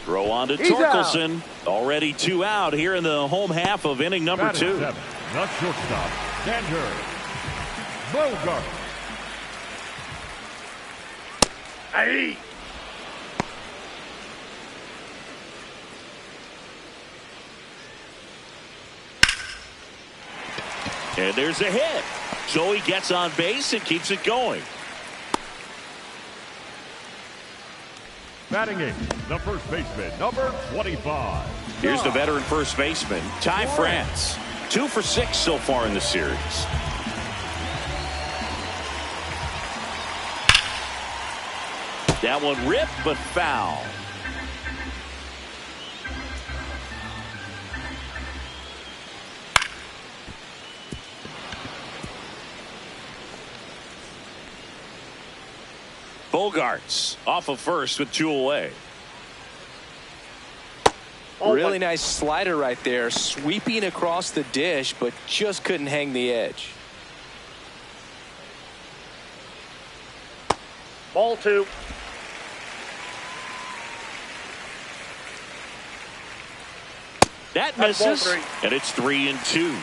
Throw on to Torkelson. Already 2 out here in the home half of inning number 2. Seven, the shortstop, Danger Bogart. Hey. And there's a hit. So he gets on base and keeps it going. Batting eighth, the first baseman, number 25. Here's the veteran first baseman, Ty France. 2 for 6 so far in the series. That one ripped but foul. Bogarts off of first with 2 away. Really nice slider right there, sweeping across the dish, but just couldn't hang the edge. Ball 2. That misses, and it's 3-2.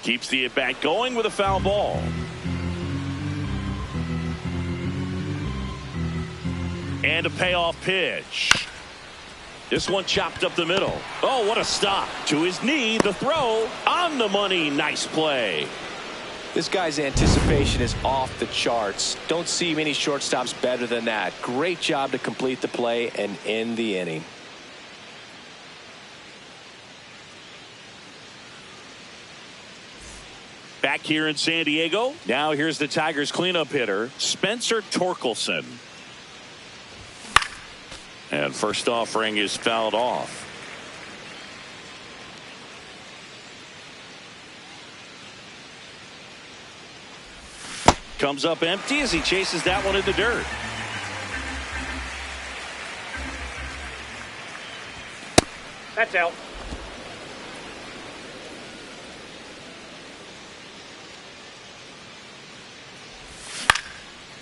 Keeps the at-bat going with a foul ball. And a payoff pitch. This one chopped up the middle. Oh, what a stop. To his knee, the throw on the money. Nice play. This guy's anticipation is off the charts. Don't see many shortstops better than that. Great job to complete the play and end the inning. Back here in San Diego. Now here's the Tigers cleanup hitter, Spencer Torkelson. And first offering is fouled off. Comes up empty as he chases that one in the dirt. That's out.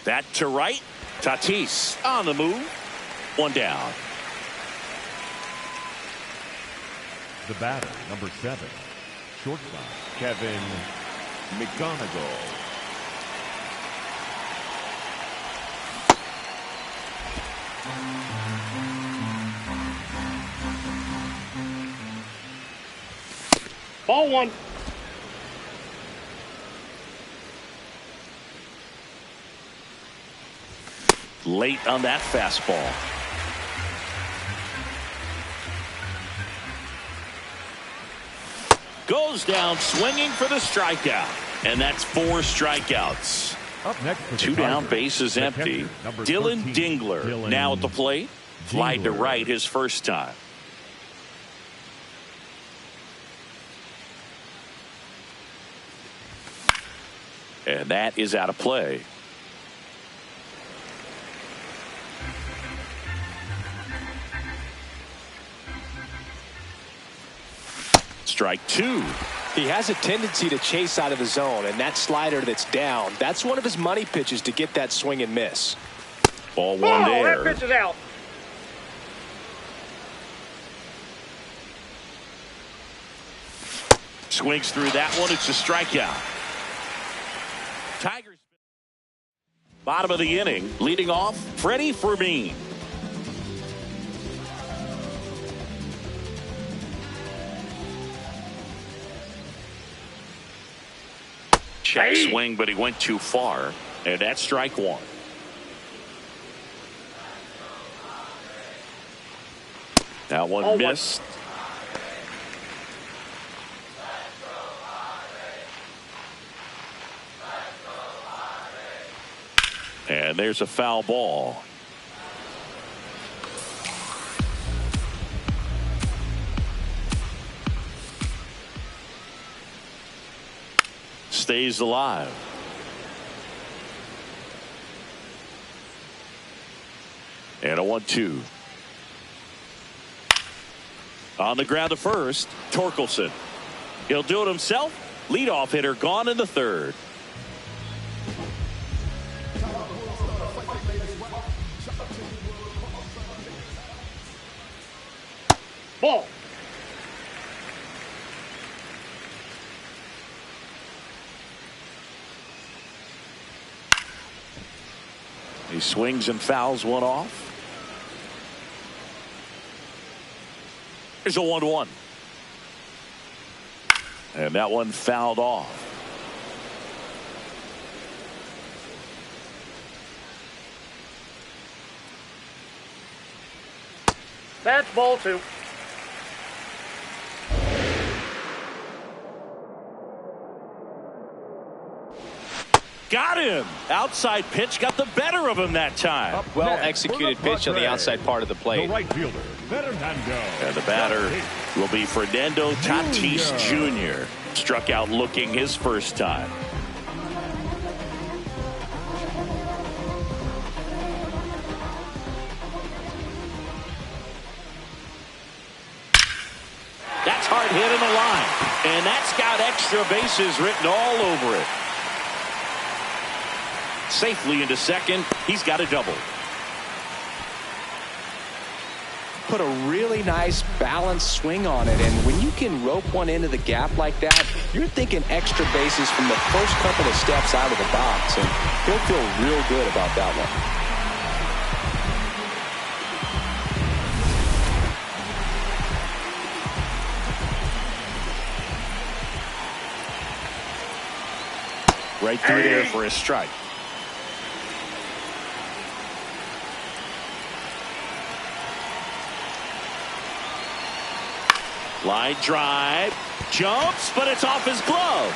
That to right. Tatis on the move. 1 down. The batter, number 7, shortstop, Kevin McGonigal. Ball 1. Late on that fastball. Goes down swinging for the strikeout. And that's 4 strikeouts. Up next for 2 down, bases empty. Dylan 13, Dingler now at the plate. Fly to right his first time. And that is out of play. Strike 2. He has a tendency to chase out of the zone, and that slider that's down, that's one of his money pitches to get that swing and miss. Ball 1 there. That pitch is out. Swings through that one. It's a strikeout. Tigers. Bottom of the inning. Leading off, Freddie Fermin. Check swing, but he went too far. And that's strike one. That one missed. And there's a foul ball. Stays alive. And a 1-2. On the ground to first, Torkelson. He'll do it himself. Leadoff hitter gone in the third. Ball. He swings and fouls one off. There's a 1-1. And that one fouled off. That's ball 2. Got him. Outside pitch got the better of him that time. Well executed pitch on the outside part of the plate. The right fielder, Fernando. And the batter will be Fernando Tatis Jr. Struck out looking his first time. That's hard hit in the line. And that's got extra bases written all over it. Safely into second. He's got a double. Put a really nice balanced swing on it, and when you can rope one into the gap like that, you're thinking extra bases from the first couple of steps out of the box, and he'll feel real good about that one. Right through there for a strike. Line drive, jumps, but it's off his glove.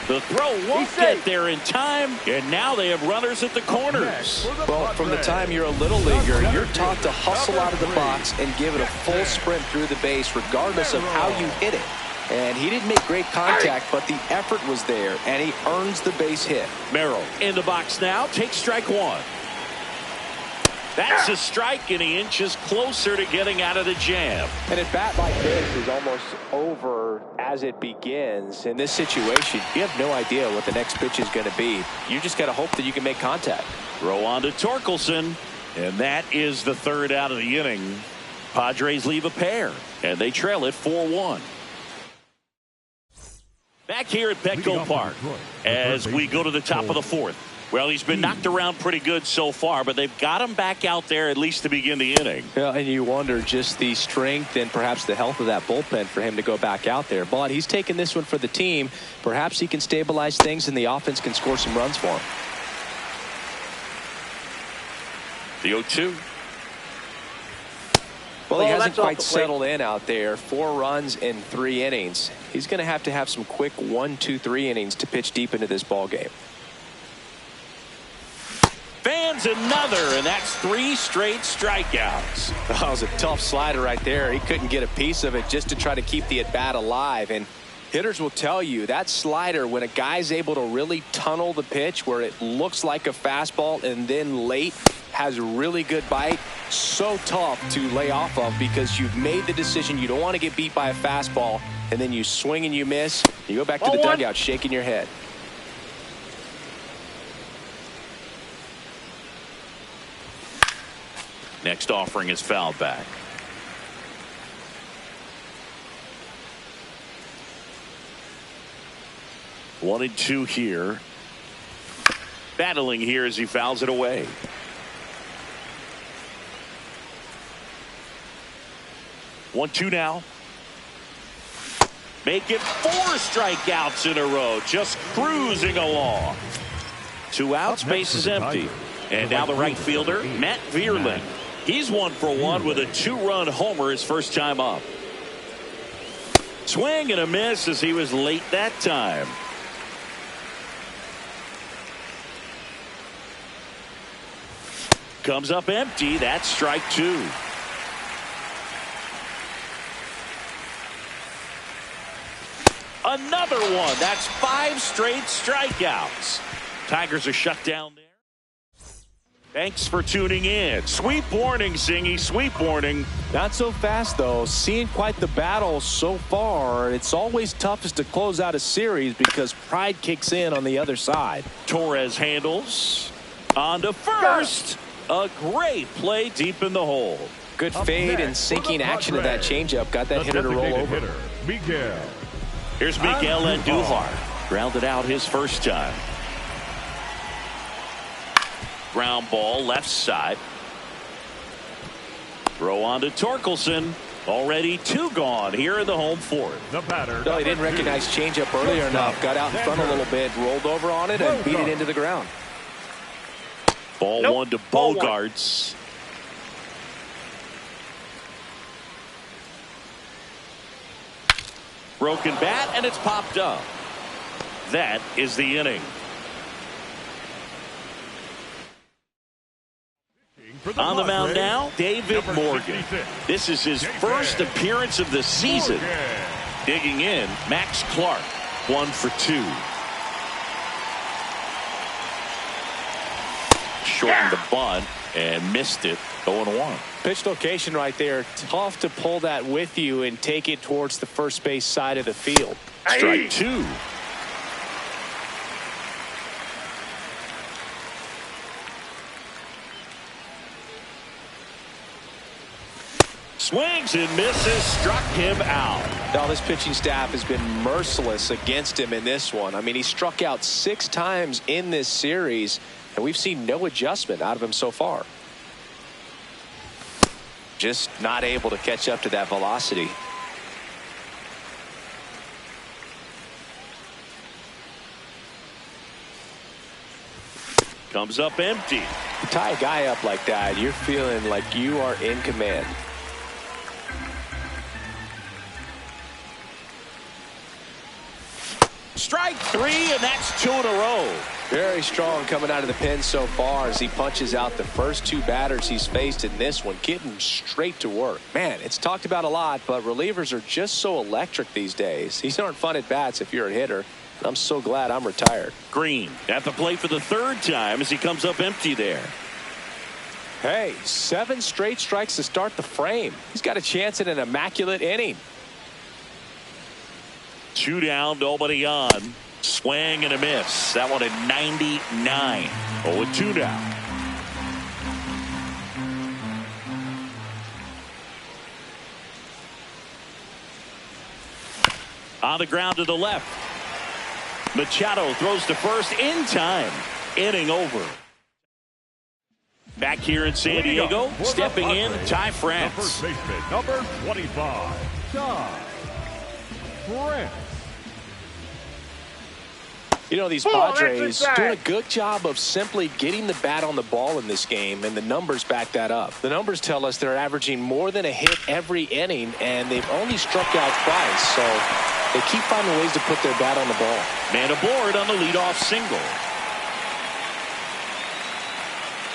The throw won't get there in time, and now they have runners at the corners. Well, from the time you're a little leaguer, you're taught to hustle out of the box and give it a full sprint through the base regardless of how you hit it. And he didn't make great contact, but the effort was there, and he earns the base hit. Merrill in the box now, takes strike one. That's a strike, and he inches closer to getting out of the jam. And at bat like this is almost over as it begins. In this situation, you have no idea what the next pitch is going to be. You just got to hope that you can make contact. Throw on to Torkelson, and that is the third out of the inning. Padres leave a pair, and they trail it 4-1. Back here at Petco Park as we go to the top of the fourth. Well, he's been knocked around pretty good so far, but they've got him back out there at least to begin the inning. Yeah, and you wonder just the strength and perhaps the health of that bullpen for him to go back out there. But he's taking this one for the team. Perhaps he can stabilize things and the offense can score some runs for him. The 0-2. Well, he hasn't quite settled in out there. 4 runs in 3 innings. He's going to have some quick 1, 2, 3 innings to pitch deep into this ball game. Fans another, and that's 3 straight strikeouts. That was a tough slider right there. He couldn't get a piece of it just to try to keep the at-bat alive. And hitters will tell you that slider, when a guy's able to really tunnel the pitch where it looks like a fastball and then late has really good bite, so tough to lay off of because you've made the decision you don't want to get beat by a fastball, and then you swing and you miss. You go back to the dugout shaking your head. Next offering is fouled back. One and 2 here. Battling here as he fouls it away. 1-2 now. Make it 4 strikeouts in a row. Just cruising along. 2 outs, base is empty. And now the right fielder, Matt Vierling. He's 1 for 1 with a 2-run homer his first time up. Swing and a miss as he was late that time. Comes up empty. That's strike 2. Another one. That's 5 straight strikeouts. Tigers are shut down there. Thanks for tuning in. Sweep warning, Singy. Sweep warning. Not so fast, though. Seeing quite the battle so far. It's always toughest to close out a series because pride kicks in on the other side. Torres handles. On to first. A great play deep in the hole. Good fade and sinking action of that changeup. Got that hitter to roll over. Miguel. Here's Miguel Andujar. Grounded out his first time. Ground ball left side. Throw on to Torkelson. Already 2 gone here in the home 4th. The batter. No, he didn't recognize changeup earlier enough. Got out in front a little bit, rolled over on it, and beat it into the ground. Ball 1 to Bogarts. Broken bat, and it's popped up. That is the inning. On the mound now, David Morgan. This is his first appearance of the season. Digging in, Max Clark, 1 for 2. Shortened the bunt and missed it. 0-1. Pitch location right there. Tough to pull that with you and take it towards the first base side of the field. Strike 2. Swings and misses, struck him out. Now this pitching staff has been merciless against him in this one. I mean, he struck out 6 times in this series, and we've seen no adjustment out of him so far. Just not able to catch up to that velocity. Comes up empty. You tie a guy up like that, you're feeling like you are in command. Strike 3, and that's 2 in a row. Very strong coming out of the pen so far as he punches out the first 2 batters he's faced in this one, getting straight to work. Man, it's talked about a lot, but relievers are just so electric these days. These aren't fun at bats if you're a hitter. I'm so glad I'm retired. Green at the plate for the 3rd time as he comes up empty there. Hey, 7 straight strikes to start the frame. He's got a chance at an immaculate inning. 2 down, nobody on. Swing and a miss. That one at 99. 0-2 now. On the ground to the left. Machado throws to first in time. Inning over. Back here in San Diego, stepping in, Ty France. First baseman, number 25, Ty France. You know, these Padres doing a good job of simply getting the bat on the ball in this game, and the numbers back that up. The numbers tell us they're averaging more than a hit every inning, and they've only struck out twice, so they keep finding ways to put their bat on the ball. Man aboard on the leadoff single.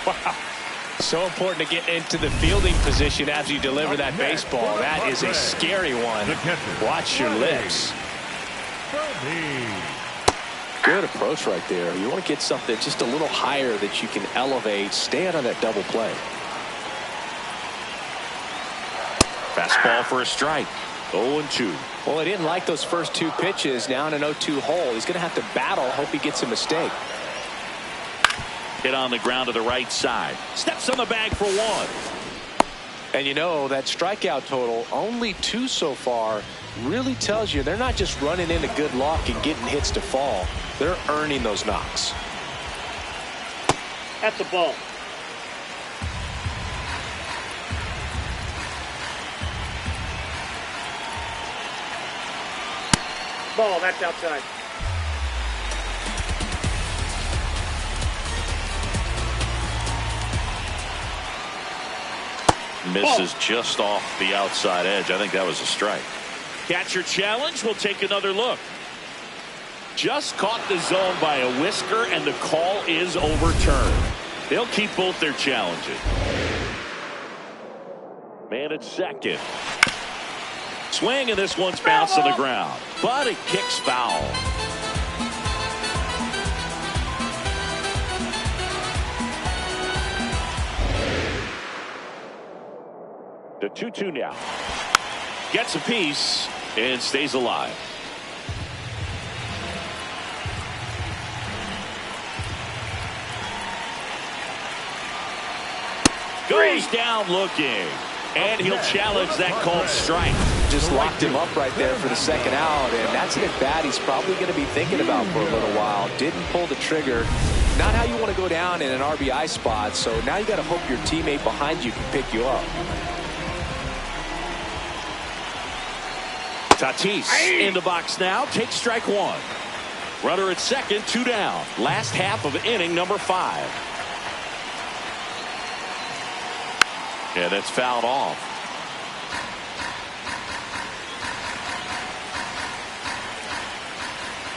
Wow. So important to get into the fielding position as you deliver that baseball. That is a scary one. Watch your lips. Good approach right there. You want to get something just a little higher that you can elevate. Stay out of that double play. Fastball for a strike. 0-2. Well, he didn't like those first 2 pitches. Now in an 0-2 hole. He's going to have to battle. Hope he gets a mistake. Hit on the ground to the right side. Steps on the bag for 1. And you know, that strikeout total, only 2 so far, really tells you they're not just running into good luck and getting hits to fall. They're earning those knocks. That's a ball. Ball, that's outside. Misses just off the outside edge. I think that was a strike. Catcher challenge. We'll take another look. Just caught the zone by a whisker, and the call is overturned. They'll keep both their challenges. Man at second. Swing, and this one's bounced on the ground, but it kicks foul. The 2-2 now. Gets a piece and stays alive. Goes down looking, and he'll challenge that called strike. Just locked him up right there for the second out, and that's an at-bat he's probably going to be thinking about for a little while. Didn't pull the trigger. Not how you want to go down in an RBI spot, so now you got to hope your teammate behind you can pick you up. Tatis in the box now, takes strike one. Runner at second, 2 down. Last half of inning number 5. Yeah, that's fouled off.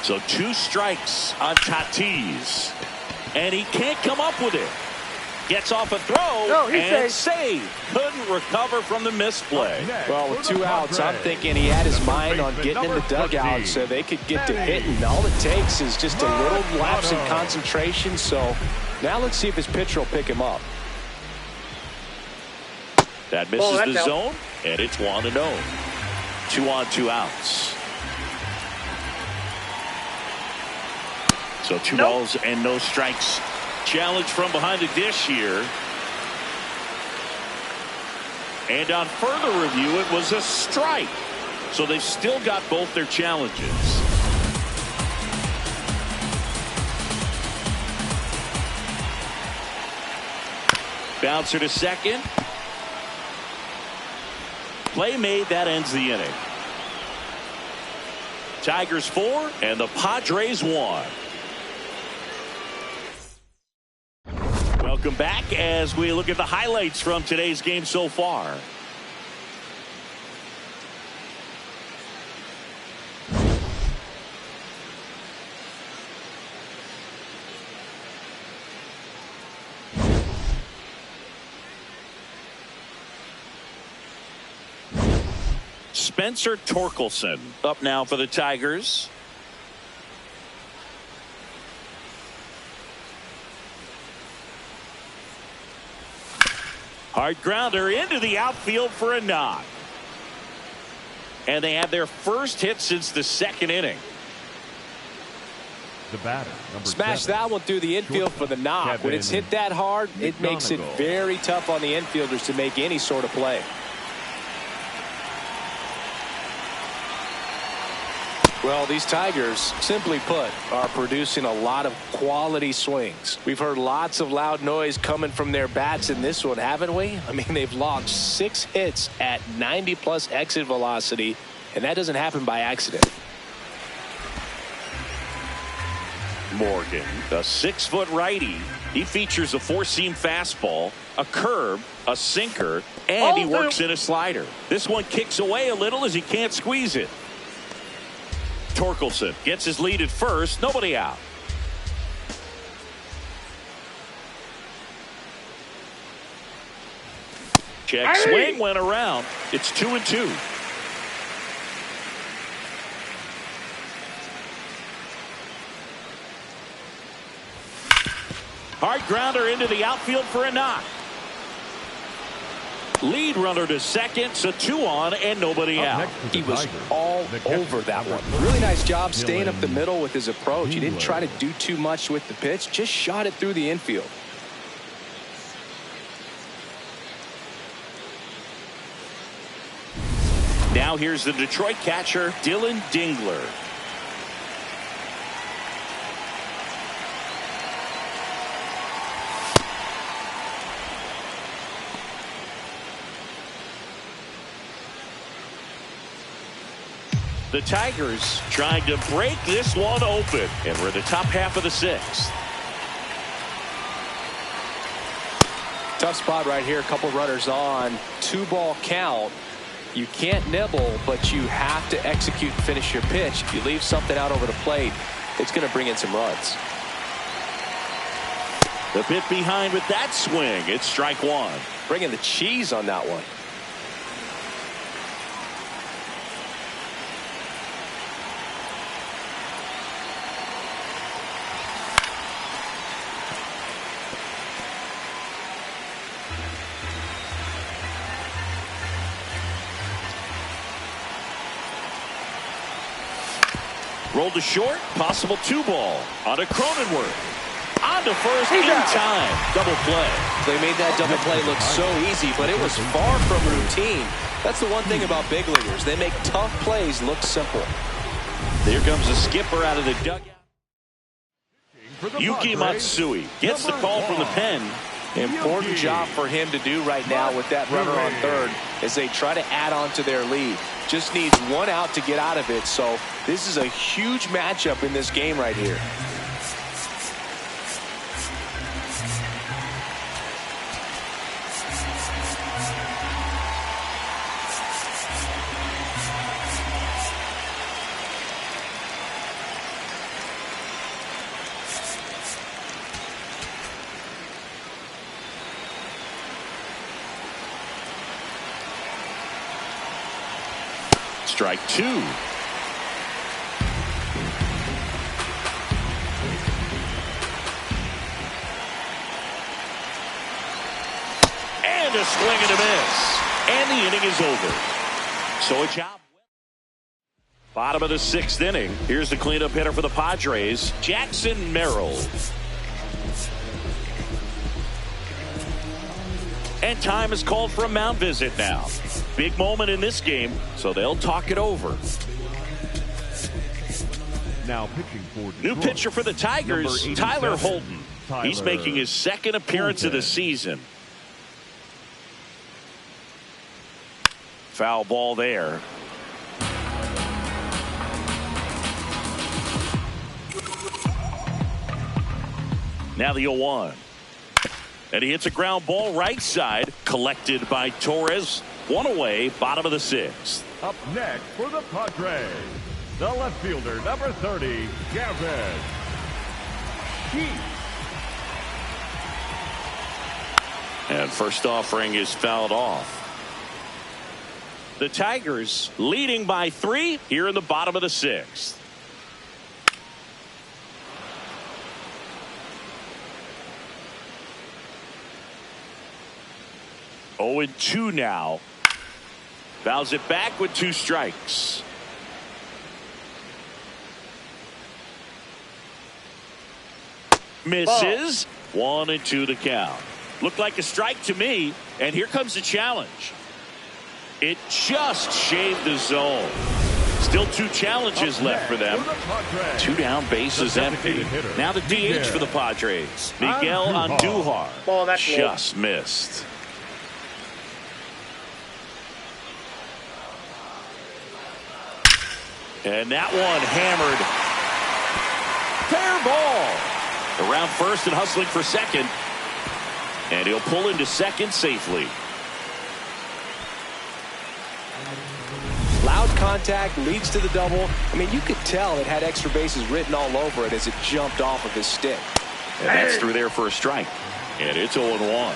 So 2 strikes on Tatis, and he can't come up with it. Gets off a throw and save. Couldn't recover from the misplay. Well, with 2 outs, I'm thinking he had his mind on getting in the dugout so they could get to hitting. All it takes is just a little lapse in concentration. So now let's see if his pitcher will pick him up. That misses the zone, and it's 1-0. 2 on, 2 outs. So 2 balls and no strikes. Challenge from behind the dish here. And on further review, it was a strike. So they've still got both their challenges. Bouncer to second. Play made, that ends the inning. Tigers 4 and the Padres 1. Welcome back as we look at the highlights from today's game so far. Spencer Torkelson up now for the Tigers. Hard grounder into the outfield for a knock. And they have their first hit since the second inning. The batter, Smash that one through the infield for the knock. When it's hit that hard, it makes it very tough on the infielders to make any sort of play. Well, these Tigers, simply put, are producing a lot of quality swings. We've heard lots of loud noise coming from their bats in this one, haven't we? I mean, they've logged 6 hits at 90+ exit velocity, and that doesn't happen by accident. Morgan, a 6-foot righty. He features a 4-seam fastball, a curve, a sinker, and he works in a slider. This one kicks away a little as he can't squeeze it. Torkelson gets his lead at first, nobody out. Check swing went around. It's 2-2. Hard grounder into the outfield for a knock. Lead runner to second, so 2 on and nobody out. He was all over that one. Really nice job staying up the middle with his approach. He didn't try to do too much with the pitch, just shot it through the infield. Now here's the Detroit catcher, Dylan Dingler. The Tigers trying to break this one open, and we're in the top half of the 6th. Tough spot right here. A couple runners on. 2-ball count. You can't nibble, but you have to execute and finish your pitch. If you leave something out over the plate, it's going to bring in some runs. The bit behind with that swing. It's strike one. Bringing the cheese on that one. Rolled to short, possible 2-ball on a Cronenworth. On to first in time. Double play. They made that double play look so easy, but it was far from routine. That's the one thing about big leaguers. They make tough plays look simple. Here comes a skipper out of the dugout. Yuki Matsui gets the call from the pen. Important job for him to do right now with that runner on third as they try to add on to their lead. Just needs one out to get out of it. So this is a huge matchup in this game right here. Strike two. And a swing and a miss. And the inning is over. So a job. Bottom of the 6th inning. Here's the cleanup hitter for the Padres, Jackson Merrill. And time is called for a mound visit now. Big moment in this game, so they'll talk it over. Now pitching for Detroit. New pitcher for the Tigers, Tyler Holton. He's making his 2nd appearance of the season. Foul ball there. Now the 0-1. And he hits a ground ball right side, collected by Torres. One away, bottom of the 6th. Up next for the Padres, the left fielder, number 30, Gavin. And first offering is fouled off. The Tigers leading by 3 here in the bottom of the 6th. Oh, 2 now. Fouls it back with 2 strikes. Misses. 1-2 the count. Looked like a strike to me. And here comes the challenge. It just shaved the zone. Still 2 challenges left for them. 2 down, bases empty. Now the DH for the Padres, Miguel Andujar. Just missed. And that one hammered. Fair ball. Around first and hustling for second. And he'll pull into second safely. Loud contact leads to the double. I mean, you could tell it had extra bases written all over it as it jumped off of his stick. And that's through there for a strike. And it's 0-1.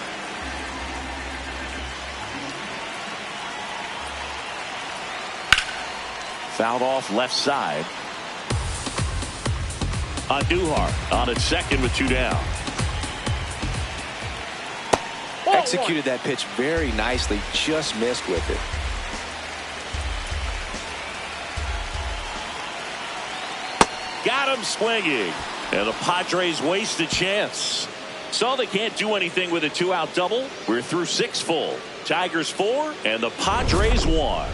Fouled off left side. Andujar on at second with 2 down. Executed that pitch very nicely, just missed with it. Got him swinging. And the Padres waste a chance. So they can't do anything with a 2-out double. We're through 6 full. Tigers 4 and the Padres 1.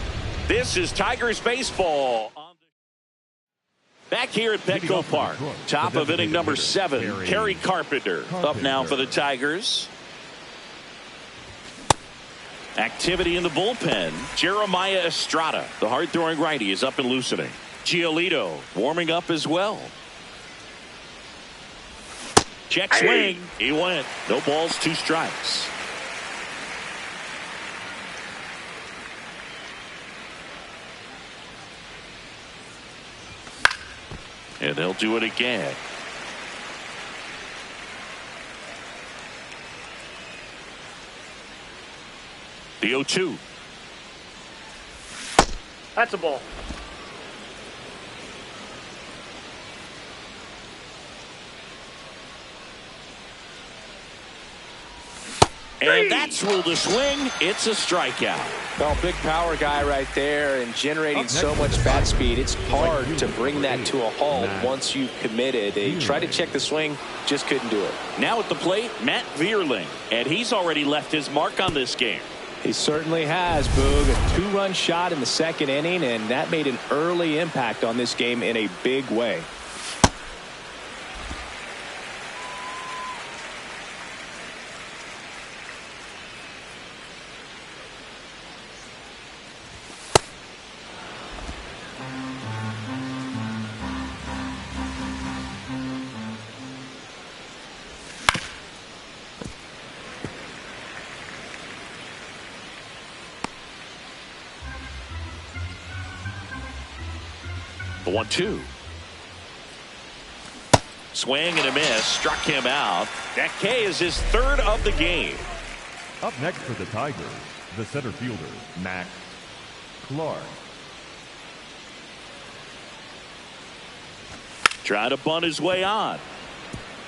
This is Tigers baseball. Back here at Petco Park. Top of inning number 7. Kerry Carpenter up now for the Tigers. Activity in the bullpen. Jeremiah Estrada, the hard-throwing righty, is up and loosening. Giolito warming up as well. Check swing. He went. No balls, 2 strikes. And they'll do it again. The 0-2. That's a ball. And that's ruled a swing. It's a strikeout. Well, big power guy right there and generating so much bat speed. It's hard to bring that to a halt once you've committed. They tried to check the swing, just couldn't do it. Now at the plate, Matt Vierling. And he's already left his mark on this game. He certainly has, Boog. A two-run shot in the second inning, and that made an early impact on this game in a big way. The 1-2. Swing and a miss. Struck him out. That K is his third of the game. Up next for the Tigers, the center fielder, Max Clark. Trying to bunt his way on.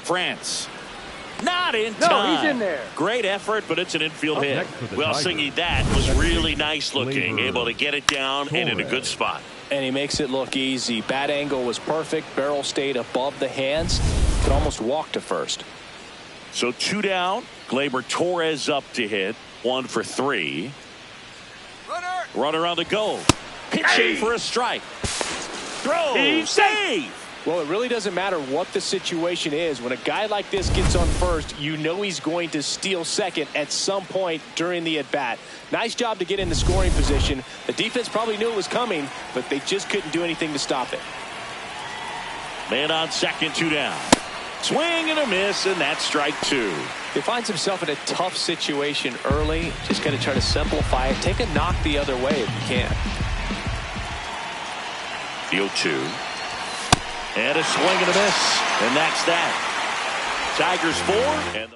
France. Not in time. No, he's in there. Great effort, but it's an infield Up hit. next for the Well, Tigers, Singy, that was really nice looking. Labor Able to get it down and in a good spot. And he makes it look easy. Bat angle was perfect. Barrel stayed above the hands. Could almost walk to first. So 2 down. Gleyber Torres up to hit. 1 for 3. Runner on the go. Pitching for a strike. Throw. Save. Well, it really doesn't matter what the situation is. When a guy like this gets on first, you know he's going to steal second at some point during the at-bat. Nice job to get in the scoring position. The defense probably knew it was coming, but they just couldn't do anything to stop it. Man on second, 2 down. Swing and a miss, and that's strike 2. He finds himself in a tough situation early. Just got to try to simplify it. Take a knock the other way if you can. The 0-2. And a swing and a miss. And that's that. Tigers 4. And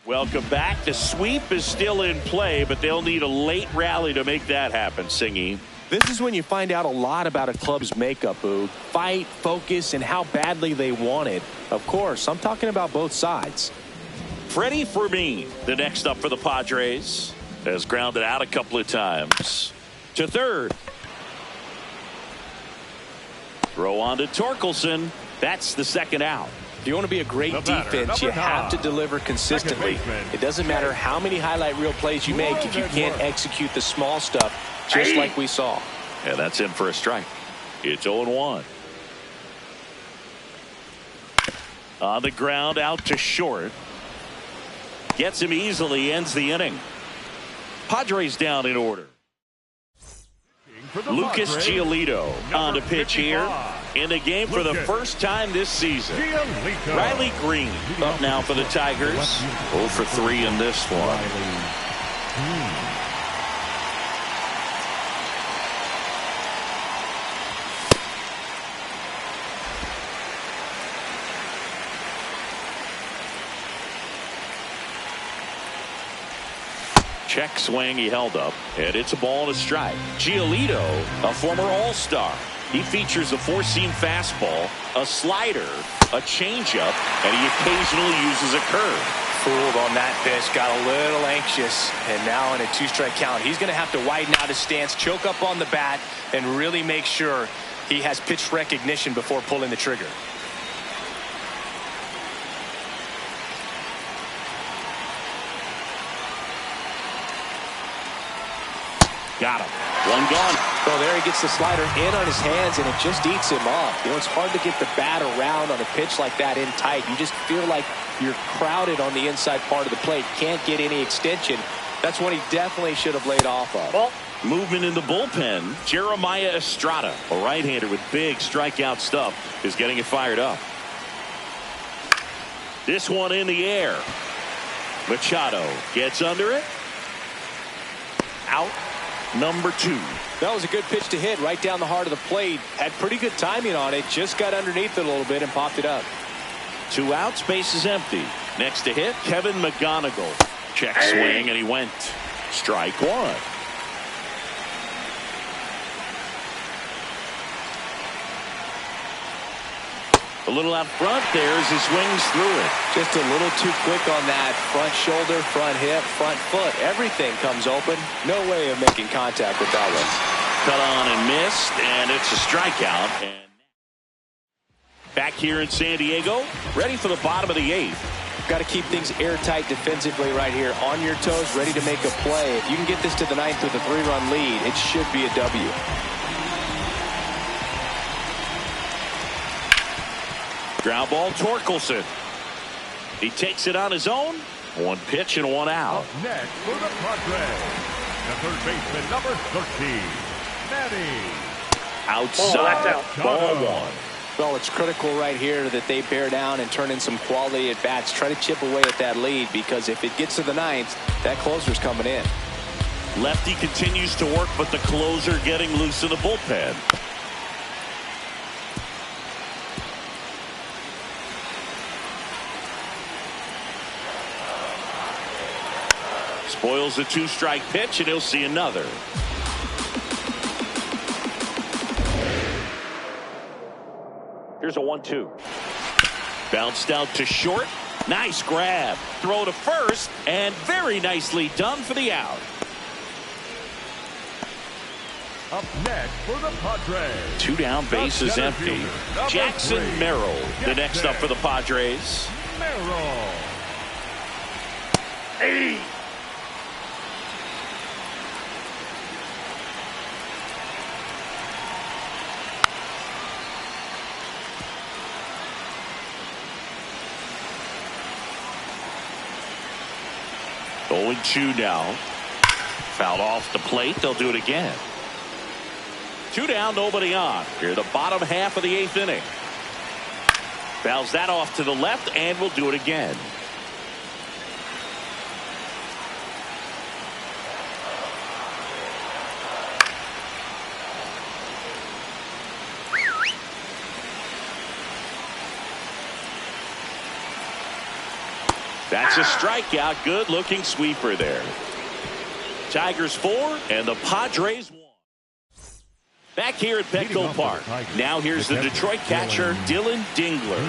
welcome back. The sweep is still in play, but they'll need a late rally to make that happen, Singy. This is when you find out a lot about a club's makeup, Boog. Fight, focus, and how badly they want it. Of course, I'm talking about both sides. Freddie Fermin, the next up for the Padres, has grounded out a couple of times. To third. Throw on to Torkelson. That's the second out. If you want to be a great defense, you have to deliver consistently. It doesn't matter how many highlight reel plays you make if you can't execute the small stuff, just like we saw. And that's in for a strike. It's 0-1. On the ground, out to short. Gets him easily, ends the inning. Padres down in order. Lucas Giolito on the pitch here in the game for the first time this season. Riley Green up now for the Tigers. 0 for 3 in this one. Check swing, he held up, and it's a ball and a strike. Giolito, a former All-Star. He features a four-seam fastball, a slider, a changeup, and he occasionally uses a curve. Fooled on that pitch, got a little anxious, and now in a 2-strike count, he's going to have to widen out his stance, choke up on the bat, and really make sure he has pitch recognition before pulling the trigger. Got him. One gone. Well, there he gets the slider in on his hands, and it just eats him up. You know, it's hard to get the bat around on a pitch like that in tight. You just feel like you're crowded on the inside part of the plate. Can't get any extension. That's one he definitely should have laid off of. Ball. Movement in the bullpen. Jeremiah Estrada, a right-hander with big strikeout stuff, is getting it fired up. This one in the air. Machado gets under it. Out. number 2. That was a good pitch to hit right down the heart of the plate. Had pretty good timing on it. Just got underneath it a little bit and popped it up. 2 outs, base is empty. Next to hit, Kevin McGonigal. Check swing, and he went. Strike 1. A little out front there as he swings through it. Just a little too quick on that front shoulder, front hip, front foot. Everything comes open. No way of making contact with that one. Cut on and missed, and it's a strikeout. And back here in San Diego, ready for the bottom of the 8th. Got to keep things airtight defensively right here. On your toes, ready to make a play. If you can get this to the 9th with a 3-run lead, it should be a W. Ground ball, Torkelson. He takes it on his own. 1 pitch and 1 out. Up next for the Padres, the third baseman, number 13, Manny. Outside. That's out. Ball 1. Well, it's critical right here that they bear down and turn in some quality at bats. Try to chip away at that lead, because if it gets to the 9th, that closer's coming in. Lefty continues to work, but the closer getting loose in the bullpen. Spoils a 2-strike pitch, and he'll see another. Here's a 1-2. Bounced out to short. Nice grab. Throw to first, and very nicely done for the out. Up next for the Padres, 2 down, base is empty. Number Jackson 3, Merrill, the next up for the Padres. Merrill. Hey! Going 2 now. Fouled off the plate. They'll do it again. 2 down, nobody on. Here, the bottom half of the 8th inning. Fouls that off to the left, and we'll do it again. That's a strikeout. Good looking sweeper there. Tigers 4 and the Padres 1. Back here at Petco Park. Now here's the Detroit catcher, Dylan Dingler.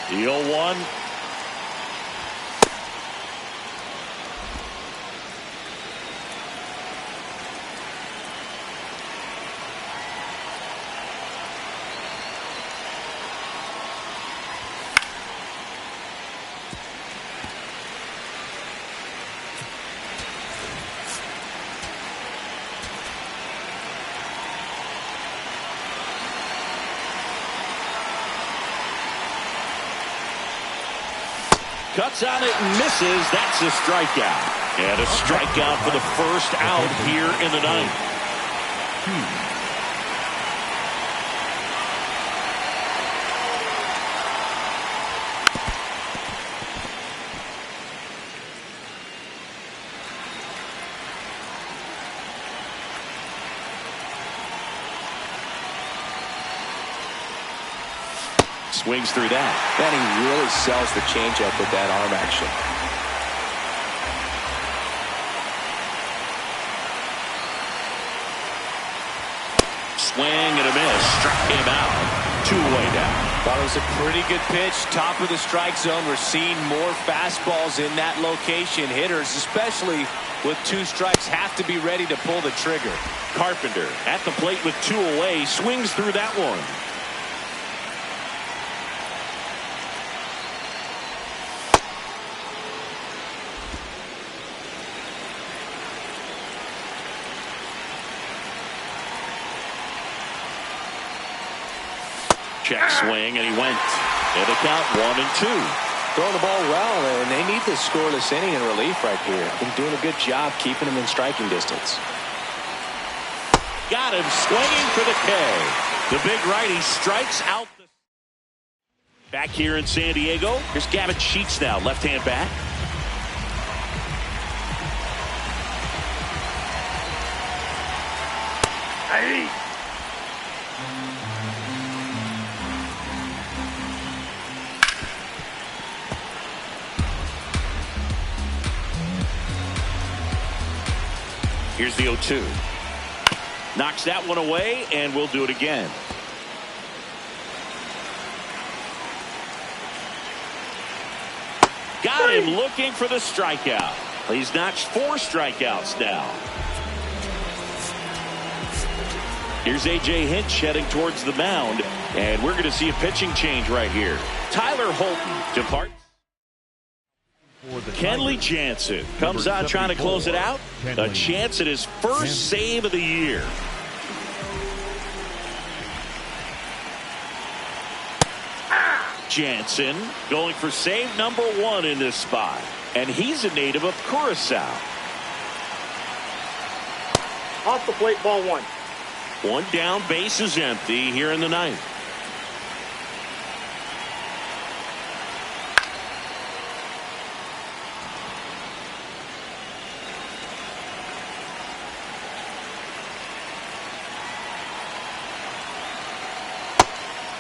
0-1. Cuts on it and misses. That's a strikeout. And a strikeout for the first out here in the 9th. Swings through that. And he really sells the changeup with that arm action. Swing and a miss. Struck him out. 2 away down. Thought it was a pretty good pitch. Top of the strike zone. We're seeing more fastballs in that location. Hitters, especially with 2 strikes, have to be ready to pull the trigger. Carpenter at the plate with 2 away. Swings through that one. Check swing, and he went. And the count 1-2. Throwing the ball well, and they need this scoreless inning in relief right here. Been doing a good job keeping them in striking distance. got him swinging for the K. The big righty strikes out. Back here in San Diego, here's Gavin Sheets now, left-hand bat. Hey. Here's the 0-2. Knocks that one away, and we'll do it again. Got him looking for the strikeout. He's notched 4 strikeouts now. Here's A.J. Hinch heading towards the mound, and we're going to see a pitching change right here. Tyler Holton departs. Kenley Jansen comes out trying to close it out. A chance at his first save of the year. Jansen going for save number 1 in this spot. And he's a native of Curacao. Off the plate, ball 1. 1 down, base is empty here in the 9th.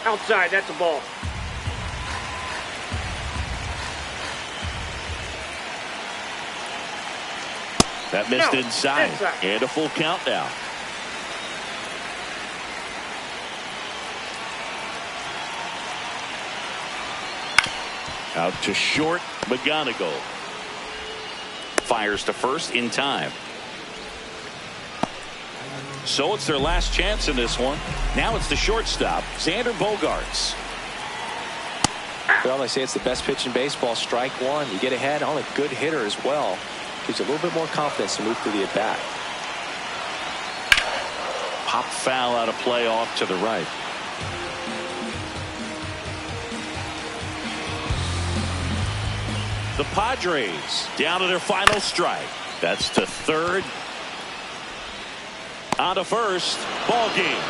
Outside, that's a ball. That missed inside. And a full count now. Out to short, McGonigal. Fires to first in time. So it's their last chance in this one. Now it's the shortstop, Xander Bogaerts. Well, they say it's the best pitch in baseball. Strike 1. You get ahead on a good hitter as well. Gives you a little bit more confidence to move through the at-bat. Pop foul out of play off to the right. The Padres down to their final strike. That's to third. On to first. Ball game.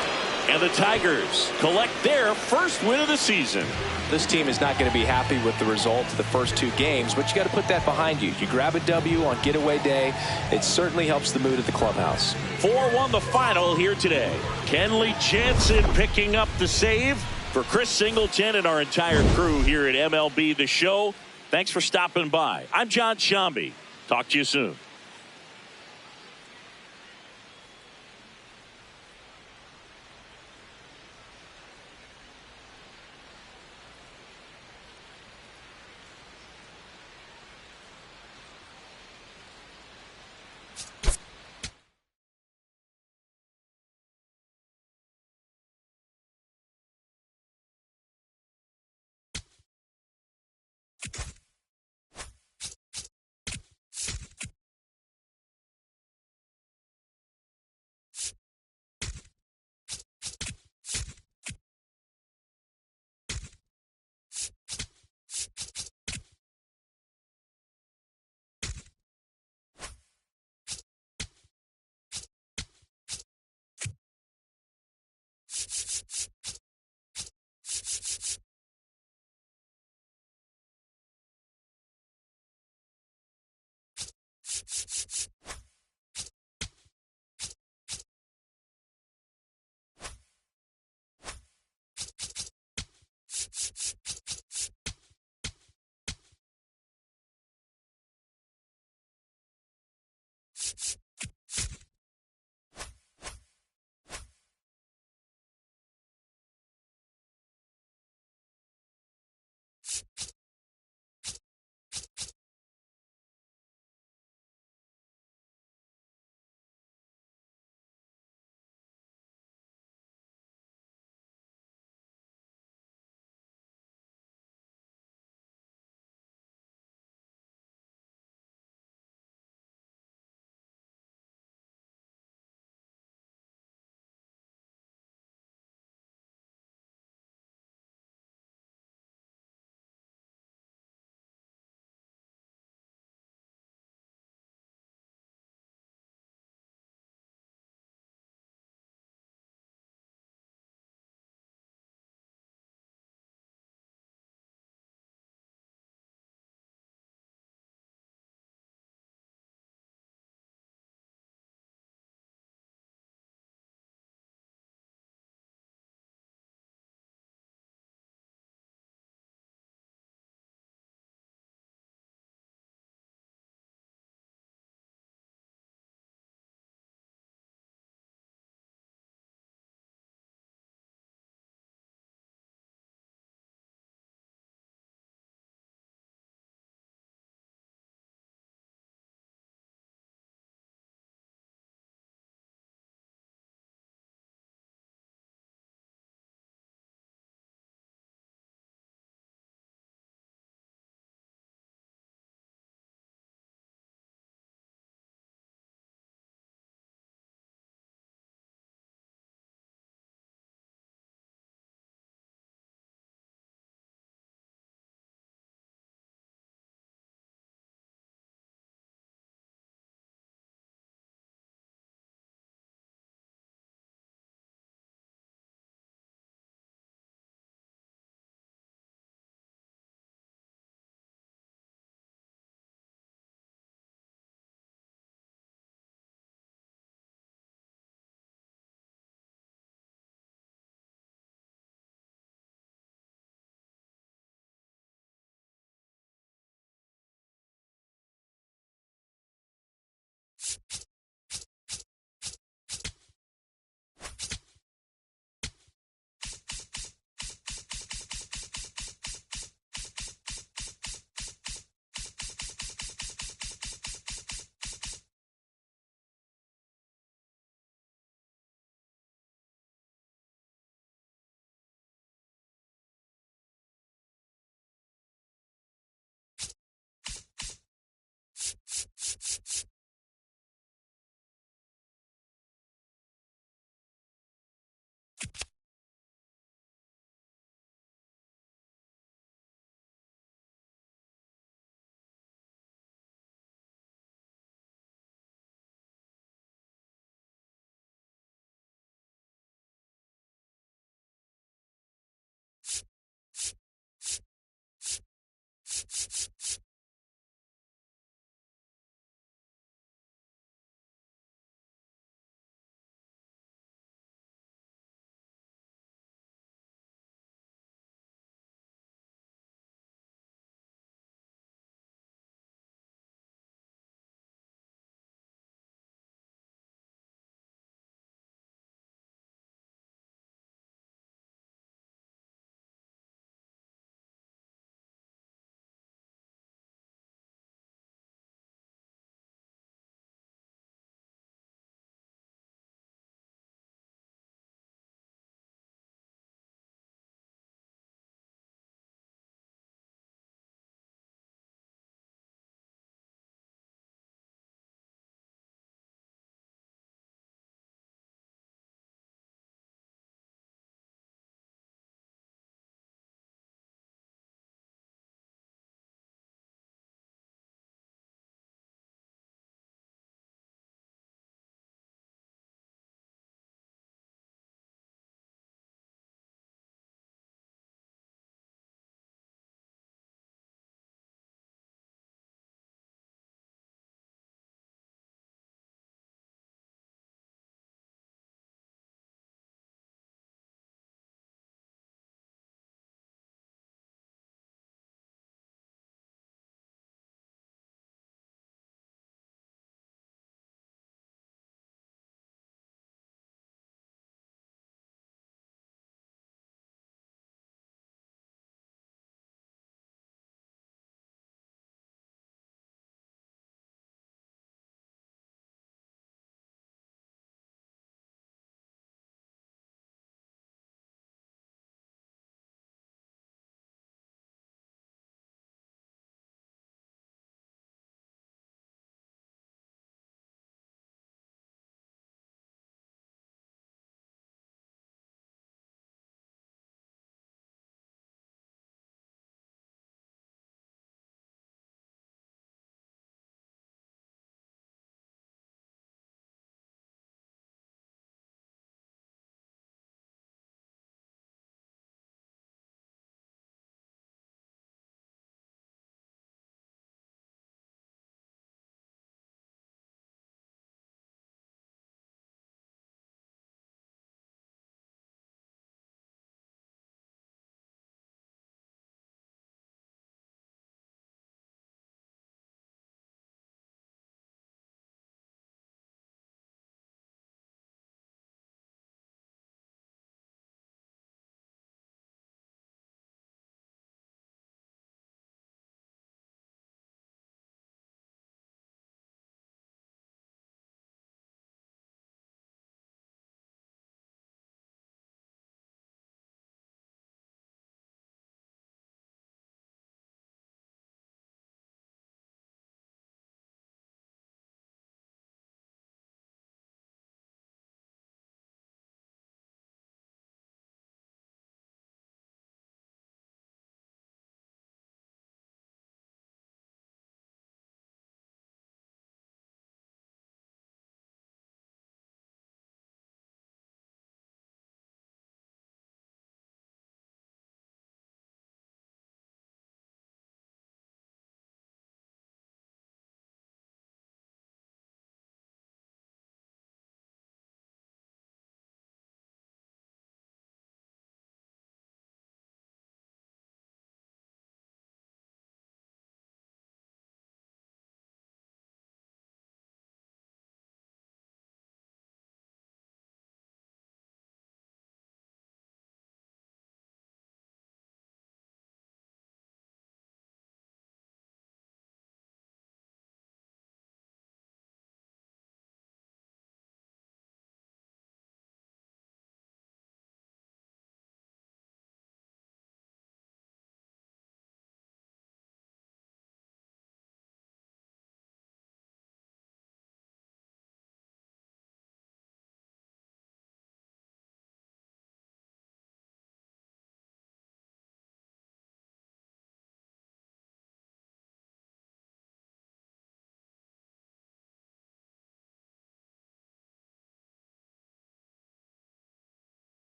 And the Tigers collect their first win of the season. This team is not going to be happy with the result of the first 2 games, but you got to put that behind you. You grab a W on getaway day. It certainly helps the mood at the clubhouse. 4-1 the final here today. Kenley Jansen picking up the save. For Chris Singleton and our entire crew here at MLB The Show, thanks for stopping by. I'm John Shambi. Talk to you soon.